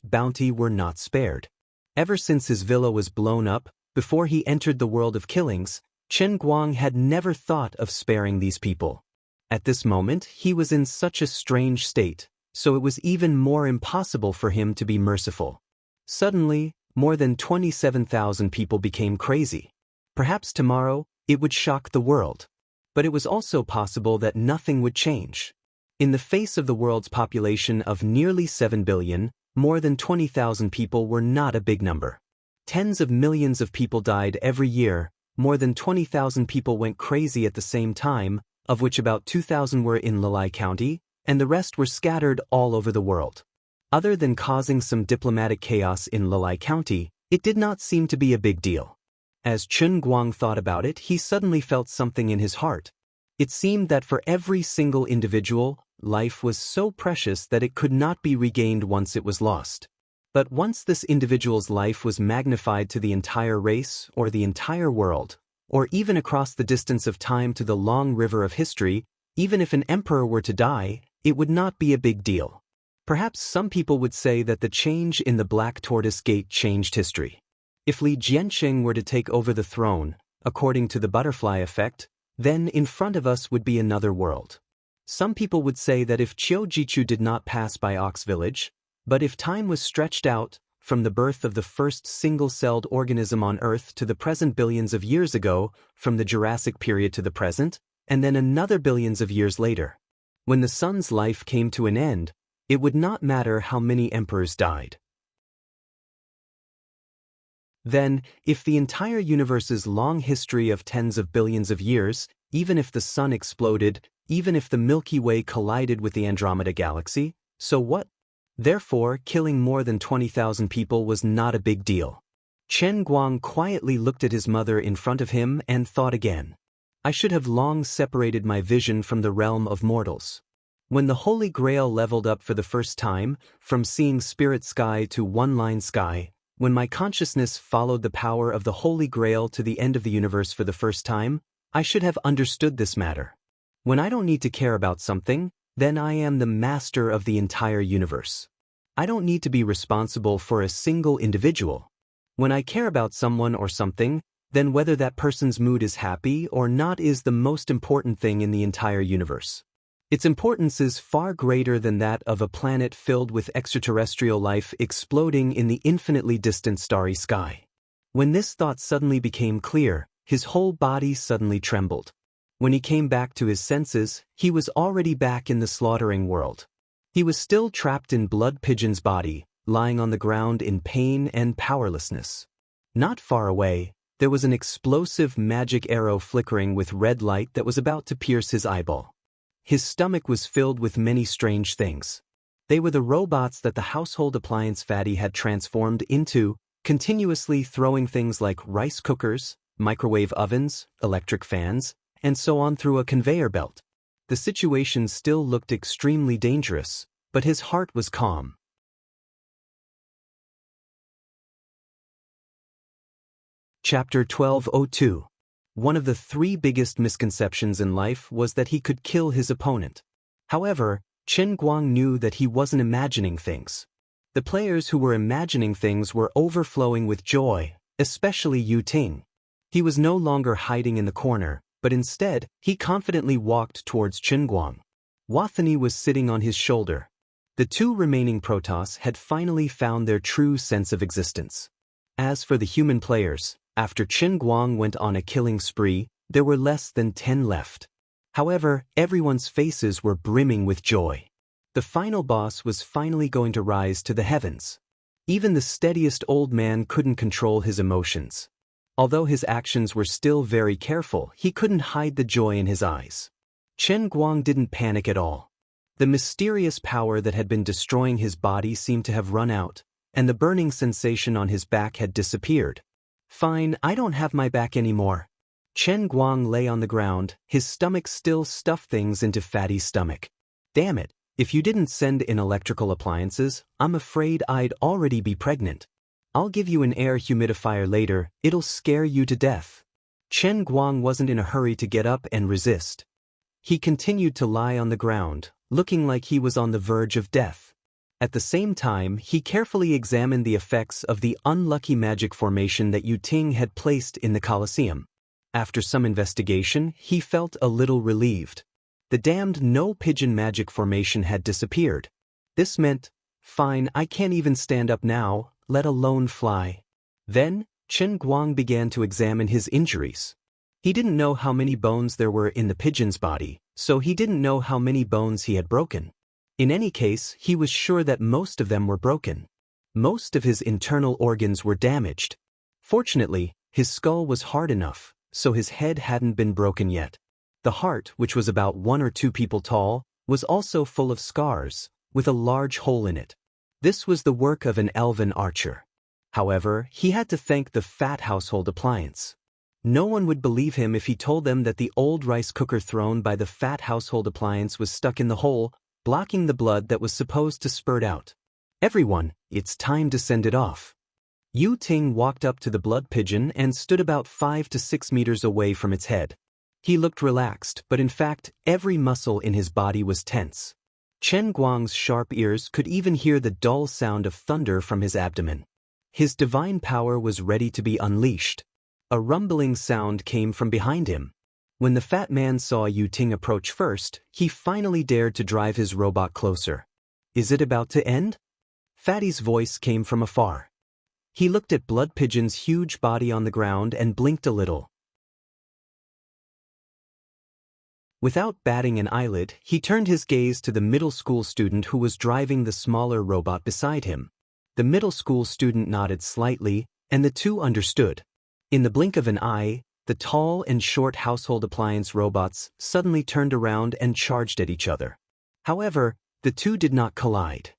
bounty were not spared. Ever since his villa was blown up, before he entered the world of killings, Chen Guang had never thought of sparing these people. At this moment, he was in such a strange state, so it was even more impossible for him to be merciful. Suddenly, more than 27,000 people became crazy. Perhaps tomorrow, it would shock the world. But it was also possible that nothing would change. In the face of the world's population of nearly 7 billion, more than 20,000 people were not a big number. Tens of millions of people died every year, more than 20,000 people went crazy at the same time, of which about 2,000 were in Lilai County, and the rest were scattered all over the world. Other than causing some diplomatic chaos in Lilai County, it did not seem to be a big deal. As Chen Guang thought about it, he suddenly felt something in his heart. It seemed that for every single individual, life was so precious that it could not be regained once it was lost. But once this individual's life was magnified to the entire race or the entire world, or even across the distance of time to the long river of history, even if an emperor were to die, it would not be a big deal. Perhaps some people would say that the change in the Black Tortoise Gate changed history. If Li Jianxing were to take over the throne, according to the butterfly effect, then in front of us would be another world. Some people would say that if Qiu Jichu did not pass by Ox Village, but if time was stretched out, from the birth of the first single-celled organism on Earth to the present billions of years ago, from the Jurassic period to the present, and then another billions of years later. When the sun's life came to an end, it would not matter how many emperors died. Then, if the entire universe's long history of tens of billions of years, even if the sun exploded, even if the Milky Way collided with the Andromeda Galaxy, so what? Therefore, killing more than 20,000 people was not a big deal. Chen Guang quietly looked at his mother in front of him and thought again. I should have long separated my vision from the realm of mortals. When the Holy Grail leveled up for the first time, from seeing spirit sky to one-line sky, when my consciousness followed the power of the Holy Grail to the end of the universe for the first time, I should have understood this matter. When I don't need to care about something, then I am the master of the entire universe. I don't need to be responsible for a single individual. When I care about someone or something, then whether that person's mood is happy or not is the most important thing in the entire universe. Its importance is far greater than that of a planet filled with extraterrestrial life exploding in the infinitely distant starry sky. When this thought suddenly became clear, his whole body suddenly trembled. When he came back to his senses, he was already back in the slaughtering world. He was still trapped in Blood Pigeon's body, lying on the ground in pain and powerlessness. Not far away, there was an explosive magic arrow flickering with red light that was about to pierce his eyeball. His stomach was filled with many strange things. They were the robots that the household appliance fatty had transformed into, continuously throwing things like rice cookers, microwave ovens, electric fans, and so on through a conveyor belt. The situation still looked extremely dangerous, but his heart was calm. Chapter 1202. One of the three biggest misconceptions in life was that he could kill his opponent. However, Chen Guang knew that he wasn't imagining things. The players who were imagining things were overflowing with joy, especially Yu Ting. He was no longer hiding in the corner, but instead, he confidently walked towards Chen Guang. Wathani was sitting on his shoulder. The two remaining Protoss had finally found their true sense of existence. As for the human players, after Chen Guang went on a killing spree, there were less than 10 left. However, everyone's faces were brimming with joy. The final boss was finally going to rise to the heavens. Even the steadiest old man couldn't control his emotions. Although his actions were still very careful, he couldn't hide the joy in his eyes. Chen Guang didn't panic at all. The mysterious power that had been destroying his body seemed to have run out, and the burning sensation on his back had disappeared. Fine, I don't have my back anymore. Chen Guang lay on the ground, his stomach still stuffed things into Fatty's stomach. Damn it, if you didn't send in electrical appliances, I'm afraid I'd already be pregnant. I'll give you an air humidifier later, it'll scare you to death. Chen Guang wasn't in a hurry to get up and resist. He continued to lie on the ground, looking like he was on the verge of death. At the same time, he carefully examined the effects of the unlucky magic formation that Yu Ting had placed in the Colosseum. After some investigation, he felt a little relieved. The damned no-pigeon magic formation had disappeared. This meant, fine, I can't even stand up now, let alone fly. Then, Chen Guang began to examine his injuries. He didn't know how many bones there were in the pigeon's body, so he didn't know how many bones he had broken. In any case, he was sure that most of them were broken. Most of his internal organs were damaged. Fortunately, his skull was hard enough, so his head hadn't been broken yet. The heart, which was about 1 or 2 people tall, was also full of scars, with a large hole in it. This was the work of an elven archer. However, he had to thank the fat household appliance. No one would believe him if he told them that the old rice cooker thrown by the fat household appliance was stuck in the hole, blocking the blood that was supposed to spurt out. Everyone, it's time to send it off. Yu Ting walked up to the blood pigeon and stood about 5 to 6 meters away from its head. He looked relaxed, but in fact, every muscle in his body was tense. Chen Guang's sharp ears could even hear the dull sound of thunder from his abdomen. His divine power was ready to be unleashed. A rumbling sound came from behind him. When the fat man saw Yu-Ting approach first, he finally dared to drive his robot closer. Is it about to end? Fatty's voice came from afar. He looked at Blood Pigeon's huge body on the ground and blinked a little. Without batting an eyelid, he turned his gaze to the middle school student who was driving the smaller robot beside him. The middle school student nodded slightly, and the two understood. In the blink of an eye, the tall and short household appliance robots suddenly turned around and charged at each other. However, the two did not collide.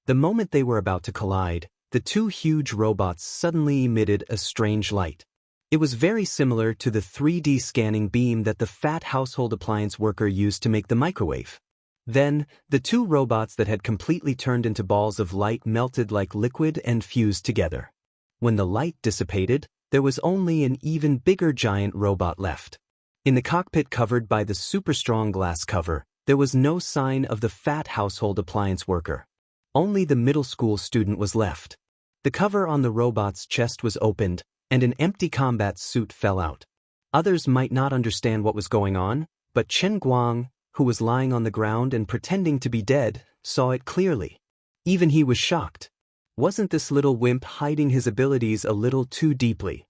The moment they were about to collide, the two huge robots suddenly emitted a strange light. It was very similar to the 3D scanning beam that the fat household appliance worker used to make the microwave. Then, the two robots that had completely turned into balls of light melted like liquid and fused together. When the light dissipated, there was only an even bigger giant robot left. In the cockpit covered by the super strong glass cover, there was no sign of the fat household appliance worker. Only the middle school student was left. The cover on the robot's chest was opened, and an empty combat suit fell out. Others might not understand what was going on, but Chen Guang, who was lying on the ground and pretending to be dead, saw it clearly. Even he was shocked. Wasn't this little wimp hiding his abilities a little too deeply?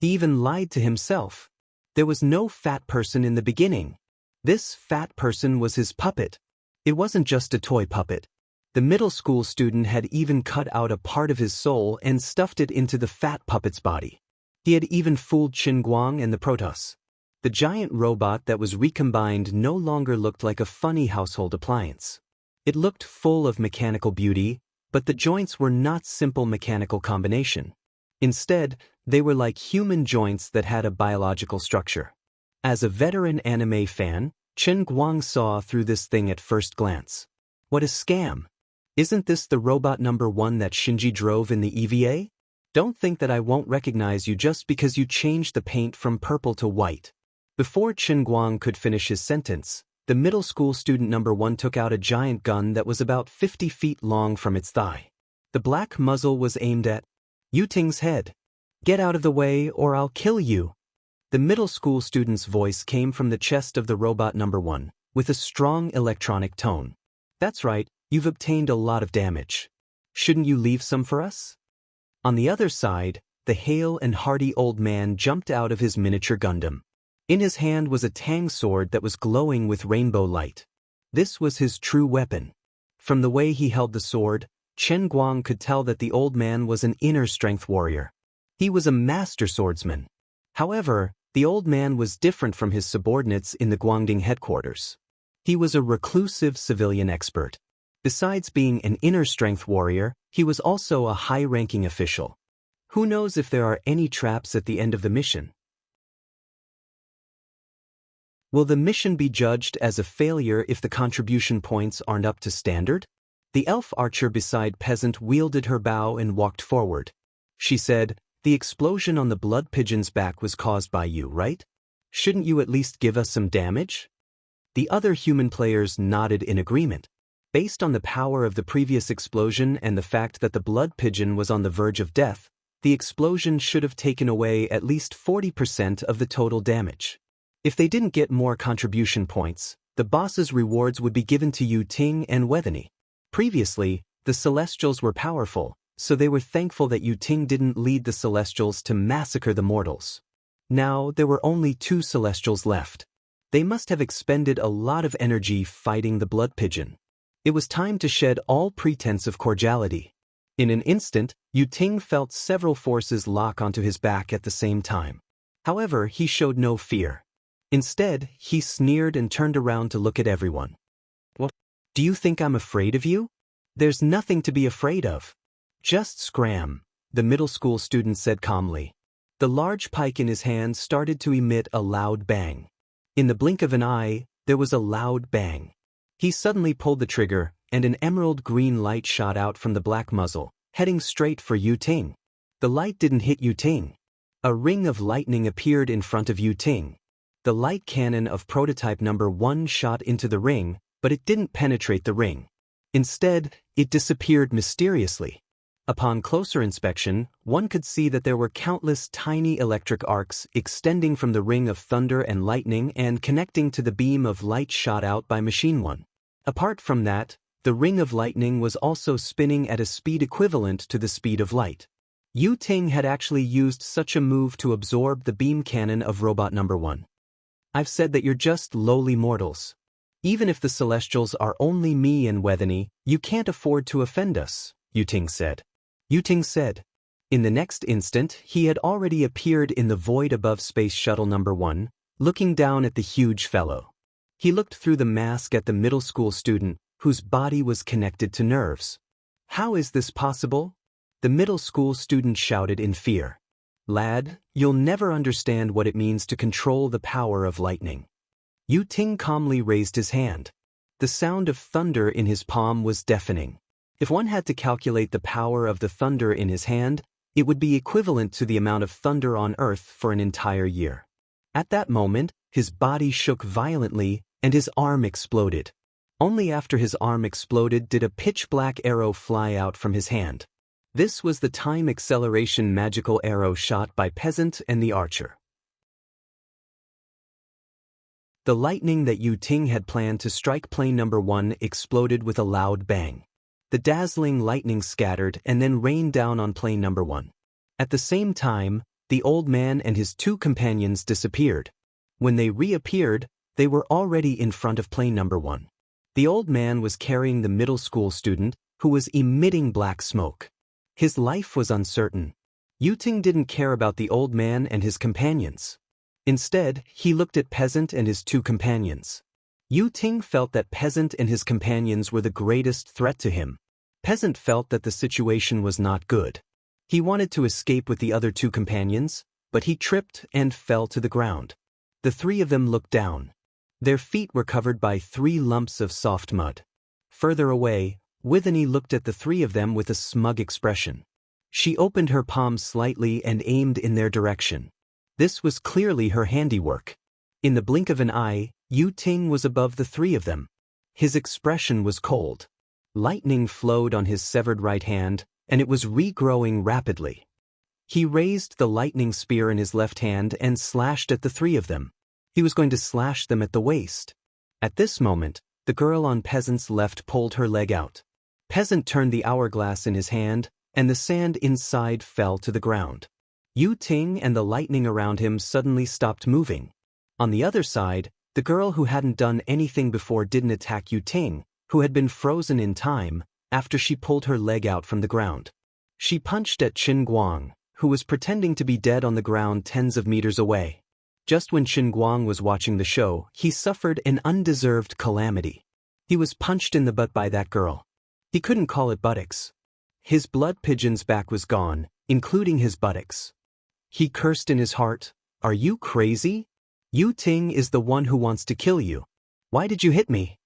He even lied to himself. There was no fat person in the beginning. This fat person was his puppet. It wasn't just a toy puppet. The middle school student had even cut out a part of his soul and stuffed it into the fat puppet's body. He had even fooled Qin Guang and the Protoss. The giant robot that was recombined no longer looked like a funny household appliance. It looked full of mechanical beauty, but the joints were not simple mechanical combination. Instead, they were like human joints that had a biological structure. As a veteran anime fan, Chen Guang saw through this thing at first glance. What a scam! Isn't this the robot number 1 that Shinji drove in the EVA? Don't think that I won't recognize you just because you changed the paint from purple to white. Before Chen Guang could finish his sentence, the middle school student number 1 took out a giant gun that was about 50 feet long from its thigh. The black muzzle was aimed at Yu-Ting's head. Get out of the way or I'll kill you. The middle school student's voice came from the chest of the robot number 1, with a strong electronic tone. That's right, you've obtained a lot of damage. Shouldn't you leave some for us? On the other side, the hale and hearty old man jumped out of his miniature Gundam. In his hand was a tang sword that was glowing with rainbow light. This was his true weapon. From the way he held the sword, Chen Guang could tell that the old man was an inner strength warrior. He was a master swordsman. However, the old man was different from his subordinates in the Guangding headquarters. He was a reclusive civilian expert. Besides being an inner strength warrior, he was also a high-ranking official. Who knows if there are any traps at the end of the mission? Will the mission be judged as a failure if the contribution points aren't up to standard? The elf archer beside peasant wielded her bow and walked forward. She said, "The explosion on the blood pigeon's back was caused by you, right? Shouldn't you at least give us some damage?" The other human players nodded in agreement. Based on the power of the previous explosion and the fact that the blood pigeon was on the verge of death, the explosion should have taken away at least 40% of the total damage. If they didn't get more contribution points, the boss's rewards would be given to Yu-Ting and Wethany. Previously, the Celestials were powerful, so they were thankful that Yu-Ting didn't lead the Celestials to massacre the mortals. Now there were only 2 Celestials left. They must have expended a lot of energy fighting the blood pigeon. It was time to shed all pretense of cordiality. In an instant, Yu-Ting felt several forces lock onto his back at the same time. However, he showed no fear. Instead, he sneered and turned around to look at everyone. "What? Do you think I'm afraid of you? There's nothing to be afraid of. Just scram," the middle school student said calmly. The large pike in his hand started to emit a loud bang. In the blink of an eye, there was a loud bang. He suddenly pulled the trigger, and an emerald green light shot out from the black muzzle, heading straight for Yu-Ting. The light didn't hit Yu-Ting. A ring of lightning appeared in front of Yu-Ting. The light cannon of prototype number 1 shot into the ring, but it didn't penetrate the ring. Instead, it disappeared mysteriously. Upon closer inspection, one could see that there were countless tiny electric arcs extending from the ring of thunder and lightning and connecting to the beam of light shot out by Machine 1. Apart from that, the ring of lightning was also spinning at a speed equivalent to the speed of light. Yu Ting had actually used such a move to absorb the beam cannon of Robot Number 1. I've said that you're just lowly mortals. Even if the Celestials are only me and Wethany, you can't afford to offend us, Yu Ting said. Yu Ting said. In the next instant, he had already appeared in the void above Space Shuttle Number 1, looking down at the huge fellow. He looked through the mask at the middle school student, whose body was connected to nerves. How is this possible? The middle school student shouted in fear. Lad, you'll never understand what it means to control the power of lightning. Yu Ting calmly raised his hand. The sound of thunder in his palm was deafening. If one had to calculate the power of the thunder in his hand, it would be equivalent to the amount of thunder on Earth for an entire year. At that moment, his body shook violently and his arm exploded. Only after his arm exploded did a pitch-black arrow fly out from his hand. This was the time acceleration magical arrow shot by Peasant and the archer. The lightning that Yu Ting had planned to strike plane number 1 exploded with a loud bang. The dazzling lightning scattered and then rained down on plane number 1. At the same time, the old man and his 2 companions disappeared. When they reappeared, they were already in front of plane number 1. The old man was carrying the middle school student, who was emitting black smoke. His life was uncertain. Yu Ting didn't care about the old man and his companions. Instead, he looked at Peasant and his 2 companions. Yu Ting felt that Peasant and his companions were the greatest threat to him. Peasant felt that the situation was not good. He wanted to escape with the other 2 companions, but he tripped and fell to the ground. The 3 of them looked down. Their feet were covered by 3 lumps of soft mud. Further away, Withany looked at the 3 of them with a smug expression. She opened her palm slightly and aimed in their direction. This was clearly her handiwork. In the blink of an eye, Yu Ting was above the 3 of them. His expression was cold. Lightning flowed on his severed right hand, and it was regrowing rapidly. He raised the lightning spear in his left hand and slashed at the 3 of them. He was going to slash them at the waist. At this moment, the girl on Peasant's left pulled her leg out. Peasant turned the hourglass in his hand, and the sand inside fell to the ground. Yu Ting and the lightning around him suddenly stopped moving. On the other side, the girl who hadn't done anything before didn't attack Yu Ting, who had been frozen in time, after she pulled her leg out from the ground. She punched at Qin Guang, who was pretending to be dead on the ground tens of meters away. Just when Qin Guang was watching the show, he suffered an undeserved calamity. He was punched in the butt by that girl. He couldn't call it buttocks. His blood pigeon's back was gone, including his buttocks. He cursed in his heart, "Are you crazy? Yu Ting is the one who wants to kill you. Why did you hit me?"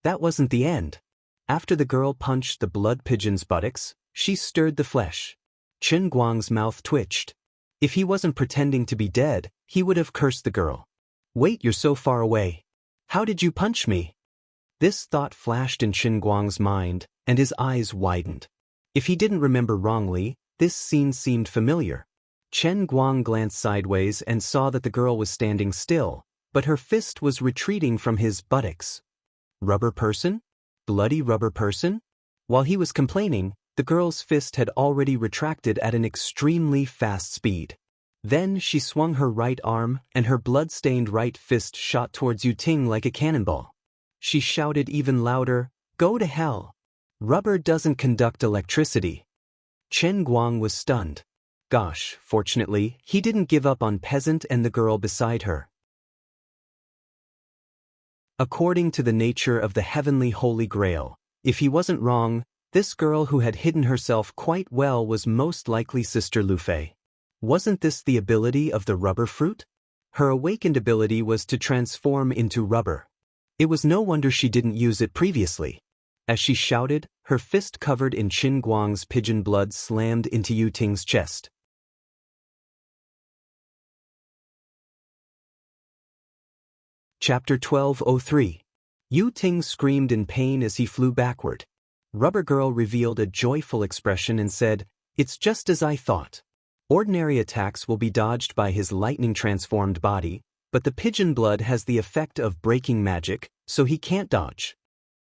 That wasn't the end. After the girl punched the blood pigeon's buttocks, she stirred the flesh. Qin Guang's mouth twitched. If he wasn't pretending to be dead, he would have cursed the girl. "Wait, you're so far away. How did you punch me?" This thought flashed in Qin Guang's mind, and his eyes widened. If he didn't remember wrongly, this scene seemed familiar. Qin Guang glanced sideways and saw that the girl was standing still, but her fist was retreating from his buttocks. Rubber person? Bloody rubber person? While he was complaining, the girl's fist had already retracted at an extremely fast speed. Then she swung her right arm, and her blood-stained right fist shot towards Yu Ting like a cannonball. She shouted even louder, "Go to hell! Rubber doesn't conduct electricity." Qin Guang was stunned. Gosh, fortunately, he didn't give up on Peasant and the girl beside her. According to the nature of the heavenly Holy Grail, if he wasn't wrong, this girl who had hidden herself quite well was most likely Sister Lu Fei. Wasn't this the ability of the rubber fruit? Her awakened ability was to transform into rubber. It was no wonder she didn't use it previously. As she shouted, her fist covered in Qin Guang's pigeon blood slammed into Yu Ting's chest. Chapter 12:03. Yu Ting screamed in pain as he flew backward. Rubber Girl revealed a joyful expression and said, "It's just as I thought. Ordinary attacks will be dodged by his lightning-transformed body, but the pigeon blood has the effect of breaking magic, so he can't dodge."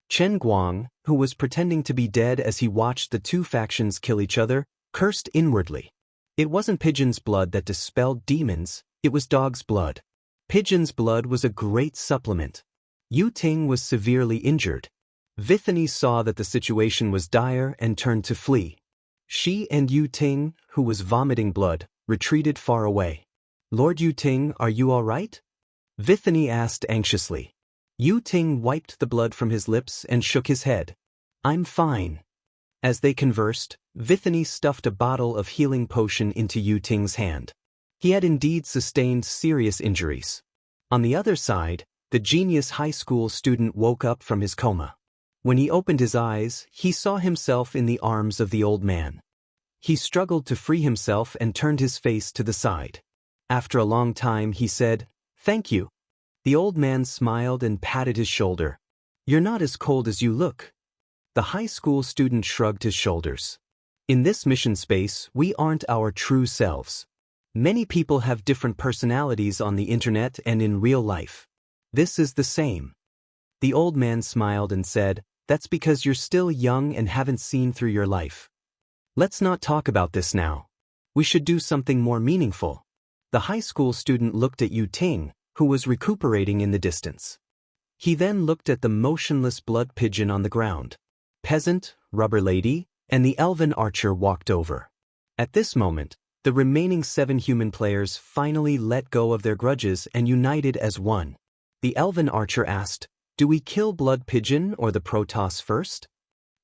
Chen Guang, who was pretending to be dead as he watched the two factions kill each other, cursed inwardly. It wasn't pigeon's blood that dispelled demons, it was dog's blood. Pigeon's blood was a great supplement. Yu Ting was severely injured. Vithany saw that the situation was dire and turned to flee. She and Yu Ting, who was vomiting blood, retreated far away. "Lord Yu Ting, are you all right?" Vithany asked anxiously. Yu Ting wiped the blood from his lips and shook his head. "I'm fine." As they conversed, Vithany stuffed a bottle of healing potion into Yu Ting's hand. He had indeed sustained serious injuries. On the other side, the genius high school student woke up from his coma. When he opened his eyes, he saw himself in the arms of the old man. He struggled to free himself and turned his face to the side. After a long time, he said, "Thank you." The old man smiled and patted his shoulder. "You're not as cold as you look." The high school student shrugged his shoulders. "In this mission space, we aren't our true selves. Many people have different personalities on the internet and in real life. This is the same." The old man smiled and said, "That's because you're still young and haven't seen through your life. Let's not talk about this now. We should do something more meaningful." The high school student looked at Yu Ting, who was recuperating in the distance. He then looked at the motionless blood pigeon on the ground. Peasant, Rubber Lady, and the elven archer walked over. At this moment, the remaining 7 human players finally let go of their grudges and united as one. The elven archer asked, "Do we kill blood pigeon or the Protoss first?"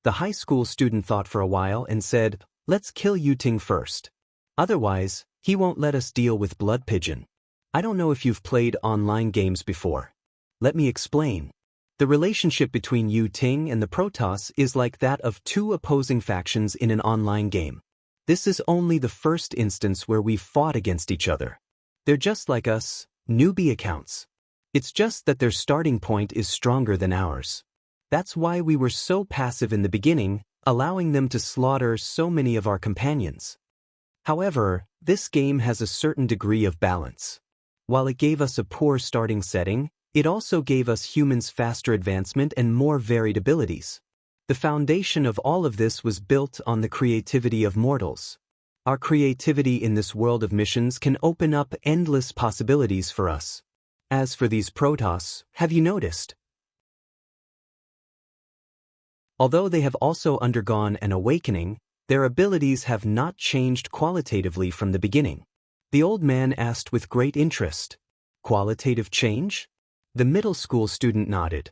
The high school student thought for a while and said, "Let's kill Yu Ting first. Otherwise, he won't let us deal with blood pigeon." I don't know if you've played online games before. Let me explain. The relationship between Yu Ting and the Protoss is like that of 2 opposing factions in an online game. This is only the first instance where we've fought against each other. They're just like us, newbie accounts. It's just that their starting point is stronger than ours. That's why we were so passive in the beginning, allowing them to slaughter so many of our companions. However, this game has a certain degree of balance. While it gave us a poor starting setting, it also gave us humans faster advancement and more varied abilities. The foundation of all of this was built on the creativity of mortals. Our creativity in this world of missions can open up endless possibilities for us. As for these Protoss, have you noticed? Although they have also undergone an awakening, their abilities have not changed qualitatively from the beginning. The old man asked with great interest, "Qualitative change?" The middle school student nodded.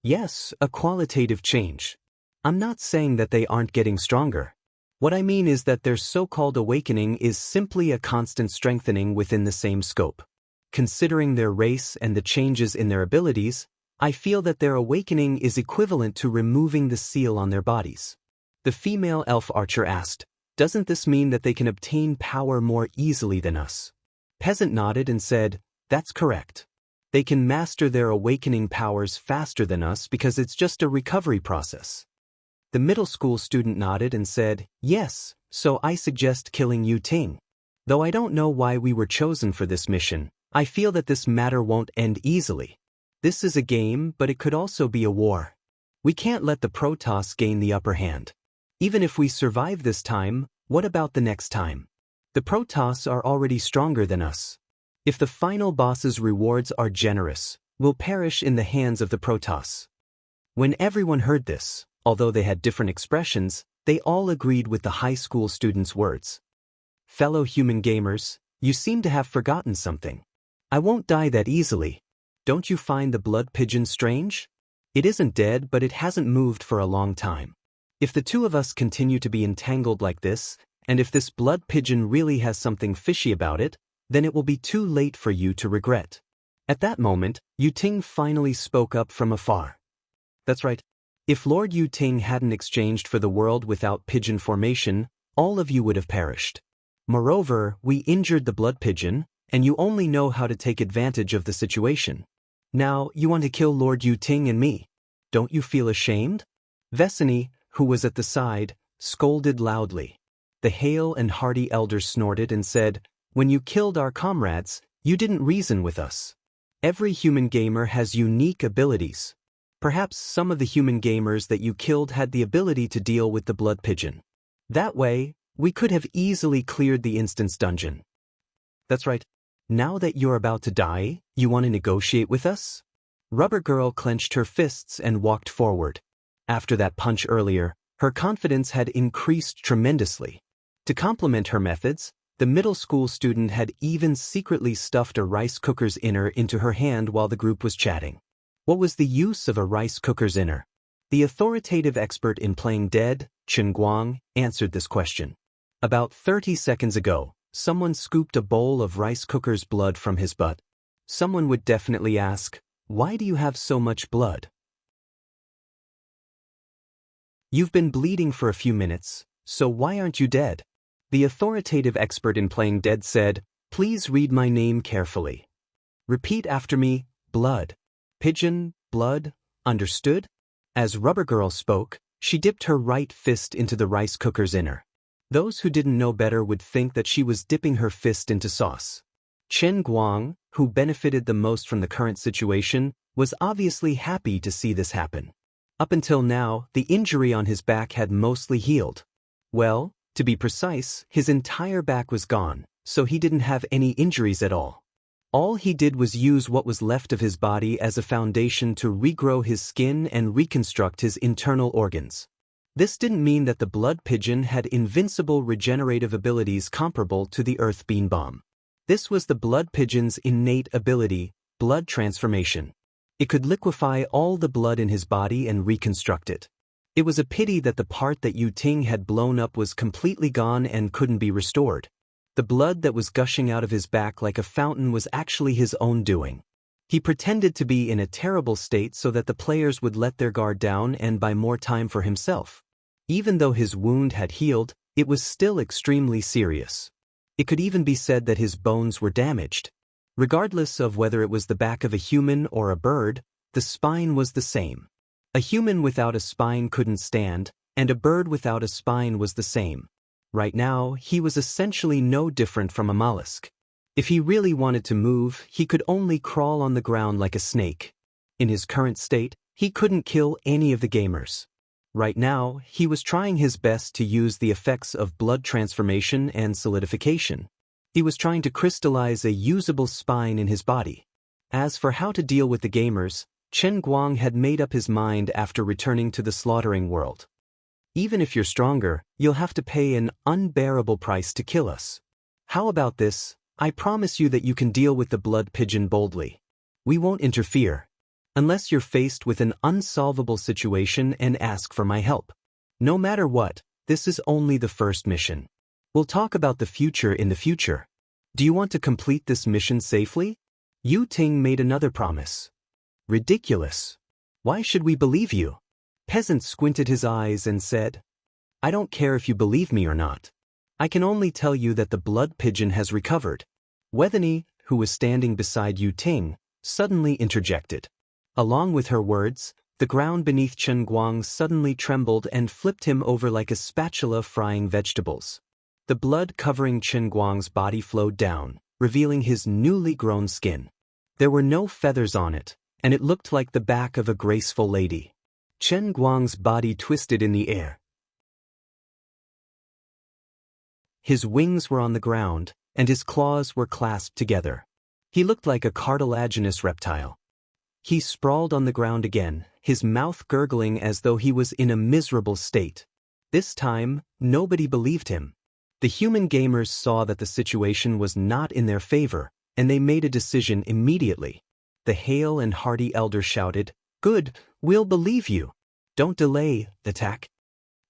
"Yes, a qualitative change. I'm not saying that they aren't getting stronger. What I mean is that their so-called awakening is simply a constant strengthening within the same scope. Considering their race and the changes in their abilities, I feel that their awakening is equivalent to removing the seal on their bodies." The female elf archer asked, "Doesn't this mean that they can obtain power more easily than us?" Peasant nodded and said, "That's correct. They can master their awakening powers faster than us because it's just a recovery process." The middle school student nodded and said, "Yes, so I suggest killing Yu Ting. Though I don't know why we were chosen for this mission, I feel that this matter won't end easily. This is a game, but it could also be a war. We can't let the Protoss gain the upper hand. Even if we survive this time, what about the next time? The Protoss are already stronger than us. If the final boss's rewards are generous, we'll perish in the hands of the Protoss." When everyone heard this, although they had different expressions, they all agreed with the high school student's words. "Fellow human gamers, you seem to have forgotten something. I won't die that easily. Don't you find the blood pigeon strange? It isn't dead, but it hasn't moved for a long time. If the 2 of us continue to be entangled like this, and if this blood pigeon really has something fishy about it, then it will be too late for you to regret." At that moment, Yu Ting finally spoke up from afar. "That's right. If Lord Yu Ting hadn't exchanged for the world without pigeon formation, all of you would have perished. Moreover, we injured the blood pigeon, and you only know how to take advantage of the situation. Now, you want to kill Lord Yu Ting and me. Don't you feel ashamed?" Vesany, who was at the side, scolded loudly. The hale and hearty elder snorted and said, "When you killed our comrades, you didn't reason with us. Every human gamer has unique abilities. Perhaps some of the human gamers that you killed had the ability to deal with the blood pigeon. That way, we could have easily cleared the instance dungeon. That's right. Now that you're about to die, you want to negotiate with us?" Rubber Girl clenched her fists and walked forward. After that punch earlier, her confidence had increased tremendously. To complement her methods, the middle school student had even secretly stuffed a rice cooker's inner into her hand while the group was chatting. What was the use of a rice cooker's inner? The authoritative expert in playing dead, Chen Guang, answered this question. About 30 seconds ago, someone scooped a bowl of rice cooker's blood from his butt. Someone would definitely ask, "Why do you have so much blood?" "You've been bleeding for a few minutes, so why aren't you dead?" The authoritative expert in playing dead said, "Please read my name carefully. Repeat after me, blood. Pigeon, blood, understood?" As Rubber Girl spoke, she dipped her right fist into the rice cooker's inner. Those who didn't know better would think that she was dipping her fist into sauce. Chen Guang, who benefited the most from the current situation, was obviously happy to see this happen. Up until now, the injury on his back had mostly healed. Well, to be precise, his entire back was gone, so he didn't have any injuries at all. All he did was use what was left of his body as a foundation to regrow his skin and reconstruct his internal organs. This didn't mean that the blood pigeon had invincible regenerative abilities comparable to the earth bean bomb. This was the blood pigeon's innate ability, blood transformation. It could liquefy all the blood in his body and reconstruct it. It was a pity that the part that Yu Ting had blown up was completely gone and couldn't be restored. The blood that was gushing out of his back like a fountain was actually his own doing. He pretended to be in a terrible state so that the players would let their guard down and buy more time for himself. Even though his wound had healed, it was still extremely serious. It could even be said that his bones were damaged. Regardless of whether it was the back of a human or a bird, the spine was the same. A human without a spine couldn't stand, and a bird without a spine was the same. Right now, he was essentially no different from a mollusk. If he really wanted to move, he could only crawl on the ground like a snake. In his current state, he couldn't kill any of the gamers. Right now, he was trying his best to use the effects of blood transformation and solidification. He was trying to crystallize a usable spine in his body. As for how to deal with the gamers, Chen Guang had made up his mind after returning to the slaughtering world. "Even if you're stronger, you'll have to pay an unbearable price to kill us. How about this? I promise you that you can deal with the blood pigeon boldly. We won't interfere. Unless you're faced with an unsolvable situation and ask for my help. No matter what, this is only the first mission. We'll talk about the future in the future. Do you want to complete this mission safely?" Yu Ting made another promise. "Ridiculous. Why should we believe you?" Peasant squinted his eyes and said, "I don't care if you believe me or not. I can only tell you that the blood pigeon has recovered." Wethany, who was standing beside Yu Ting, suddenly interjected. Along with her words, the ground beneath Chen Guang suddenly trembled and flipped him over like a spatula frying vegetables. The blood covering Chen Guang's body flowed down, revealing his newly grown skin. There were no feathers on it, and it looked like the back of a graceful lady. Chen Guang's body twisted in the air. His wings were on the ground, and his claws were clasped together. He looked like a cartilaginous reptile. He sprawled on the ground again, his mouth gurgling as though he was in a miserable state. This time, nobody believed him. The human gamers saw that the situation was not in their favor, and they made a decision immediately. The hale and hearty elder shouted, "Good, we'll believe you. Don't delay, attack."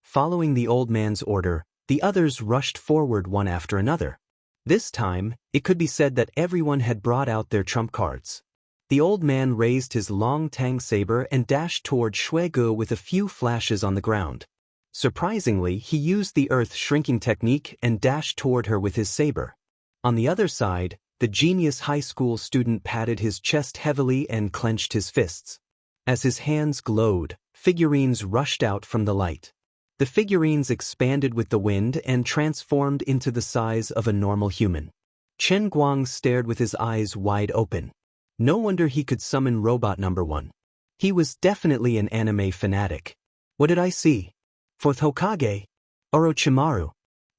Following the old man's order, the others rushed forward one after another. This time, it could be said that everyone had brought out their trump cards. The old man raised his long tang saber and dashed toward Shuegu with a few flashes on the ground. Surprisingly, he used the earth shrinking technique and dashed toward her with his saber. On the other side, the genius high school student patted his chest heavily and clenched his fists. As his hands glowed, figurines rushed out from the light. The figurines expanded with the wind and transformed into the size of a normal human. Chen Guang stared with his eyes wide open. No wonder he could summon Robot Number 1. He was definitely an anime fanatic. What did I see? Fourth Hokage, Orochimaru,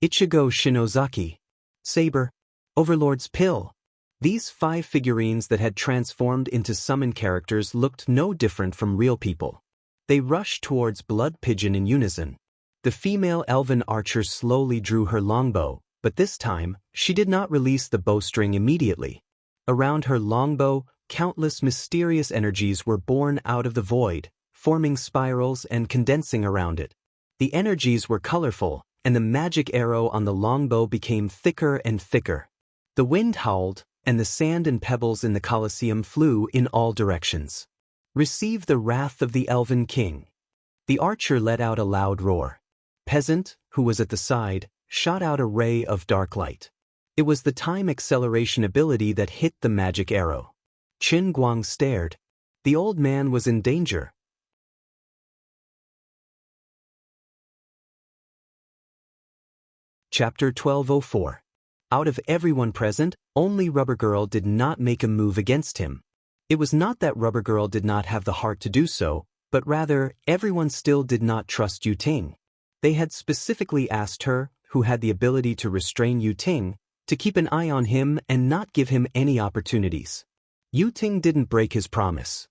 Ichigo Shinozaki, Saber, Overlord's Pill. These 5 figurines that had transformed into summon characters looked no different from real people. They rushed towards Blood Pigeon in unison. The female elven archer slowly drew her longbow, but this time, she did not release the bowstring immediately. Around her longbow, countless mysterious energies were born out of the void, forming spirals and condensing around it. The energies were colorful, and the magic arrow on the longbow became thicker and thicker. The wind howled, and the sand and pebbles in the Colosseum flew in all directions. Receive the wrath of the Elven King. The archer let out a loud roar. Peasant, who was at the side, shot out a ray of dark light. It was the time acceleration ability that hit the magic arrow. Chen Guang stared. The old man was in danger. Chapter 1204. Out of everyone present, only Rubber Girl did not make a move against him. It was not that Rubber Girl did not have the heart to do so, but rather, everyone still did not trust Yu Ting. They had specifically asked her, who had the ability to restrain Yu Ting, to keep an eye on him and not give him any opportunities. Yu Ting didn't break his promise.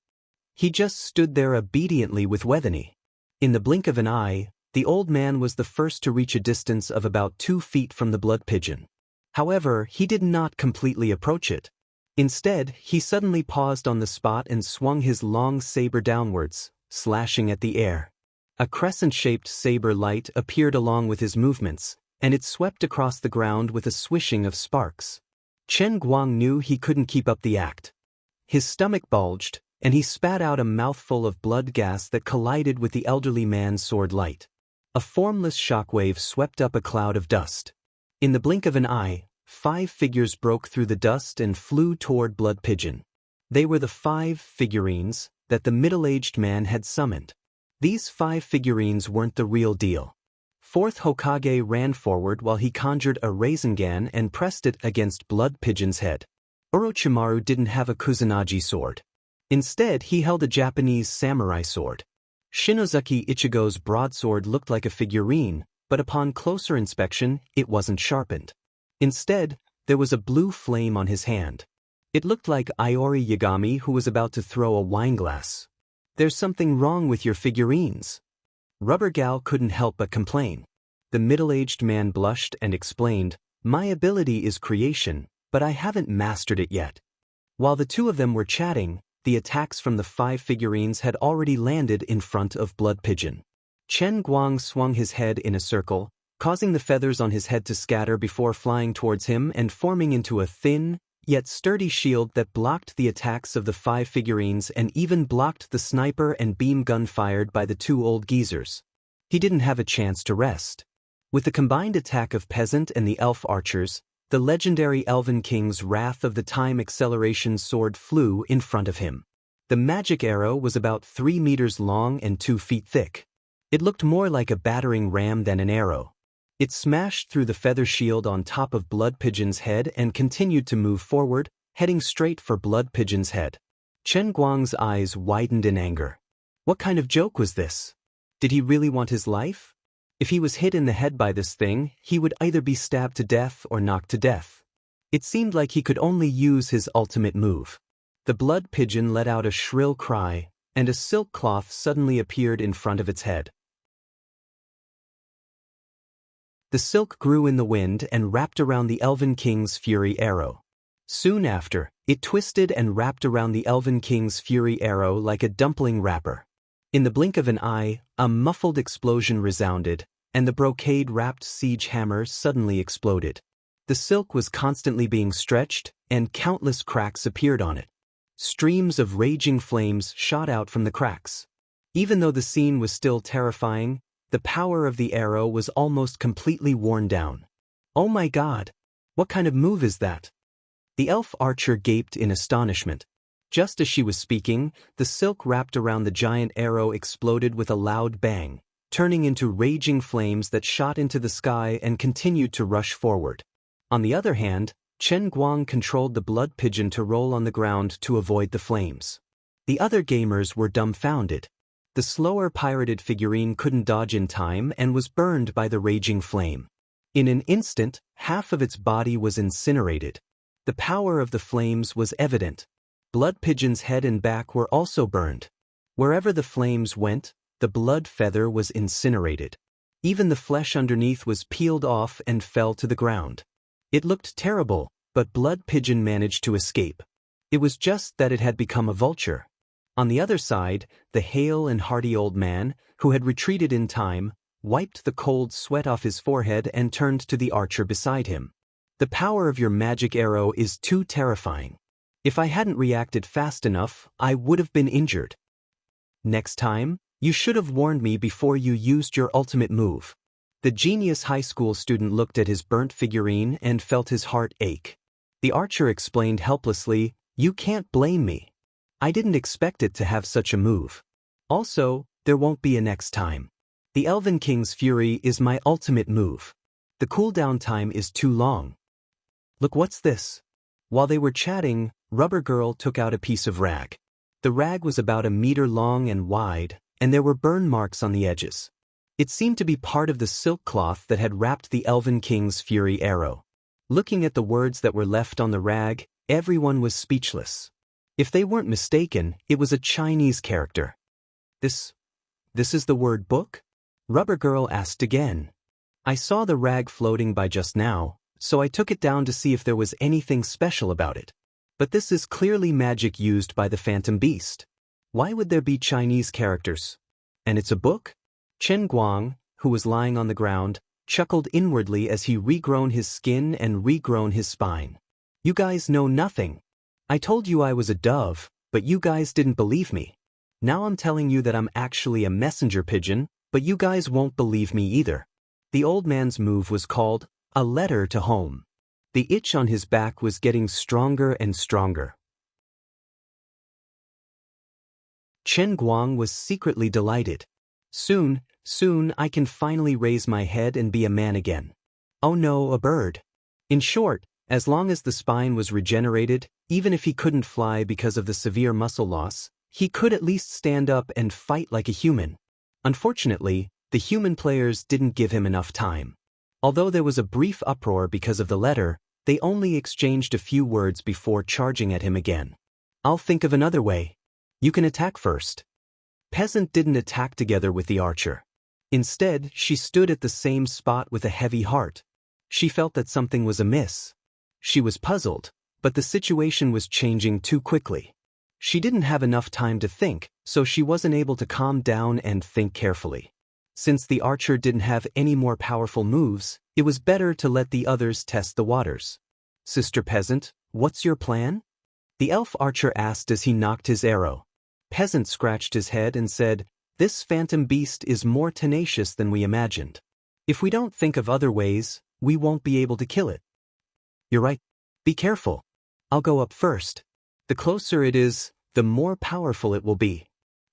He just stood there obediently with Wethany. In the blink of an eye, the old man was the first to reach a distance of about 2 feet from the blood pigeon. However, he did not completely approach it. Instead, he suddenly paused on the spot and swung his long saber downwards, slashing at the air. A crescent-shaped saber light appeared along with his movements, and it swept across the ground with a swishing of sparks. Chen Guang knew he couldn't keep up the act. His stomach bulged, and he spat out a mouthful of blood gas that collided with the elderly man's sword light. A formless shockwave swept up a cloud of dust. In the blink of an eye, 5 figures broke through the dust and flew toward Blood Pigeon. They were the 5 figurines that the middle-aged man had summoned. These 5 figurines weren't the real deal. Fourth Hokage ran forward while he conjured a Rasengan and pressed it against Blood Pigeon's head. Orochimaru didn't have a Kusanagi sword. Instead, he held a Japanese samurai sword. Shinozaki Ichigo's broadsword looked like a figurine, but upon closer inspection, it wasn't sharpened. Instead, there was a blue flame on his hand. It looked like Iori Yagami who was about to throw a wineglass. There's something wrong with your figurines. Rubber Gal couldn't help but complain. The middle-aged man blushed and explained, my ability is creation, but I haven't mastered it yet. While the two of them were chatting, the attacks from the 5 figurines had already landed in front of Blood Pigeon. Chen Guang swung his head in a circle, causing the feathers on his head to scatter before flying towards him and forming into a thin, yet sturdy shield that blocked the attacks of the 5 figurines and even blocked the sniper and beam gun fired by the 2 old geezers. He didn't have a chance to rest. With the combined attack of Peasant and the elf archers, the legendary Elven King's Wrath of the Time Acceleration sword flew in front of him. The magic arrow was about 3 meters long and 2 feet thick. It looked more like a battering ram than an arrow. It smashed through the feather shield on top of Blood Pigeon's head and continued to move forward, heading straight for Blood Pigeon's head. Chen Guang's eyes widened in anger. What kind of joke was this? Did he really want his life? If he was hit in the head by this thing, he would either be stabbed to death or knocked to death. It seemed like he could only use his ultimate move. The Blood Pigeon let out a shrill cry, and a silk cloth suddenly appeared in front of its head. The silk grew in the wind and wrapped around the Elven King's Fury Arrow. Soon after, it twisted and wrapped around the Elven King's Fury Arrow like a dumpling wrapper. In the blink of an eye, a muffled explosion resounded, and the brocade-wrapped siege hammer suddenly exploded. The silk was constantly being stretched, and countless cracks appeared on it. Streams of raging flames shot out from the cracks. Even though the scene was still terrifying, the power of the arrow was almost completely worn down. Oh my god! What kind of move is that? The elf archer gaped in astonishment. Just as she was speaking, the silk wrapped around the giant arrow exploded with a loud bang, turning into raging flames that shot into the sky and continued to rush forward. On the other hand, Chen Guang controlled the blood pigeon to roll on the ground to avoid the flames. The other gamers were dumbfounded. The slower pirated figurine couldn't dodge in time and was burned by the raging flame. In an instant, half of its body was incinerated. The power of the flames was evident. Blood Pigeon's head and back were also burned. Wherever the flames went, the blood feather was incinerated. Even the flesh underneath was peeled off and fell to the ground. It looked terrible, but Blood Pigeon managed to escape. It was just that it had become a vulture. On the other side, the hale and hearty old man, who had retreated in time, wiped the cold sweat off his forehead and turned to the archer beside him. The power of your magic arrow is too terrifying. If I hadn't reacted fast enough, I would have been injured. Next time, you should have warned me before you used your ultimate move. The genius high school student looked at his burnt figurine and felt his heart ache. The archer explained helplessly, "You can't blame me. I didn't expect it to have such a move. Also, there won't be a next time. The Elven King's Fury is my ultimate move. The cooldown time is too long." "Look, what's this?" While they were chatting, Rubber Girl took out a piece of rag. The rag was about a meter long and wide, and there were burn marks on the edges. It seemed to be part of the silk cloth that had wrapped the Elven King's Fury arrow. Looking at the words that were left on the rag, everyone was speechless. If they weren't mistaken, it was a Chinese character. This is the word book?" Rubber Girl asked again. "I saw the rag floating by just now, so I took it down to see if there was anything special about it. But this is clearly magic used by the Phantom Beast. Why would there be Chinese characters? And it's a book?" Chen Guang, who was lying on the ground, chuckled inwardly as he regrown his skin and regrown his spine. "You guys know nothing. I told you I was a dove, but you guys didn't believe me. Now I'm telling you that I'm actually a messenger pigeon, but you guys won't believe me either." The old man's move was called a letter to home. The itch on his back was getting stronger and stronger. Chen Guang was secretly delighted. Soon I can finally raise my head and be a man again. Oh no, a bird. In short, as long as the spine was regenerated, even if he couldn't fly because of the severe muscle loss, he could at least stand up and fight like a human. Unfortunately, the human players didn't give him enough time. Although there was a brief uproar because of the letter, they only exchanged a few words before charging at him again. "I'll think of another way. You can attack first." Peasant didn't attack together with the archer. Instead, she stood at the same spot with a heavy heart. She felt that something was amiss. She was puzzled, but the situation was changing too quickly. She didn't have enough time to think, so she wasn't able to calm down and think carefully. Since the archer didn't have any more powerful moves, it was better to let the others test the waters. "Sister Peasant, what's your plan?" the elf archer asked as he knocked his arrow. Peasant scratched his head and said, "This phantom beast is more tenacious than we imagined. If we don't think of other ways, we won't be able to kill it." "You're right. Be careful. I'll go up first. The closer it is, the more powerful it will be."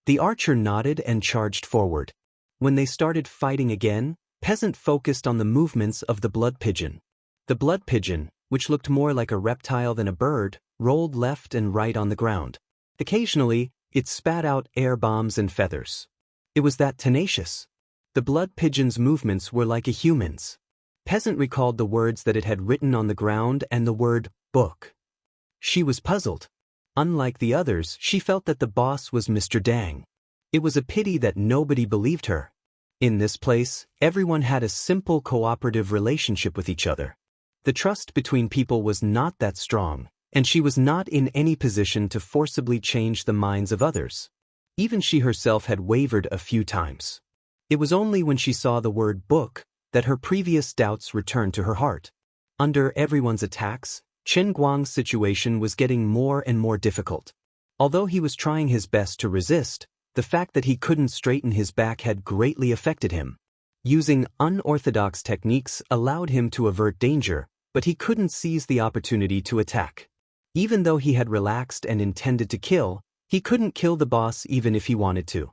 The archer nodded and charged forward. When they started fighting again, Peasant focused on the movements of the blood pigeon. The blood pigeon, which looked more like a reptile than a bird, rolled left and right on the ground. Occasionally, it spat out air bombs and feathers. It was that tenacious. The blood pigeon's movements were like a human's. Peasant recalled the words that it had written on the ground and the word book. She was puzzled. Unlike the others, she felt that the boss was Mr. Dang. It was a pity that nobody believed her. In this place, everyone had a simple cooperative relationship with each other. The trust between people was not that strong, and she was not in any position to forcibly change the minds of others. Even she herself had wavered a few times. It was only when she saw the word book that her previous doubts returned to her heart. Under everyone's attacks, Chen Guang's situation was getting more and more difficult. Although he was trying his best to resist, the fact that he couldn't straighten his back had greatly affected him. Using unorthodox techniques allowed him to avert danger, but he couldn't seize the opportunity to attack. Even though he had relaxed and intended to kill, he couldn't kill the boss even if he wanted to.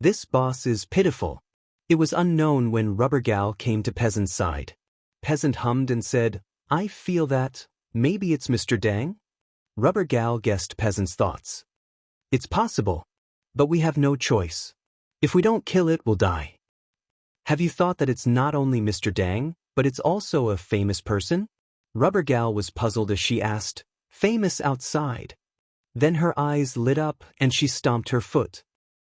This boss is pitiful. It was unknown when Rubber Gal came to Peasant's side. Peasant hummed and said, "I feel that, maybe it's Mr. Dang?" Rubber Gal guessed Peasant's thoughts. "It's possible. But we have no choice. If we don't kill it, we'll die." "Have you thought that it's not only Mr. Dang, but it's also a famous person?" Rubber Gal was puzzled as she asked, "Famous outside?" Then her eyes lit up and she stomped her foot.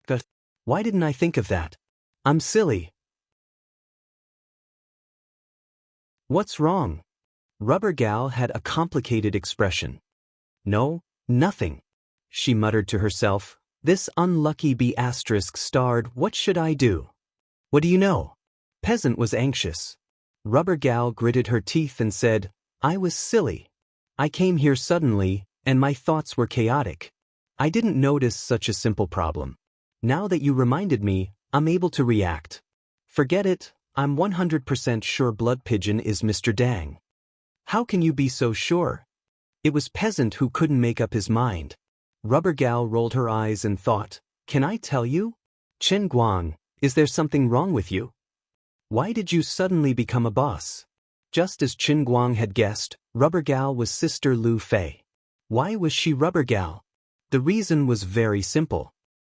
"But why didn't I think of that? I'm silly." "What's wrong?" Rubber Gal had a complicated expression. "No, nothing," she muttered to herself. "This unlucky B** starred, what should I do?" "What do you know?" Peasant was anxious. Rubber Gal gritted her teeth and said, "I was silly. I came here suddenly, and my thoughts were chaotic. I didn't notice such a simple problem. Now that you reminded me, I'm able to react. Forget it, I'm 100% sure Blood Pigeon is Mr. Dang." "How can you be so sure?" It was Peasant who couldn't make up his mind. Rubber Gal rolled her eyes and thought, "Can I tell you? Chen Guang, is there something wrong with you? Why did you suddenly become a boss?" Just as Chen Guang had guessed, Rubber Gal was Sister Lu Fei. Why was she Rubber Gal? The reason was very simple.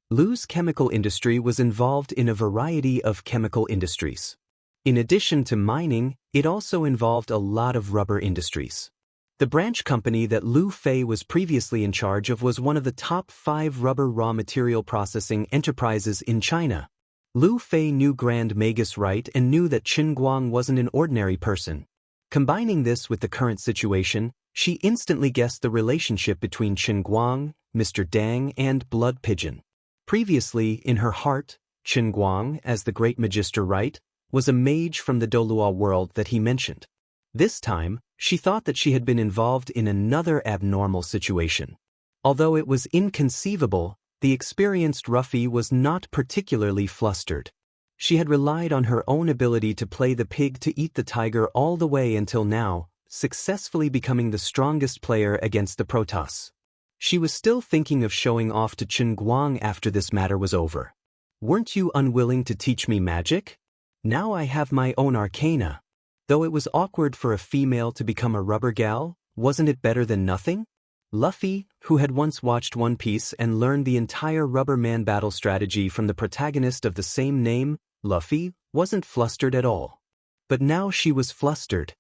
Lu's chemical industry was involved in a variety of chemical industries. In addition to mining, it also involved a lot of rubber industries. The branch company that Lu Fei was previously in charge of was one of the top 5 rubber raw material processing enterprises in China. Lu Fei knew Grand Magus right and knew that Chen Guang wasn't an ordinary person. Combining this with the current situation, she instantly guessed the relationship between Chen Guang, Mr. Dang, and Blood Pigeon. Previously, in her heart, Chen Guang, as the great Magister right, was a mage from the Dolua world that he mentioned. This time, she thought that she had been involved in another abnormal situation. Although it was inconceivable, the experienced roughie was not particularly flustered. She had relied on her own ability to play the pig to eat the tiger all the way until now, successfully becoming the strongest player against the Protoss. She was still thinking of showing off to Chen Guang after this matter was over. "Weren't you unwilling to teach me magic? Now I have my own arcana." Though it was awkward for a female to become a Rubber Gal, wasn't it better than nothing? Luffy, who had once watched One Piece and learned the entire Rubber Man battle strategy from the protagonist of the same name, Luffy, wasn't flustered at all. But now she was flustered.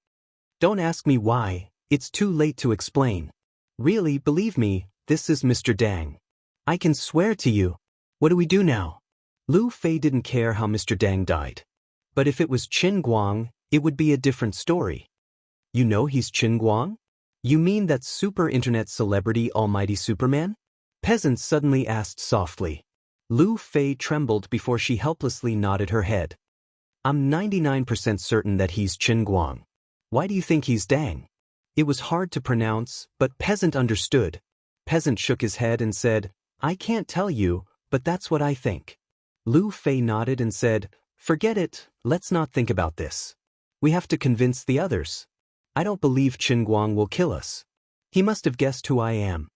"Don't ask me why, it's too late to explain. Really, believe me, this is Mr. Dang. I can swear to you. What do we do now?" Lu Fei didn't care how Mr. Dang died. But if it was Chen Guang, it would be a different story. "You know he's Chen Guang? You mean that super internet celebrity Almighty Superman?" Peasant suddenly asked softly. Lu Fei trembled before she helplessly nodded her head. "I'm 99% certain that he's Chen Guang. Why do you think he's Dang?" It was hard to pronounce, but Peasant understood. Peasant shook his head and said, "I can't tell you, but that's what I think." Lu Fei nodded and said, "Forget it, let's not think about this. We have to convince the others. I don't believe Chen Guang will kill us. He must have guessed who I am."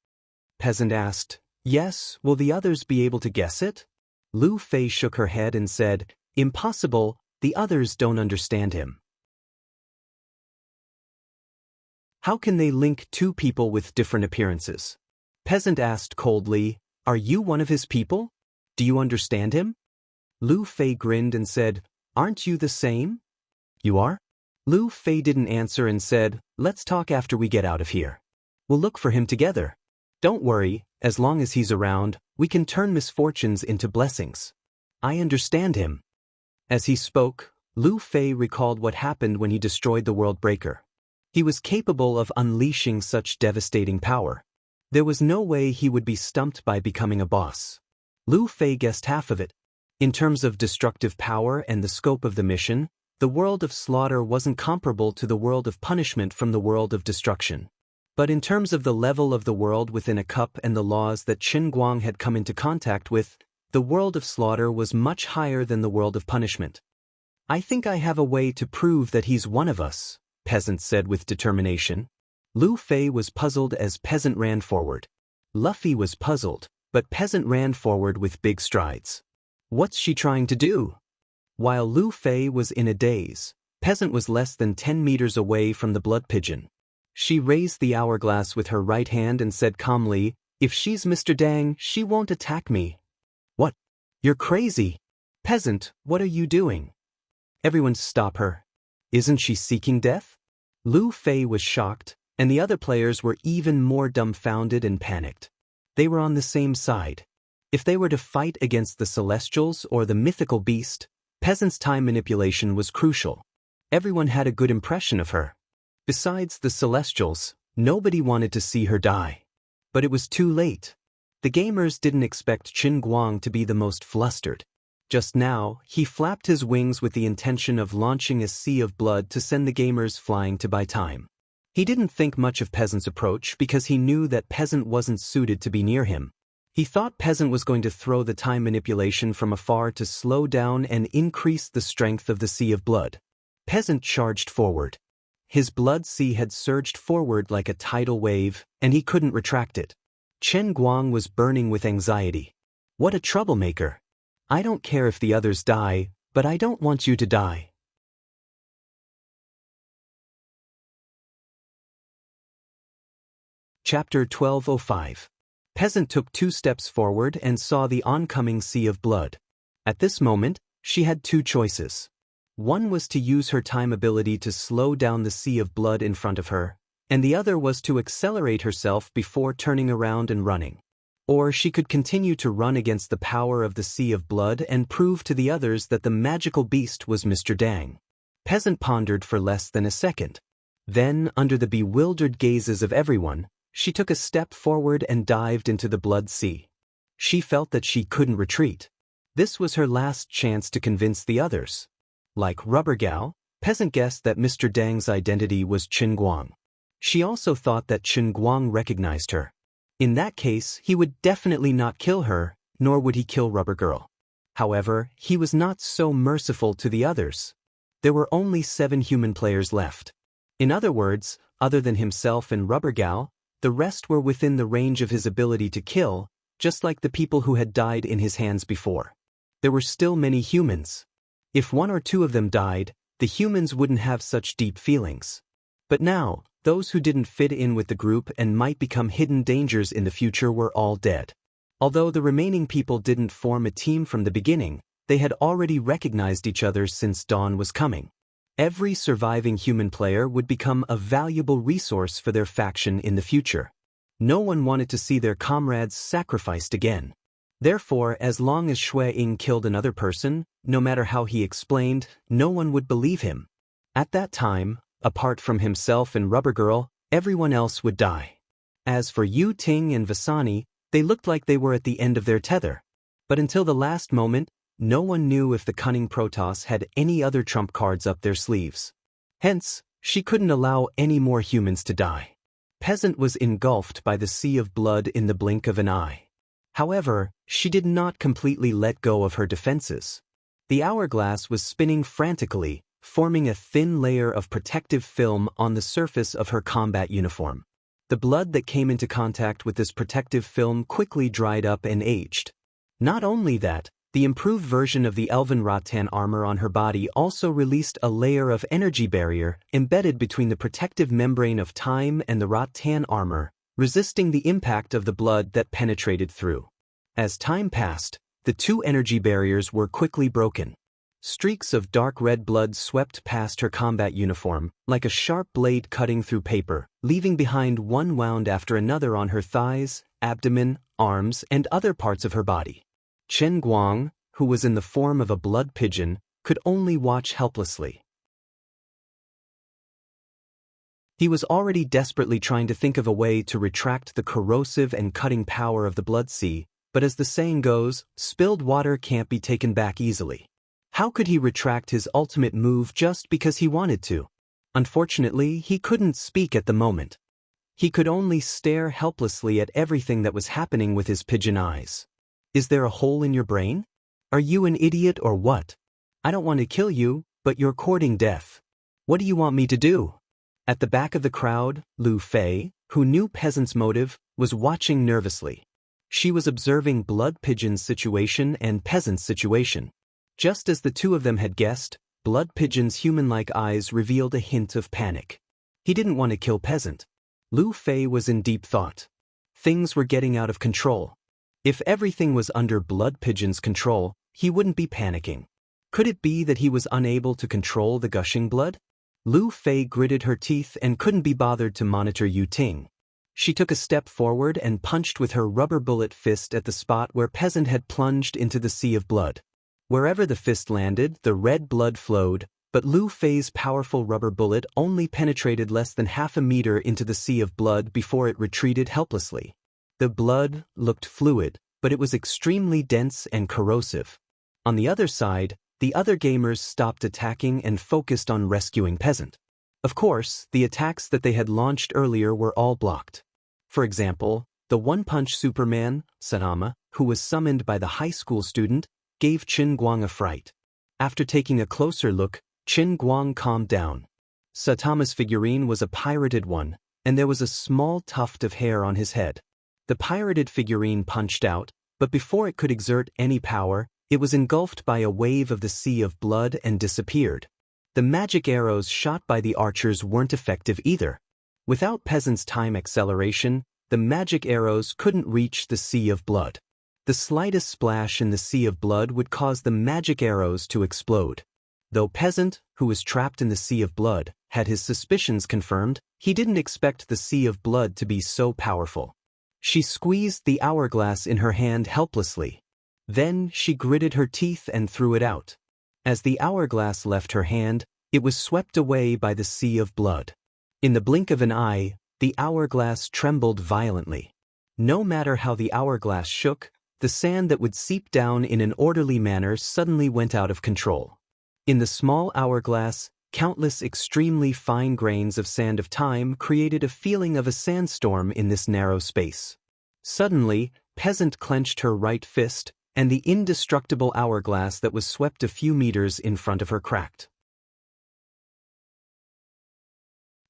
Peasant asked, "Yes, will the others be able to guess it?" Lu Fei shook her head and said, "Impossible, the others don't understand him." "How can they link two people with different appearances?" Peasant asked coldly, "Are you one of his people? Do you understand him?" Lu Fei grinned and said, "Aren't you the same?" "You are?" Lu Fei didn't answer and said, "Let's talk after we get out of here. We'll look for him together. Don't worry, as long as he's around, we can turn misfortunes into blessings. I understand him." As he spoke, Lu Fei recalled what happened when he destroyed the World Breaker. He was capable of unleashing such devastating power. There was no way he would be stumped by becoming a boss. Lu Fei guessed half of it. In terms of destructive power and the scope of the mission, the world of slaughter wasn't comparable to the world of punishment from the world of destruction. But in terms of the level of the world within a cup and the laws that Chen Guang had come into contact with, the world of slaughter was much higher than the world of punishment. "I think I have a way to prove that he's one of us," Peasant said with determination. Lu Fei was puzzled as Peasant ran forward. Luffy was puzzled, but Peasant ran forward with big strides. "What's she trying to do?" While Lu Fei was in a daze, Peasant was less than 10 meters away from the blood pigeon. She raised the hourglass with her right hand and said calmly, "If she's Mr. Dang, she won't attack me." "What? You're crazy. Peasant, what are you doing?" "Everyone stop her. Isn't she seeking death?" Lu Fei was shocked, and the other players were even more dumbfounded and panicked. They were on the same side. If they were to fight against the Celestials or the mythical beast, Peasant's time manipulation was crucial. Everyone had a good impression of her. Besides the Celestials, nobody wanted to see her die. But it was too late. The gamers didn't expect Qin Guang to be the most flustered. Just now, he flapped his wings with the intention of launching a sea of blood to send the gamers flying to buy time. He didn't think much of Peasant's approach because he knew that Peasant wasn't suited to be near him. He thought Peasant was going to throw the time manipulation from afar to slow down and increase the strength of the sea of blood. Peasant charged forward. His blood sea had surged forward like a tidal wave, and he couldn't retract it. Chen Guang was burning with anxiety. "What a troublemaker. I don't care if the others die, but I don't want you to die." Chapter 1205. Peasant took 2 steps forward and saw the oncoming sea of blood. At this moment, she had 2 choices. One was to use her time ability to slow down the sea of blood in front of her, and the other was to accelerate herself before turning around and running. Or she could continue to run against the power of the sea of blood and prove to the others that the magical beast was Mr. Dang. Peasant pondered for less than a second. Then, under the bewildered gazes of everyone, she took a step forward and dived into the blood sea. She felt that she couldn't retreat. This was her last chance to convince the others. Like Rubber Gal, Peasant guessed that Mr. Dang's identity was Qin Guang. She also thought that Qin Guang recognized her. In that case, he would definitely not kill her, nor would he kill Rubber Girl. However, he was not so merciful to the others. There were only 7 human players left. In other words, other than himself and Rubber Gal, the rest were within the range of his ability to kill, just like the people who had died in his hands before. There were still many humans. If 1 or 2 of them died, the humans wouldn't have such deep feelings. But now, those who didn't fit in with the group and might become hidden dangers in the future were all dead. Although the remaining people didn't form a team from the beginning, they had already recognized each other since dawn was coming. Every surviving human player would become a valuable resource for their faction in the future. No one wanted to see their comrades sacrificed again. Therefore, as long as Shui Ying killed another person, no matter how he explained, no one would believe him. At that time, apart from himself and Rubber Girl, everyone else would die. As for Yu Ting and Vasani, they looked like they were at the end of their tether. But until the last moment, no one knew if the cunning Protoss had any other trump cards up their sleeves. Hence, she couldn't allow any more humans to die. Peasant was engulfed by the sea of blood in the blink of an eye. However, she did not completely let go of her defenses. The hourglass was spinning frantically, forming a thin layer of protective film on the surface of her combat uniform. The blood that came into contact with this protective film quickly dried up and aged. Not only that, the improved version of the Elven Rattan armor on her body also released a layer of energy barrier embedded between the protective membrane of time and the Rattan armor, resisting the impact of the blood that penetrated through. As time passed, the 2 energy barriers were quickly broken. Streaks of dark red blood swept past her combat uniform, like a sharp blade cutting through paper, leaving behind one wound after another on her thighs, abdomen, arms, and other parts of her body. Chen Guang, who was in the form of a blood pigeon, could only watch helplessly. He was already desperately trying to think of a way to retract the corrosive and cutting power of the blood sea, but as the saying goes, spilled water can't be taken back easily. How could he retract his ultimate move just because he wanted to? Unfortunately, he couldn't speak at the moment. He could only stare helplessly at everything that was happening with his pigeon eyes. Is there a hole in your brain? Are you an idiot or what? I don't want to kill you, but you're courting death. What do you want me to do? At the back of the crowd, Lu Fei, who knew Peasant's motive, was watching nervously. She was observing Blood Pigeon's situation and Peasant's situation. Just as the two of them had guessed, Blood Pigeon's human-like eyes revealed a hint of panic. He didn't want to kill Peasant. Lu Fei was in deep thought. Things were getting out of control. If everything was under Blood Pigeon's control, he wouldn't be panicking. Could it be that he was unable to control the gushing blood? Lu Fei gritted her teeth and couldn't be bothered to monitor Yu Ting. She took a step forward and punched with her rubber bullet fist at the spot where Peasant had plunged into the sea of blood. Wherever the fist landed, the red blood flowed, but Lu Fei's powerful rubber bullet only penetrated less than half a meter into the sea of blood before it retreated helplessly. The blood looked fluid, but it was extremely dense and corrosive. On the other side, the other gamers stopped attacking and focused on rescuing Peasant. Of course, the attacks that they had launched earlier were all blocked. For example, the one-punch Superman, Satama, who was summoned by the high school student, gave Qin Guang a fright. After taking a closer look, Qin Guang calmed down. Satama's figurine was a pirated one, and there was a small tuft of hair on his head. The pirated figurine punched out, but before it could exert any power, it was engulfed by a wave of the sea of blood and disappeared. The magic arrows shot by the archers weren't effective either. Without Peasant's time acceleration, the magic arrows couldn't reach the sea of blood. The slightest splash in the sea of blood would cause the magic arrows to explode. Though Peasant, who was trapped in the sea of blood, had his suspicions confirmed, he didn't expect the sea of blood to be so powerful. She squeezed the hourglass in her hand helplessly. Then she gritted her teeth and threw it out. As the hourglass left her hand, it was swept away by the sea of blood. In the blink of an eye, the hourglass trembled violently. No matter how the hourglass shook, the sand that would seep down in an orderly manner suddenly went out of control. In the small hourglass, countless extremely fine grains of sand of time created a feeling of a sandstorm in this narrow space. Suddenly, Peasant clenched her right fist, and the indestructible hourglass that was swept a few meters in front of her cracked.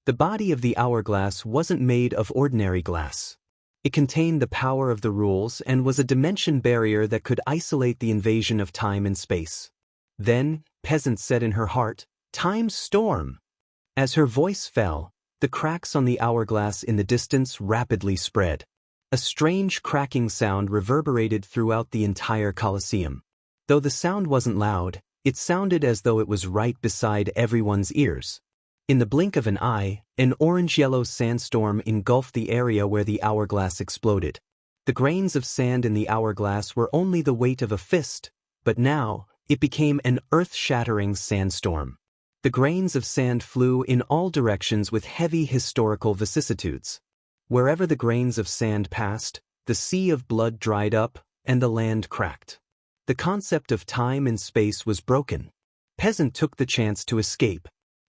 The body of the hourglass wasn't made of ordinary glass. It contained the power of the rules and was a dimension barrier that could isolate the invasion of time and space. Then, Peasant said in her heart, "Time storm!" As her voice fell, the cracks on the hourglass in the distance rapidly spread. A strange cracking sound reverberated throughout the entire Colosseum. Though the sound wasn't loud, it sounded as though it was right beside everyone's ears. In the blink of an eye, an orange-yellow sandstorm engulfed the area where the hourglass exploded. The grains of sand in the hourglass were only the weight of a fist, but now, it became an earth-shattering sandstorm. The grains of sand flew in all directions with heavy historical vicissitudes. Wherever the grains of sand passed, the sea of blood dried up, and the land cracked. The concept of time and space was broken. Peasant took the chance to escape.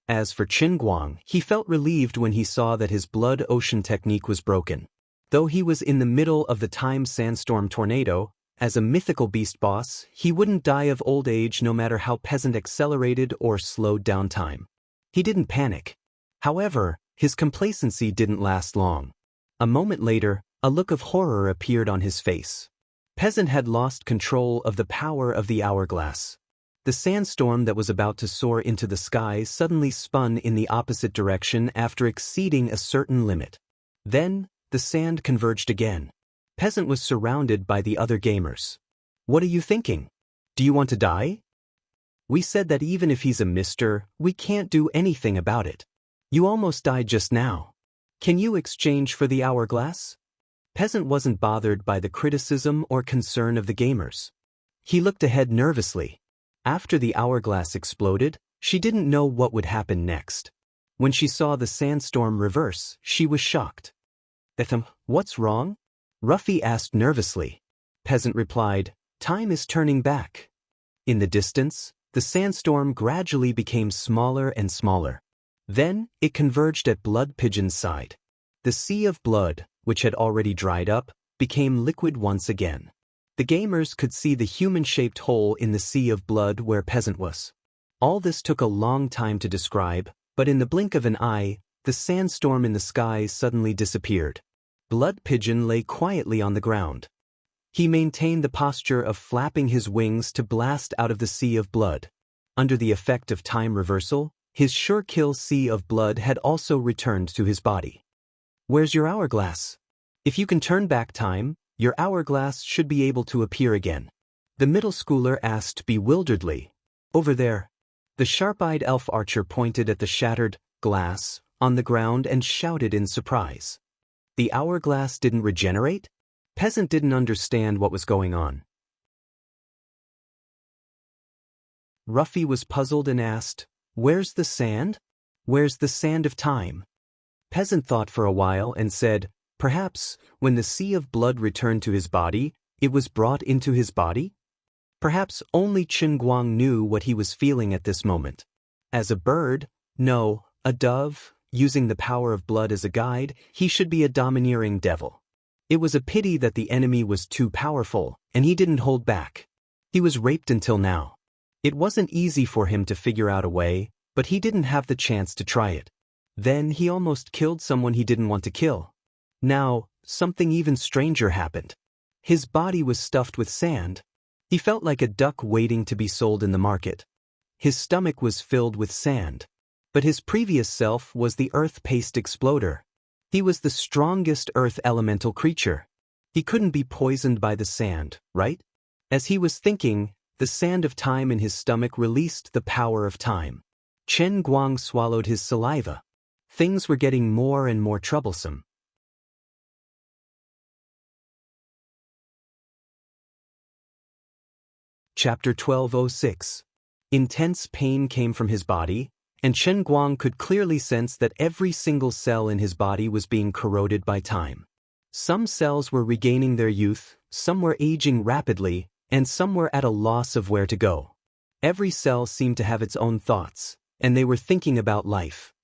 As for Qin Guang, he felt relieved when he saw that his blood ocean technique was broken. Though he was in the middle of the time sandstorm tornado, as a mythical beast boss, he wouldn't die of old age no matter how Peasant accelerated or slowed down time. He didn't panic. However, his complacency didn't last long. A moment later, a look of horror appeared on his face. Peasant had lost control of the power of the hourglass. The sandstorm that was about to soar into the sky suddenly spun in the opposite direction after exceeding a certain limit. Then, the sand converged again. Peasant was surrounded by the other gamers. "What are you thinking? Do you want to die?" "We said that even if he's a mister, we can't do anything about it. You almost died just now. Can you exchange for the hourglass?" Peasant wasn't bothered by the criticism or concern of the gamers. He looked ahead nervously. After the hourglass exploded, she didn't know what would happen next. When she saw the sandstorm reverse, she was shocked. "What's wrong?" Ruffy asked nervously. Peasant replied, "Time is turning back." In the distance, the sandstorm gradually became smaller and smaller. Then, it converged at Blood Pigeon's side. The sea of blood, which had already dried up, became liquid once again. The gamers could see the human-shaped hole in the sea of blood where Peasant was. All this took a long time to describe, but in the blink of an eye, the sandstorm in the sky suddenly disappeared. Blood Pigeon lay quietly on the ground. He maintained the posture of flapping his wings to blast out of the sea of blood. Under the effect of time reversal, his sure-kill sea of blood had also returned to his body. Where's your hourglass? If you can turn back time, your hourglass should be able to appear again. The middle schooler asked bewilderedly. Over there. The sharp-eyed elf archer pointed at the shattered glass on the ground and shouted in surprise. The hourglass didn't regenerate? Peasant didn't understand what was going on. Ruffy was puzzled and asked, "Where's the sand? Where's the sand of time?" Peasant thought for a while and said, "Perhaps, when the sea of blood returned to his body, it was brought into his body?" Perhaps only Qin Guang knew what he was feeling at this moment. As a bird, no, a dove, using the power of blood as a guide, he should be a domineering devil. It was a pity that the enemy was too powerful, and he didn't hold back. He was raped until now. It wasn't easy for him to figure out a way, but he didn't have the chance to try it. Then he almost killed someone he didn't want to kill. Now, something even stranger happened. His body was stuffed with sand. He felt like a duck waiting to be sold in the market. His stomach was filled with sand. But his previous self was the earth-paste exploder. He was the strongest earth elemental creature. He couldn't be poisoned by the sand, right? As he was thinking, the sand of time in his stomach released the power of time. Chen Guang swallowed his saliva. Things were getting more and more troublesome. Chapter 1206. Intense pain came from his body, and Chen Guang could clearly sense that every single cell in his body was being corroded by time. Some cells were regaining their youth, some were aging rapidly, and some were at a loss of where to go. Every cell seemed to have its own thoughts, and they were thinking about life.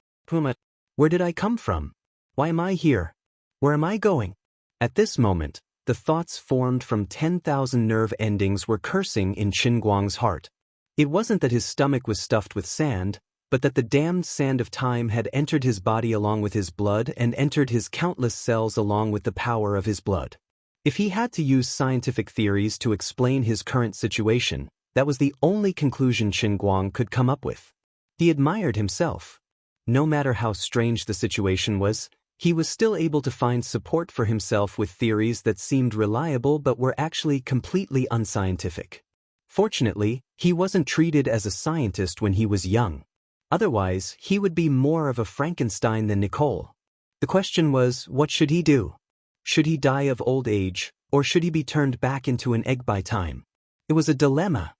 Where did I come from? Why am I here? Where am I going? At this moment, the thoughts formed from 10,000 nerve endings were cursing in Qin Guang's heart. It wasn't that his stomach was stuffed with sand, but that the damned sand of time had entered his body along with his blood and entered his countless cells along with the power of his blood. If he had to use scientific theories to explain his current situation, that was the only conclusion Qin Guang could come up with. He admired himself. No matter how strange the situation was, he was still able to find support for himself with theories that seemed reliable but were actually completely unscientific. Fortunately, he wasn't treated as a scientist when he was young. Otherwise, he would be more of a Frankenstein than Nicole. The question was, what should he do? Should he die of old age, or should he be turned back into an egg by time? It was a dilemma.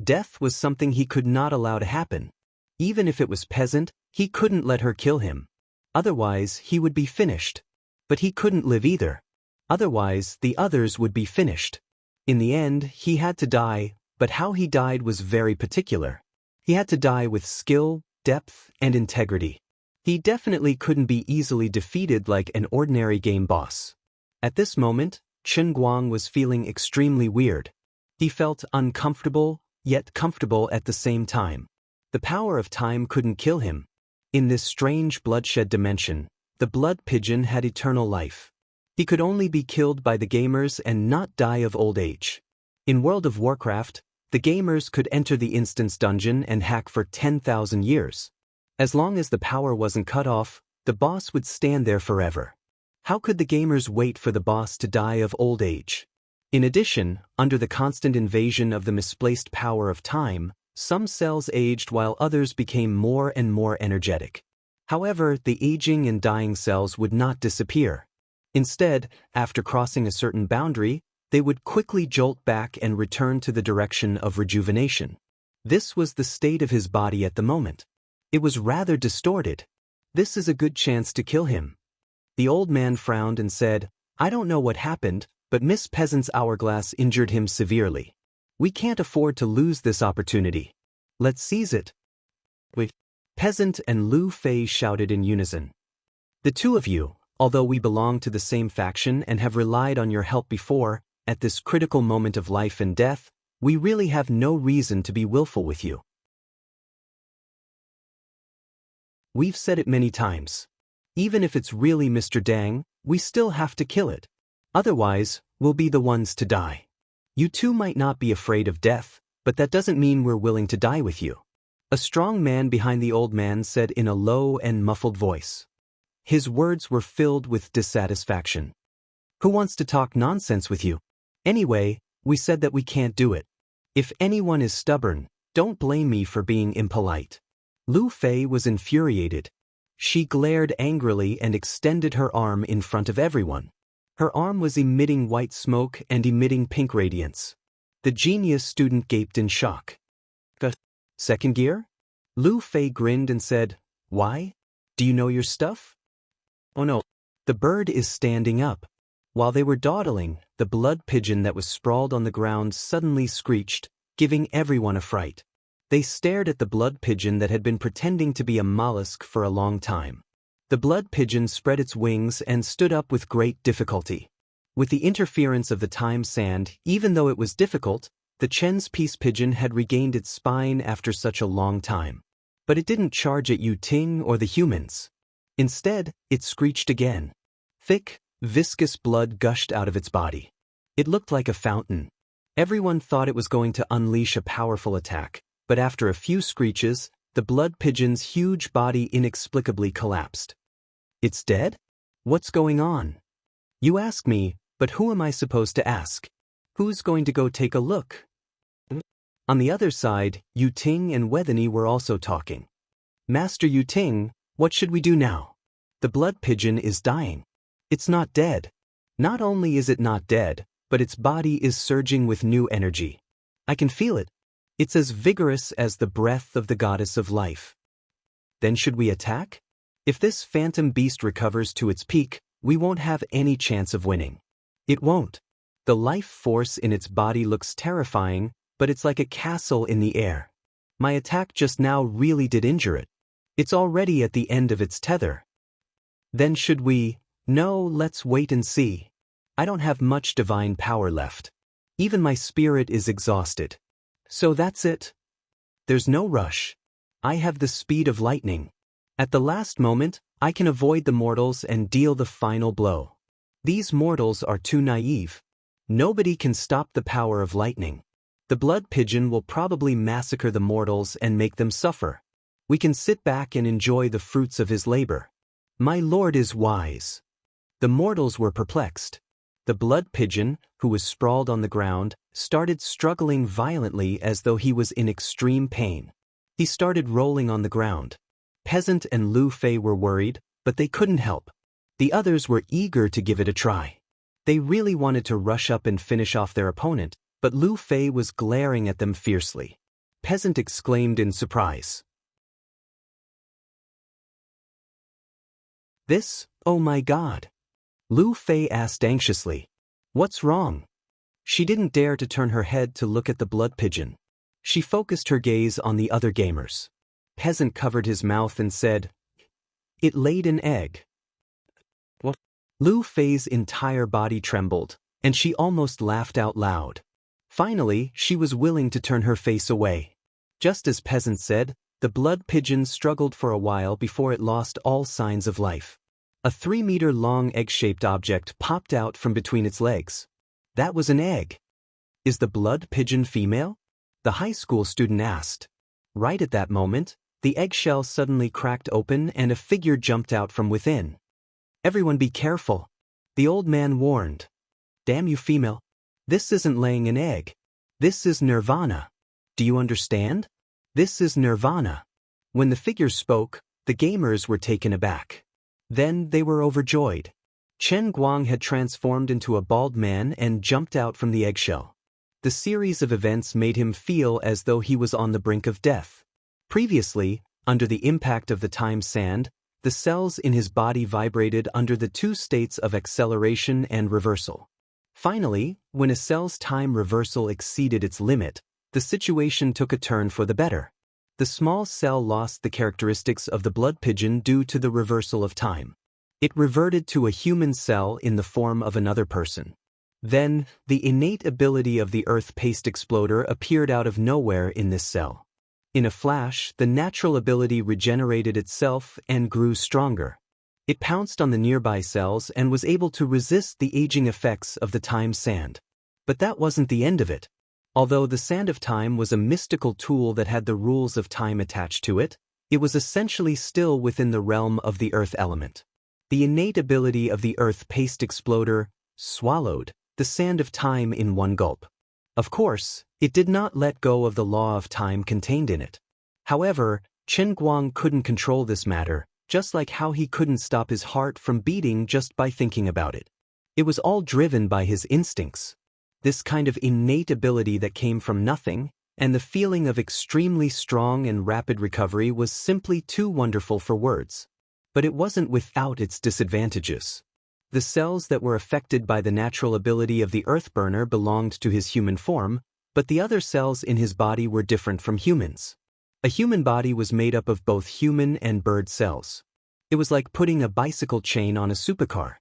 Death was something he could not allow to happen. Even if it was Peasant, he couldn't let her kill him. Otherwise, he would be finished. But he couldn't live either. Otherwise, the others would be finished. In the end, he had to die, but how he died was very particular. He had to die with skill, depth, and integrity. He definitely couldn't be easily defeated like an ordinary game boss. At this moment, Qin Guang was feeling extremely weird. He felt uncomfortable, yet comfortable at the same time. The power of time couldn't kill him. In this strange bloodshed dimension, the blood pigeon had eternal life. He could only be killed by the gamers and not die of old age. In World of Warcraft, the gamers could enter the instance dungeon and hack for 10,000 years. As long as the power wasn't cut off, the boss would stand there forever. How could the gamers wait for the boss to die of old age? In addition, under the constant invasion of the misplaced power of time, some cells aged while others became more and more energetic. However, the aging and dying cells would not disappear. Instead, after crossing a certain boundary, they would quickly jolt back and return to the direction of rejuvenation. This was the state of his body at the moment. It was rather distorted. This is a good chance to kill him. The old man frowned and said, "I don't know what happened, but Miss Peasant's hourglass injured him severely. We can't afford to lose this opportunity. Let's seize it." Wait. Peasant and Lu Fei shouted in unison. "The two of you, although we belong to the same faction and have relied on your help before, at this critical moment of life and death, we really have no reason to be willful with you. We've said it many times. Even if it's really Mr. Dang, we still have to kill it. Otherwise, we'll be the ones to die. You two might not be afraid of death, but that doesn't mean we're willing to die with you. A strong man behind the old man said in a low and muffled voice. His words were filled with dissatisfaction. Who wants to talk nonsense with you? Anyway, we said that we can't do it. If anyone is stubborn, don't blame me for being impolite. Lu Fei was infuriated. She glared angrily and extended her arm in front of everyone. Her arm was emitting white smoke and emitting pink radiance. The genius student gaped in shock. Second gear? Lu Fei grinned and said, Why? Do you know your stuff? Oh no. The bird is standing up. While they were dawdling, the blood pigeon that was sprawled on the ground suddenly screeched, giving everyone a fright. They stared at the blood pigeon that had been pretending to be a mollusk for a long time. The blood pigeon spread its wings and stood up with great difficulty. With the interference of the time sand, even though it was difficult, the Chen's peace pigeon had regained its spine after such a long time. But it didn't charge at Yu Ting or the humans. Instead, it screeched again. Thick, viscous blood gushed out of its body. It looked like a fountain. Everyone thought it was going to unleash a powerful attack, but after a few screeches, the blood pigeon's huge body inexplicably collapsed. It's dead? What's going on? You ask me, but who am I supposed to ask? Who's going to go take a look? On the other side, Yu Ting and Weatheny were also talking. Master Yu Ting, what should we do now? The blood pigeon is dying. It's not dead. Not only is it not dead, but its body is surging with new energy. I can feel it. It's as vigorous as the breath of the goddess of life. Then should we attack? If this phantom beast recovers to its peak, we won't have any chance of winning. It won't. The life force in its body looks terrifying, but it's like a castle in the air. My attack just now really did injure it. It's already at the end of its tether. Then should we? No, let's wait and see. I don't have much divine power left. Even my spirit is exhausted. So that's it. There's no rush. I have the speed of lightning. At the last moment, I can avoid the mortals and deal the final blow. These mortals are too naive. Nobody can stop the power of lightning. The blood pigeon will probably massacre the mortals and make them suffer. We can sit back and enjoy the fruits of his labor. My lord is wise. The mortals were perplexed. The blood pigeon, who was sprawled on the ground, started struggling violently as though he was in extreme pain. He started rolling on the ground. Peasant and Lu Fei were worried, but they couldn't help. The others were eager to give it a try. They really wanted to rush up and finish off their opponent, but Lu Fei was glaring at them fiercely. Peasant exclaimed in surprise. This, oh my God. Lu Fei asked anxiously. What's wrong? She didn't dare to turn her head to look at the blood pigeon. She focused her gaze on the other gamers. Peasant covered his mouth and said, It laid an egg. What? Lu Fei's entire body trembled, and she almost laughed out loud. Finally, she was willing to turn her face away. Just as Peasant said, the blood pigeon struggled for a while before it lost all signs of life. A 3-meter-long egg-shaped object popped out from between its legs. That was an egg. Is the blood pigeon female? The high school student asked. Right at that moment, the eggshell suddenly cracked open and a figure jumped out from within. Everyone be careful. The old man warned. Damn you, female. This isn't laying an egg. This is nirvana. Do you understand? This is nirvana. When the figure spoke, the gamers were taken aback. Then they were overjoyed. Chen Guang had transformed into a bald man and jumped out from the eggshell. The series of events made him feel as though he was on the brink of death. Previously, under the impact of the time sand, the cells in his body vibrated under the two states of acceleration and reversal. Finally, when a cell's time reversal exceeded its limit, the situation took a turn for the better. The small cell lost the characteristics of the blood pigeon due to the reversal of time. It reverted to a human cell in the form of another person. Then, the innate ability of the earth paste exploder appeared out of nowhere in this cell. In a flash, the natural ability regenerated itself and grew stronger. It pounced on the nearby cells and was able to resist the aging effects of the time sand. But that wasn't the end of it. Although the sand of time was a mystical tool that had the rules of time attached to it, it was essentially still within the realm of the earth element. The innate ability of the earth paste exploder swallowed the sand of time in one gulp. Of course, it did not let go of the law of time contained in it. However, Chen Guang couldn't control this matter, just like how he couldn't stop his heart from beating just by thinking about it. It was all driven by his instincts. This kind of innate ability that came from nothing, and the feeling of extremely strong and rapid recovery was simply too wonderful for words. But it wasn't without its disadvantages. The cells that were affected by the natural ability of the earth burner belonged to his human form, but the other cells in his body were different from humans. A human body was made up of both human and bird cells. It was like putting a bicycle chain on a supercar.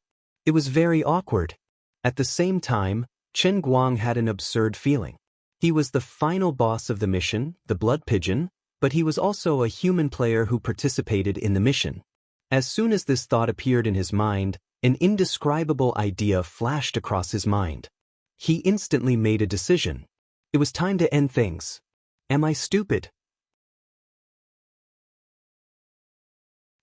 It was very awkward. At the same time, Chen Guang had an absurd feeling. He was the final boss of the mission, the blood pigeon, but he was also a human player who participated in the mission. As soon as this thought appeared in his mind, an indescribable idea flashed across his mind. He instantly made a decision. It was time to end things. Am I stupid?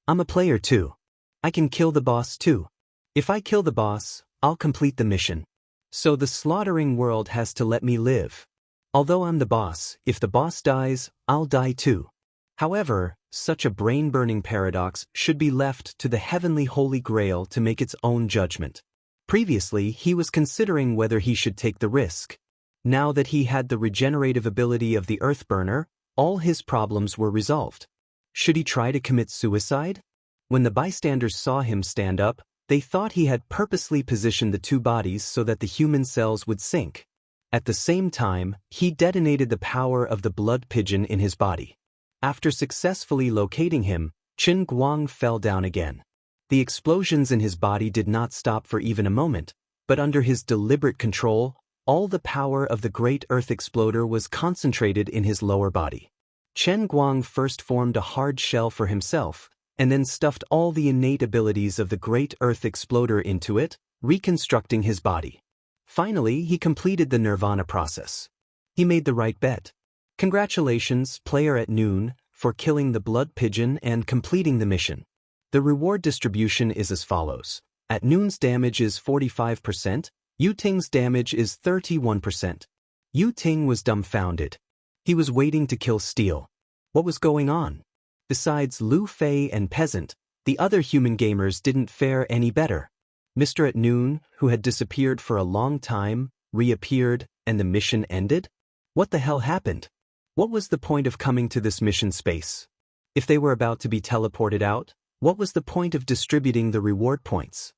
I'm a player too. I can kill the boss too. If I kill the boss, I'll complete the mission. So the slaughtering world has to let me live. Although I'm the boss, if the boss dies, I'll die too. However, such a brain-burning paradox should be left to the heavenly Holy Grail to make its own judgment. Previously, he was considering whether he should take the risk. Now that he had the regenerative ability of the Earth Burner, all his problems were resolved. Should he try to commit suicide? When the bystanders saw him stand up, they thought he had purposely positioned the two bodies so that the human cells would sink. At the same time, he detonated the power of the blood pigeon in his body. After successfully locating him, Chen Guang fell down again. The explosions in his body did not stop for even a moment, but under his deliberate control, all the power of the great earth exploder was concentrated in his lower body. Chen Guang first formed a hard shell for himself, and then stuffed all the innate abilities of the great earth exploder into it, reconstructing his body. Finally, he completed the nirvana process. He made the right bet. Congratulations, player at noon, for killing the blood pigeon and completing the mission. The reward distribution is as follows. At noon's damage is 45%, Yu Ting's damage is 31%. Yu Ting was dumbfounded. He was waiting to kill Steel. What was going on? Besides Lu Fei and Peasant, the other human gamers didn't fare any better. Mr. At Noon, who had disappeared for a long time, reappeared, and the mission ended? What the hell happened? What was the point of coming to this mission space? If they were about to be teleported out, what was the point of distributing the reward points?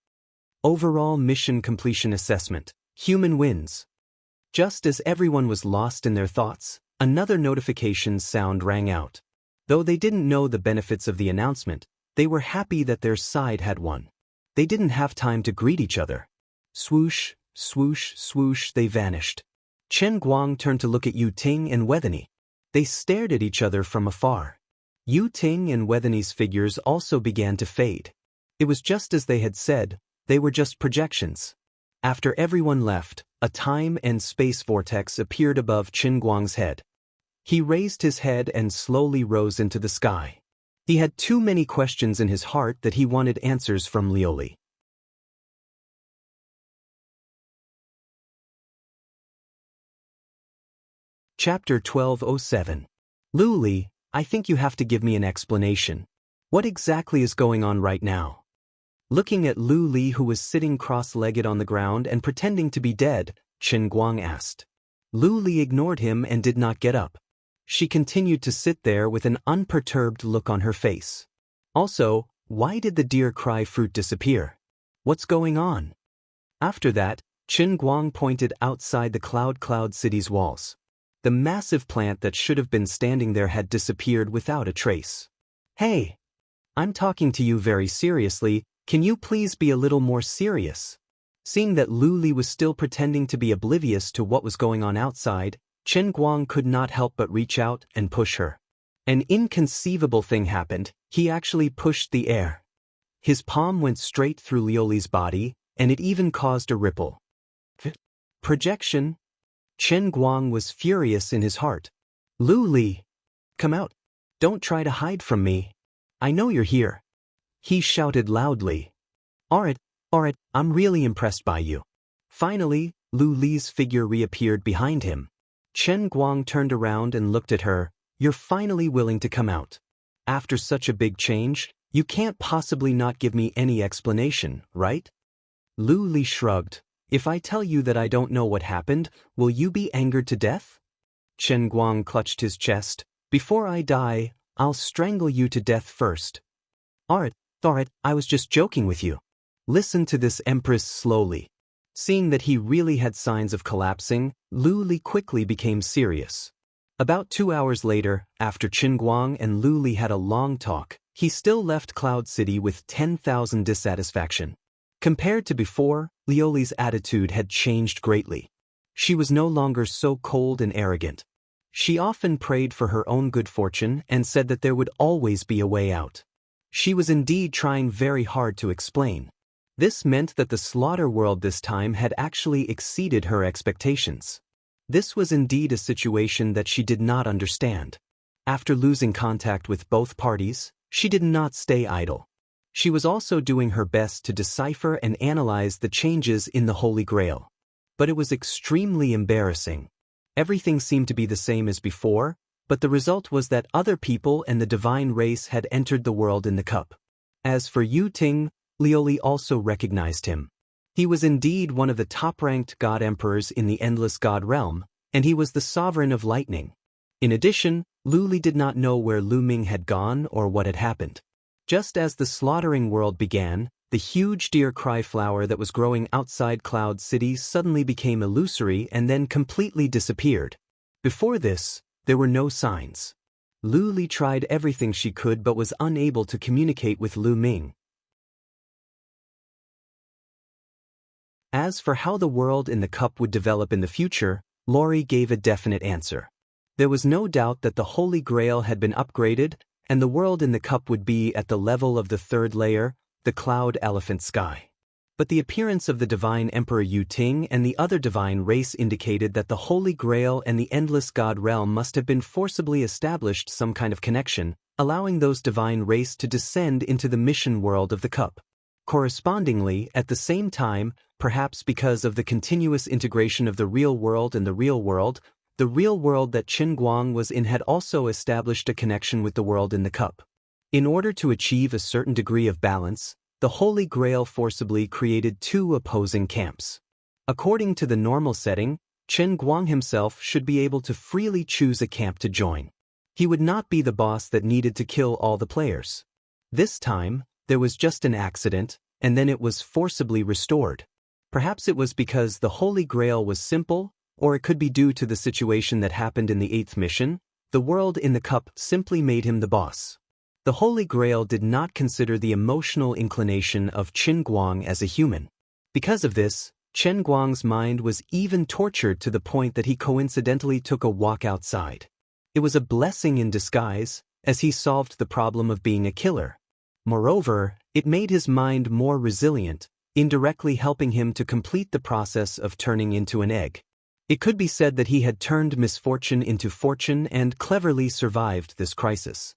Overall mission completion assessment. Human wins. Just as everyone was lost in their thoughts, another notification sound rang out. Though they didn't know the benefits of the announcement, they were happy that their side had won. They didn't have time to greet each other. Swoosh, swoosh, swoosh, they vanished. Chen Guang turned to look at Yu Ting and Wethany. They stared at each other from afar. Yu Ting and Wethany's figures also began to fade. It was just as they had said, they were just projections. After everyone left, a time and space vortex appeared above Chen Guang's head. He raised his head and slowly rose into the sky. He had too many questions in his heart that he wanted answers from Lioli. Chapter 1207. Luli, I think you have to give me an explanation. What exactly is going on right now? Looking at Lu Li, who was sitting cross-legged on the ground and pretending to be dead, Chen Guang asked. Lu Li ignored him and did not get up. She continued to sit there with an unperturbed look on her face. Also, why did the deer cry fruit disappear? What's going on? After that, Chen Guang pointed outside the Cloud City's walls. The massive plant that should have been standing there had disappeared without a trace. Hey! I'm talking to you very seriously, can you please be a little more serious? Seeing that Lu Li was still pretending to be oblivious to what was going on outside, Chen Guang could not help but reach out and push her. An inconceivable thing happened, he actually pushed the air. His palm went straight through Liuli's body, and it even caused a ripple. Projection? Chen Guang was furious in his heart. Lu Li! Come out! Don't try to hide from me. I know you're here. He shouted loudly. Alright, I'm really impressed by you. Finally, Lu Li's figure reappeared behind him. Chen Guang turned around and looked at her. You're finally willing to come out. After such a big change, you can't possibly not give me any explanation, right? Lu Li shrugged. If I tell you that I don't know what happened, will you be angered to death? Chen Guang clutched his chest. Before I die, I'll strangle you to death first. Alright, I was just joking with you. Listen to this Empress slowly. Seeing that he really had signs of collapsing, Lu Li quickly became serious. About 2 hours later, after Chen Guang and Lu Li had a long talk, he still left Cloud City with 10,000 dissatisfaction. Compared to before, Liuli's attitude had changed greatly. She was no longer so cold and arrogant. She often prayed for her own good fortune and said that there would always be a way out. She was indeed trying very hard to explain. This meant that the slaughter world this time had actually exceeded her expectations. This was indeed a situation that she did not understand. After losing contact with both parties, she did not stay idle. She was also doing her best to decipher and analyze the changes in the Holy Grail. But it was extremely embarrassing. Everything seemed to be the same as before, but the result was that other people and the divine race had entered the world in the cup. As for Yu Ting, Liuli also recognized him. He was indeed one of the top-ranked god emperors in the Endless God realm, and he was the sovereign of lightning. In addition, Lu Li did not know where Lu Ming had gone or what had happened. Just as the slaughtering world began, the huge deer cry flower that was growing outside Cloud City suddenly became illusory and then completely disappeared. Before this, there were no signs. Lu Li tried everything she could but was unable to communicate with Lu Ming. As for how the world in the cup would develop in the future, Lori gave a definite answer. There was no doubt that the Holy Grail had been upgraded, and the world in the cup would be at the level of the third layer, the Cloud Elephant Sky. But the appearance of the Divine Emperor Yu Ting and the other divine race indicated that the Holy Grail and the Endless God realm must have been forcibly established some kind of connection, allowing those divine race to descend into the mission world of the cup. Correspondingly, at the same time, perhaps because of the continuous integration of the real world and the real world that Chen Guang was in had also established a connection with the world in the cup. In order to achieve a certain degree of balance, the Holy Grail forcibly created two opposing camps. According to the normal setting, Chen Guang himself should be able to freely choose a camp to join. He would not be the boss that needed to kill all the players. This time, there was just an accident, and then it was forcibly restored. Perhaps it was because the Holy Grail was simple, or it could be due to the situation that happened in the 8th mission. The world in the cup simply made him the boss. The Holy Grail did not consider the emotional inclination of Chen Guang as a human. Because of this, Chen Guang's mind was even tortured to the point that he coincidentally took a walk outside. It was a blessing in disguise, as he solved the problem of being a killer. Moreover, it made his mind more resilient, indirectly helping him to complete the process of turning into an egg. It could be said that he had turned misfortune into fortune and cleverly survived this crisis.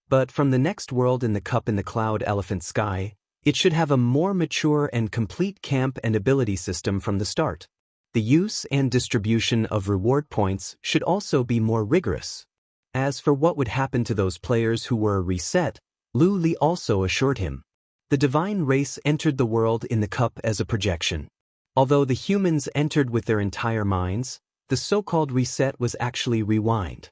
But from the next world in the cup in the Cloud Elephant Sky, it should have a more mature and complete camp and ability system from the start. The use and distribution of reward points should also be more rigorous. As for what would happen to those players who were reset, Lu Li also assured him. The divine race entered the world in the cup as a projection. Although the humans entered with their entire minds, the so-called reset was actually rewind.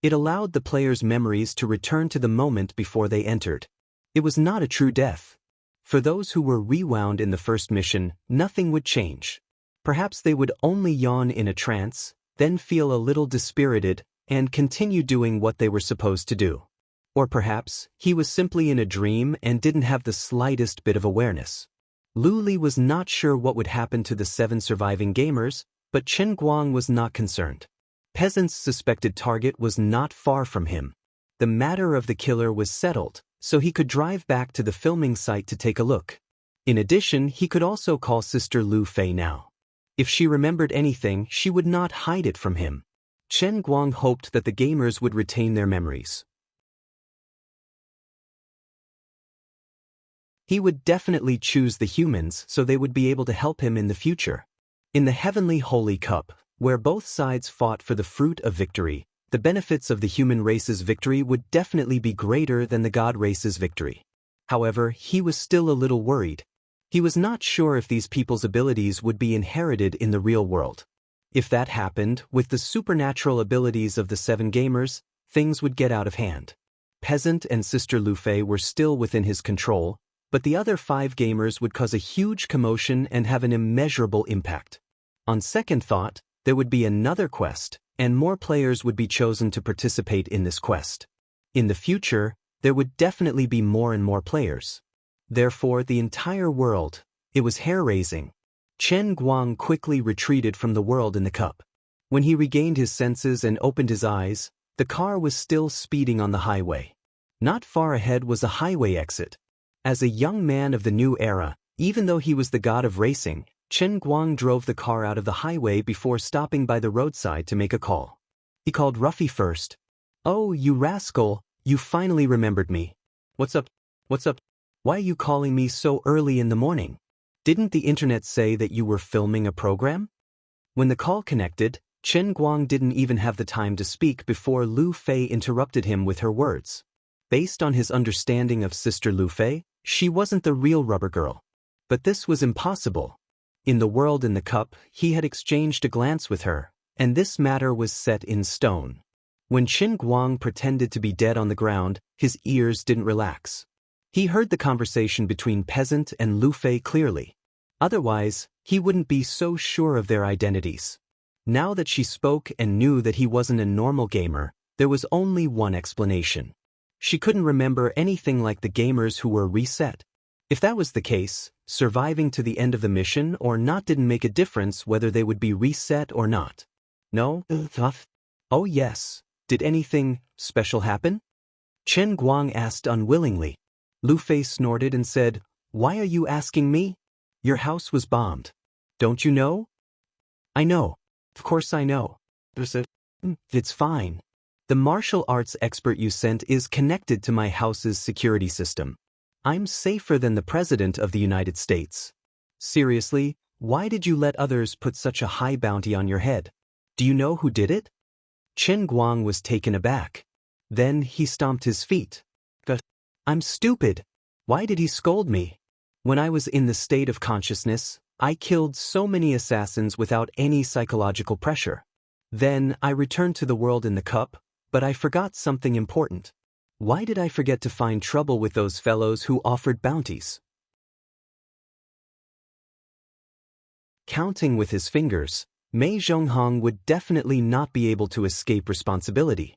It allowed the players' memories to return to the moment before they entered. It was not a true death. For those who were rewound in the first mission, nothing would change. Perhaps they would only yawn in a trance, then feel a little dispirited, and continue doing what they were supposed to do. Or perhaps he was simply in a dream and didn't have the slightest bit of awareness. Lu Li was not sure what would happen to the 7 surviving gamers, but Chen Guang was not concerned. Peasant's suspected target was not far from him. The matter of the killer was settled, so he could drive back to the filming site to take a look. In addition, he could also call Sister Lu Fei now. If she remembered anything, she would not hide it from him. Chen Guang hoped that the gamers would retain their memories. He would definitely choose the humans so they would be able to help him in the future. In the Heavenly Holy Cup, where both sides fought for the fruit of victory, the benefits of the human race's victory would definitely be greater than the god race's victory. However, he was still a little worried. He was not sure if these people's abilities would be inherited in the real world. If that happened, with the supernatural abilities of the 7 gamers, things would get out of hand. Peasant and Sister Lu Fei were still within his control, but the other 5 gamers would cause a huge commotion and have an immeasurable impact. On second thought, there would be another quest, and more players would be chosen to participate in this quest. In the future, there would definitely be more and more players. Therefore, the entire world, it was hair-raising. Chen Guang quickly retreated from the world in the cup. When he regained his senses and opened his eyes, the car was still speeding on the highway. Not far ahead was a highway exit. As a young man of the new era, even though he was the god of racing, Chen Guang drove the car out of the highway before stopping by the roadside to make a call. He called Ruffy first. "Oh, you rascal, you finally remembered me. What's up? What's up? Why are you calling me so early in the morning? Didn't the internet say that you were filming a program?" When the call connected, Chen Guang didn't even have the time to speak before Lu Fei interrupted him with her words. Based on his understanding of Sister Lu Fei, she wasn't the real rubber girl. But this was impossible. In the world in the cup, he had exchanged a glance with her, and this matter was set in stone. When Chen Guang pretended to be dead on the ground, his ears didn't relax. He heard the conversation between Peasant and Lu Fei clearly. Otherwise, he wouldn't be so sure of their identities. Now that she spoke and knew that he wasn't a normal gamer, there was only one explanation. She couldn't remember anything like the gamers who were reset. If that was the case, surviving to the end of the mission or not didn't make a difference whether they would be reset or not. No? Oh yes. Did anything special happen? Chen Guang asked unwillingly. Lu Fei snorted and said, "Why are you asking me? Your house was bombed. Don't you know?" "I know. Of course I know." "It's fine. The martial arts expert you sent is connected to my house's security system. I'm safer than the President of the United States. Seriously, why did you let others put such a high bounty on your head? Do you know who did it?" Chen Guang was taken aback. Then he stomped his feet. "I'm stupid. Why did he scold me? When I was in the state of consciousness, I killed so many assassins without any psychological pressure. Then I returned to the world in the cup, but I forgot something important. Why did I forget to find trouble with those fellows who offered bounties?" Counting with his fingers, Mei Zhonghong would definitely not be able to escape responsibility.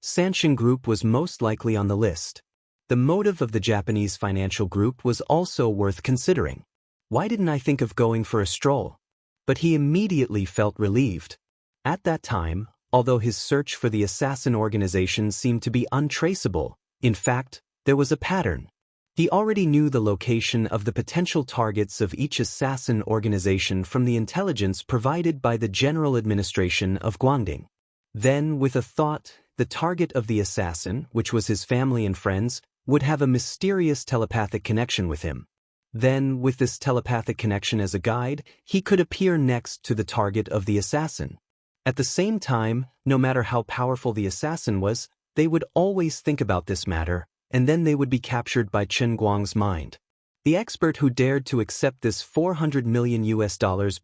Sanshin Group was most likely on the list. The motive of the Japanese financial group was also worth considering. Why didn't I think of going for a stroll? But he immediately felt relieved. At that time, although his search for the assassin organization seemed to be untraceable, in fact, there was a pattern. He already knew the location of the potential targets of each assassin organization from the intelligence provided by the General Administration of Guangdong. Then, with a thought, the target of the assassin, which was his family and friends, would have a mysterious telepathic connection with him. Then, with this telepathic connection as a guide, he could appear next to the target of the assassin. At the same time, no matter how powerful the assassin was, they would always think about this matter, and then they would be captured by Chen Guang's mind. The expert who dared to accept this $400 million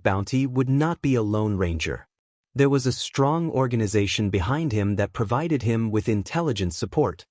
bounty would not be a lone ranger. There was a strong organization behind him that provided him with intelligence support.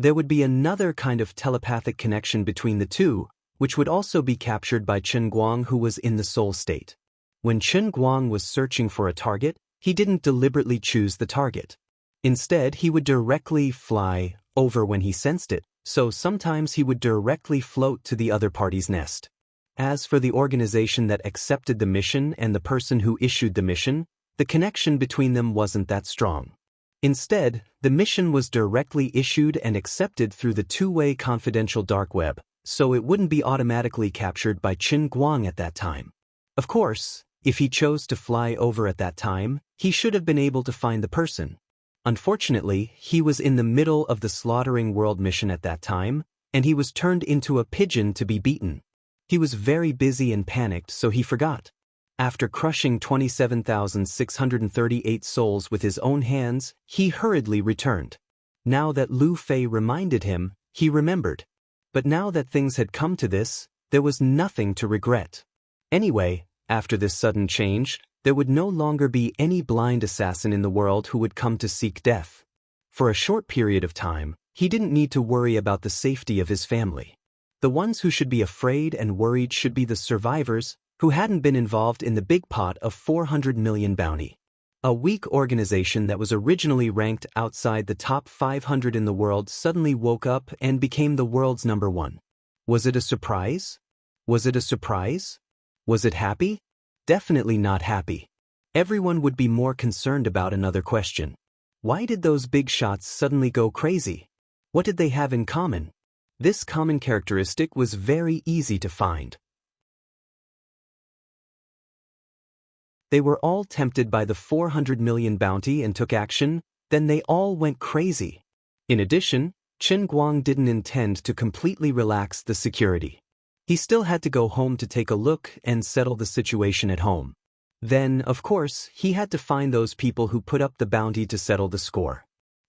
There would be another kind of telepathic connection between the two, which would also be captured by Chen Guang, who was in the soul state. When Chen Guang was searching for a target, he didn't deliberately choose the target. Instead, he would directly fly over when he sensed it, so sometimes he would directly float to the other party's nest. As for the organization that accepted the mission and the person who issued the mission, the connection between them wasn't that strong. Instead, the mission was directly issued and accepted through the two-way confidential dark web, so it wouldn't be automatically captured by Qin Guang at that time. Of course, if he chose to fly over at that time, he should have been able to find the person. Unfortunately, he was in the middle of the Slaughtering World mission at that time, and he was turned into a pigeon to be beaten. He was very busy and panicked, so he forgot. After crushing 27,638 souls with his own hands, he hurriedly returned. Now that Lu Fei reminded him, he remembered. But now that things had come to this, there was nothing to regret. Anyway, after this sudden change, there would no longer be any blind assassin in the world who would come to seek death. For a short period of time, he didn't need to worry about the safety of his family. The ones who should be afraid and worried should be the survivors, who hadn't been involved in the big pot of 400 million bounty. A weak organization that was originally ranked outside the top 500 in the world suddenly woke up and became the world's #1. Was it a surprise? Was it a surprise? Was it happy? Definitely not happy. Everyone would be more concerned about another question. Why did those big shots suddenly go crazy? What did they have in common? This common characteristic was very easy to find. They were all tempted by the 400 million bounty and took action, then they all went crazy. In addition, Qin Guang didn't intend to completely relax the security. He still had to go home to take a look and settle the situation at home. Then, of course, he had to find those people who put up the bounty to settle the score.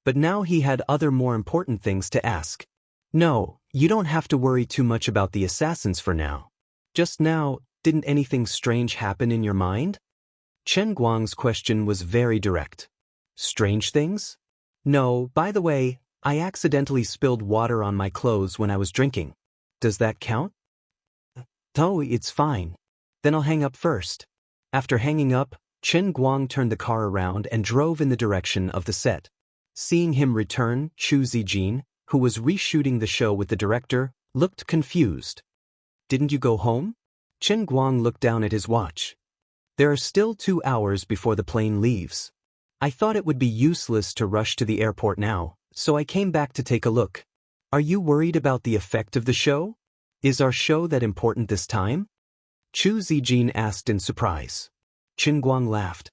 But now he had other more important things to ask. No, you don't have to worry too much about the assassins for now. Just now, didn't anything strange happen in your mind? Qin Guang's question was very direct. Strange things? No, by the way, I accidentally spilled water on my clothes when I was drinking. Does that count? Oh, it's fine. Then I'll hang up first. After hanging up, Qin Guang turned the car around and drove in the direction of the set. Seeing him return, Chu Zijin, who was reshooting the show with the director, looked confused. Didn't you go home? Qin Guang looked down at his watch. There are still 2 hours before the plane leaves. I thought it would be useless to rush to the airport now, so I came back to take a look. Are you worried about the effect of the show? Is our show that important this time? Chu Zijin asked in surprise. Qin Guang laughed.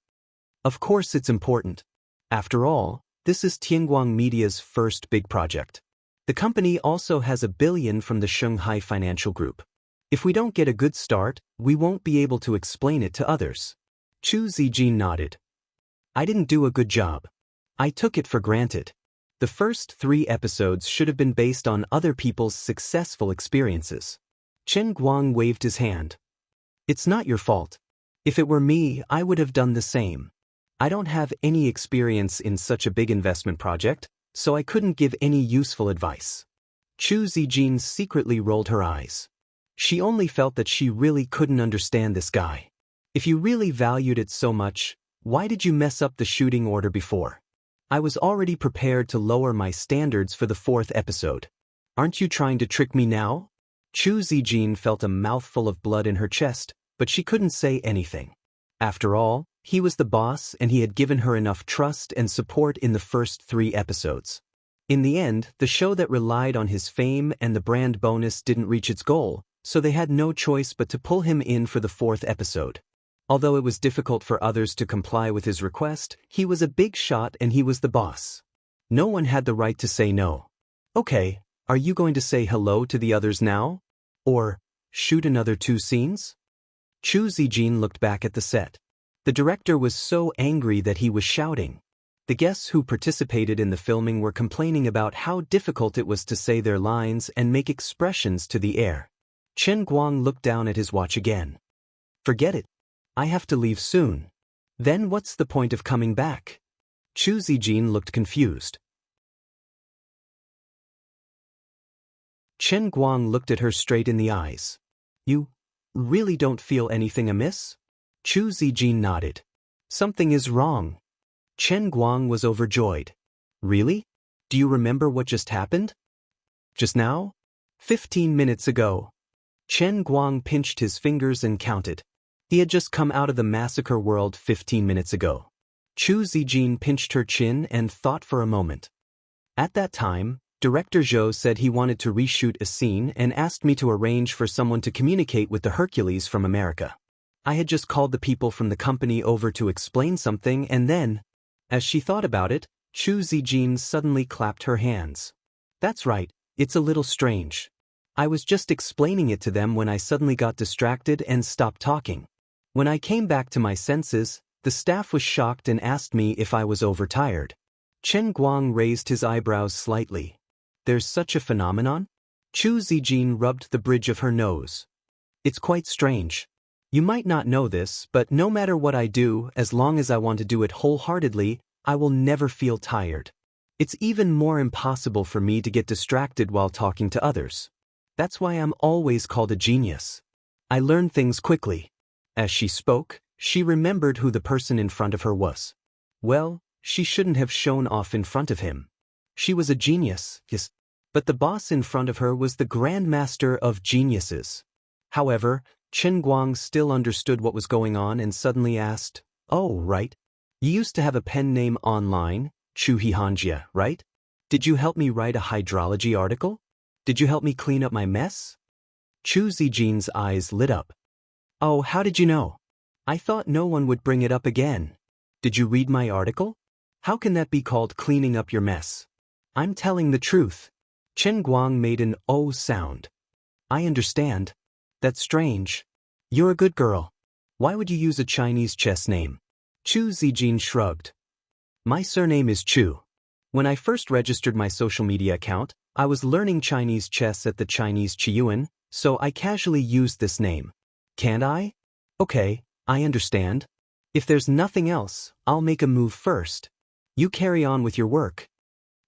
Of course it's important. After all, this is Tianguang Media's first big project. The company also has $1 billion from the Shanghai Financial Group. If we don't get a good start, we won't be able to explain it to others. Chu Zijin nodded. I didn't do a good job. I took it for granted. The first 3 episodes should have been based on other people's successful experiences. Qin Guang waved his hand. It's not your fault. If it were me, I would have done the same. I don't have any experience in such a big investment project, so I couldn't give any useful advice. Chu Zijin secretly rolled her eyes. She only felt that she really couldn't understand this guy. If you really valued it so much, why did you mess up the shooting order before? I was already prepared to lower my standards for the 4th episode. Aren't you trying to trick me now? Chu Zijin felt a mouthful of blood in her chest, but she couldn't say anything. After all, he was the boss and he had given her enough trust and support in the first 3 episodes. In the end, the show that relied on his fame and the brand bonus didn't reach its goal, so they had no choice but to pull him in for the 4th episode. Although it was difficult for others to comply with his request, he was a big shot and he was the boss. No one had the right to say no. Okay, are you going to say hello to the others now? Or shoot another 2 scenes? Chu Zijin looked back at the set. The director was so angry that he was shouting. The guests who participated in the filming were complaining about how difficult it was to say their lines and make expressions to the air. Qin Guang looked down at his watch again. Forget it. I have to leave soon. Then what's the point of coming back? Chu Zijin looked confused. Qin Guang looked at her straight in the eyes. You really don't feel anything amiss? Chu Zijin nodded. Something is wrong. Qin Guang was overjoyed. Really? Do you remember what just happened? Just now? 15 minutes ago. Qin Guang pinched his fingers and counted. He had just come out of the massacre world 15 minutes ago. Chu Zijin pinched her chin and thought for a moment. At that time, Director Zhou said he wanted to reshoot a scene and asked me to arrange for someone to communicate with the Hercules from America. I had just called the people from the company over to explain something and then, as she thought about it, Chu Zijin suddenly clapped her hands. That's right, it's a little strange. I was just explaining it to them when I suddenly got distracted and stopped talking. When I came back to my senses, the staff was shocked and asked me if I was overtired. Chen Guang raised his eyebrows slightly. There's such a phenomenon? Chu Zijin rubbed the bridge of her nose. It's quite strange. You might not know this, but no matter what I do, as long as I want to do it wholeheartedly, I will never feel tired. It's even more impossible for me to get distracted while talking to others. That's why I'm always called a genius. I learn things quickly. As she spoke, she remembered who the person in front of her was. Well, she shouldn't have shown off in front of him. She was a genius, yes, but the boss in front of her was the grandmaster of geniuses. However, Chen Guang still understood what was going on and suddenly asked, "Oh, right. You used to have a pen name online, Xianxia, right? Did you help me write a hydrology article? Did you help me clean up my mess?" Chu Zijin's eyes lit up. "Oh, how did you know? I thought no one would bring it up again. Did you read my article? How can that be called cleaning up your mess? I'm telling the truth." Chen Guang made an "oh" sound. "I understand. That's strange. You're a good girl. Why would you use a Chinese chess name?" Chu Zijin shrugged. "My surname is Chu. When I first registered my social media account, I was learning Chinese chess at the Chinese Qiyuan, so I casually used this name. Can't I? Okay, I understand. If there's nothing else, I'll make a move first. You carry on with your work."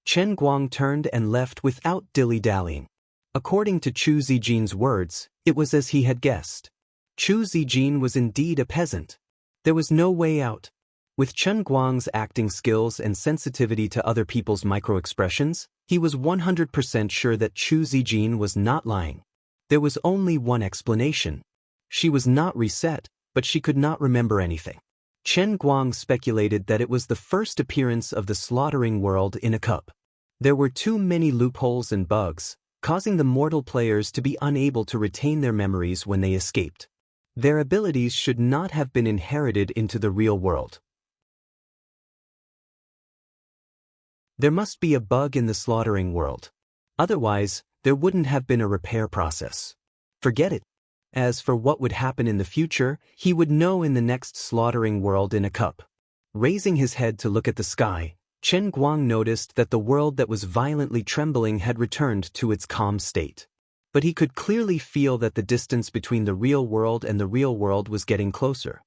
Chen Guang turned and left without dilly-dallying. According to Chu Zijin's words, it was as he had guessed. Chu Zijin was indeed a peasant. There was no way out. With Chen Guang's acting skills and sensitivity to other people's micro-expressions, he was 100% sure that Chu Zijin was not lying. There was only one explanation. She was not reset, but she could not remember anything. Chen Guang speculated that it was the first appearance of the slaughtering world in a cup. There were too many loopholes and bugs, causing the mortal players to be unable to retain their memories when they escaped. Their abilities should not have been inherited into the real world. There must be a bug in the slaughtering world. Otherwise, there wouldn't have been a repair process. Forget it. As for what would happen in the future, he would know in the next slaughtering world in a cup. Raising his head to look at the sky, Chen Guang noticed that the world that was violently trembling had returned to its calm state. But he could clearly feel that the distance between the real world and the real world was getting closer.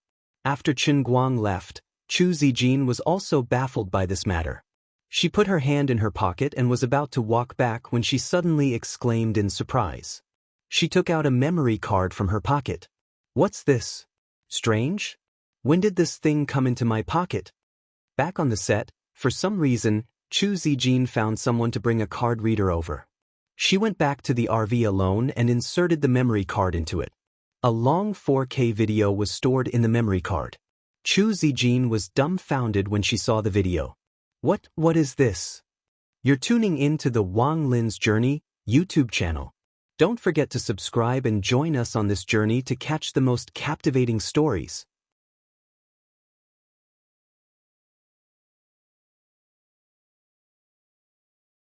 After Chen Guang left, Chu Zijin was also baffled by this matter. She put her hand in her pocket and was about to walk back when she suddenly exclaimed in surprise. She took out a memory card from her pocket. "What's this? Strange? When did this thing come into my pocket?" Back on the set, for some reason, Chu Zijin found someone to bring a card reader over. She went back to the RV alone and inserted the memory card into it. A long 4K video was stored in the memory card. Chu Zijin was dumbfounded when she saw the video. What is this? You're tuning in to the Wang Lin's Journey YouTube channel. Don't forget to subscribe and join us on this journey to catch the most captivating stories.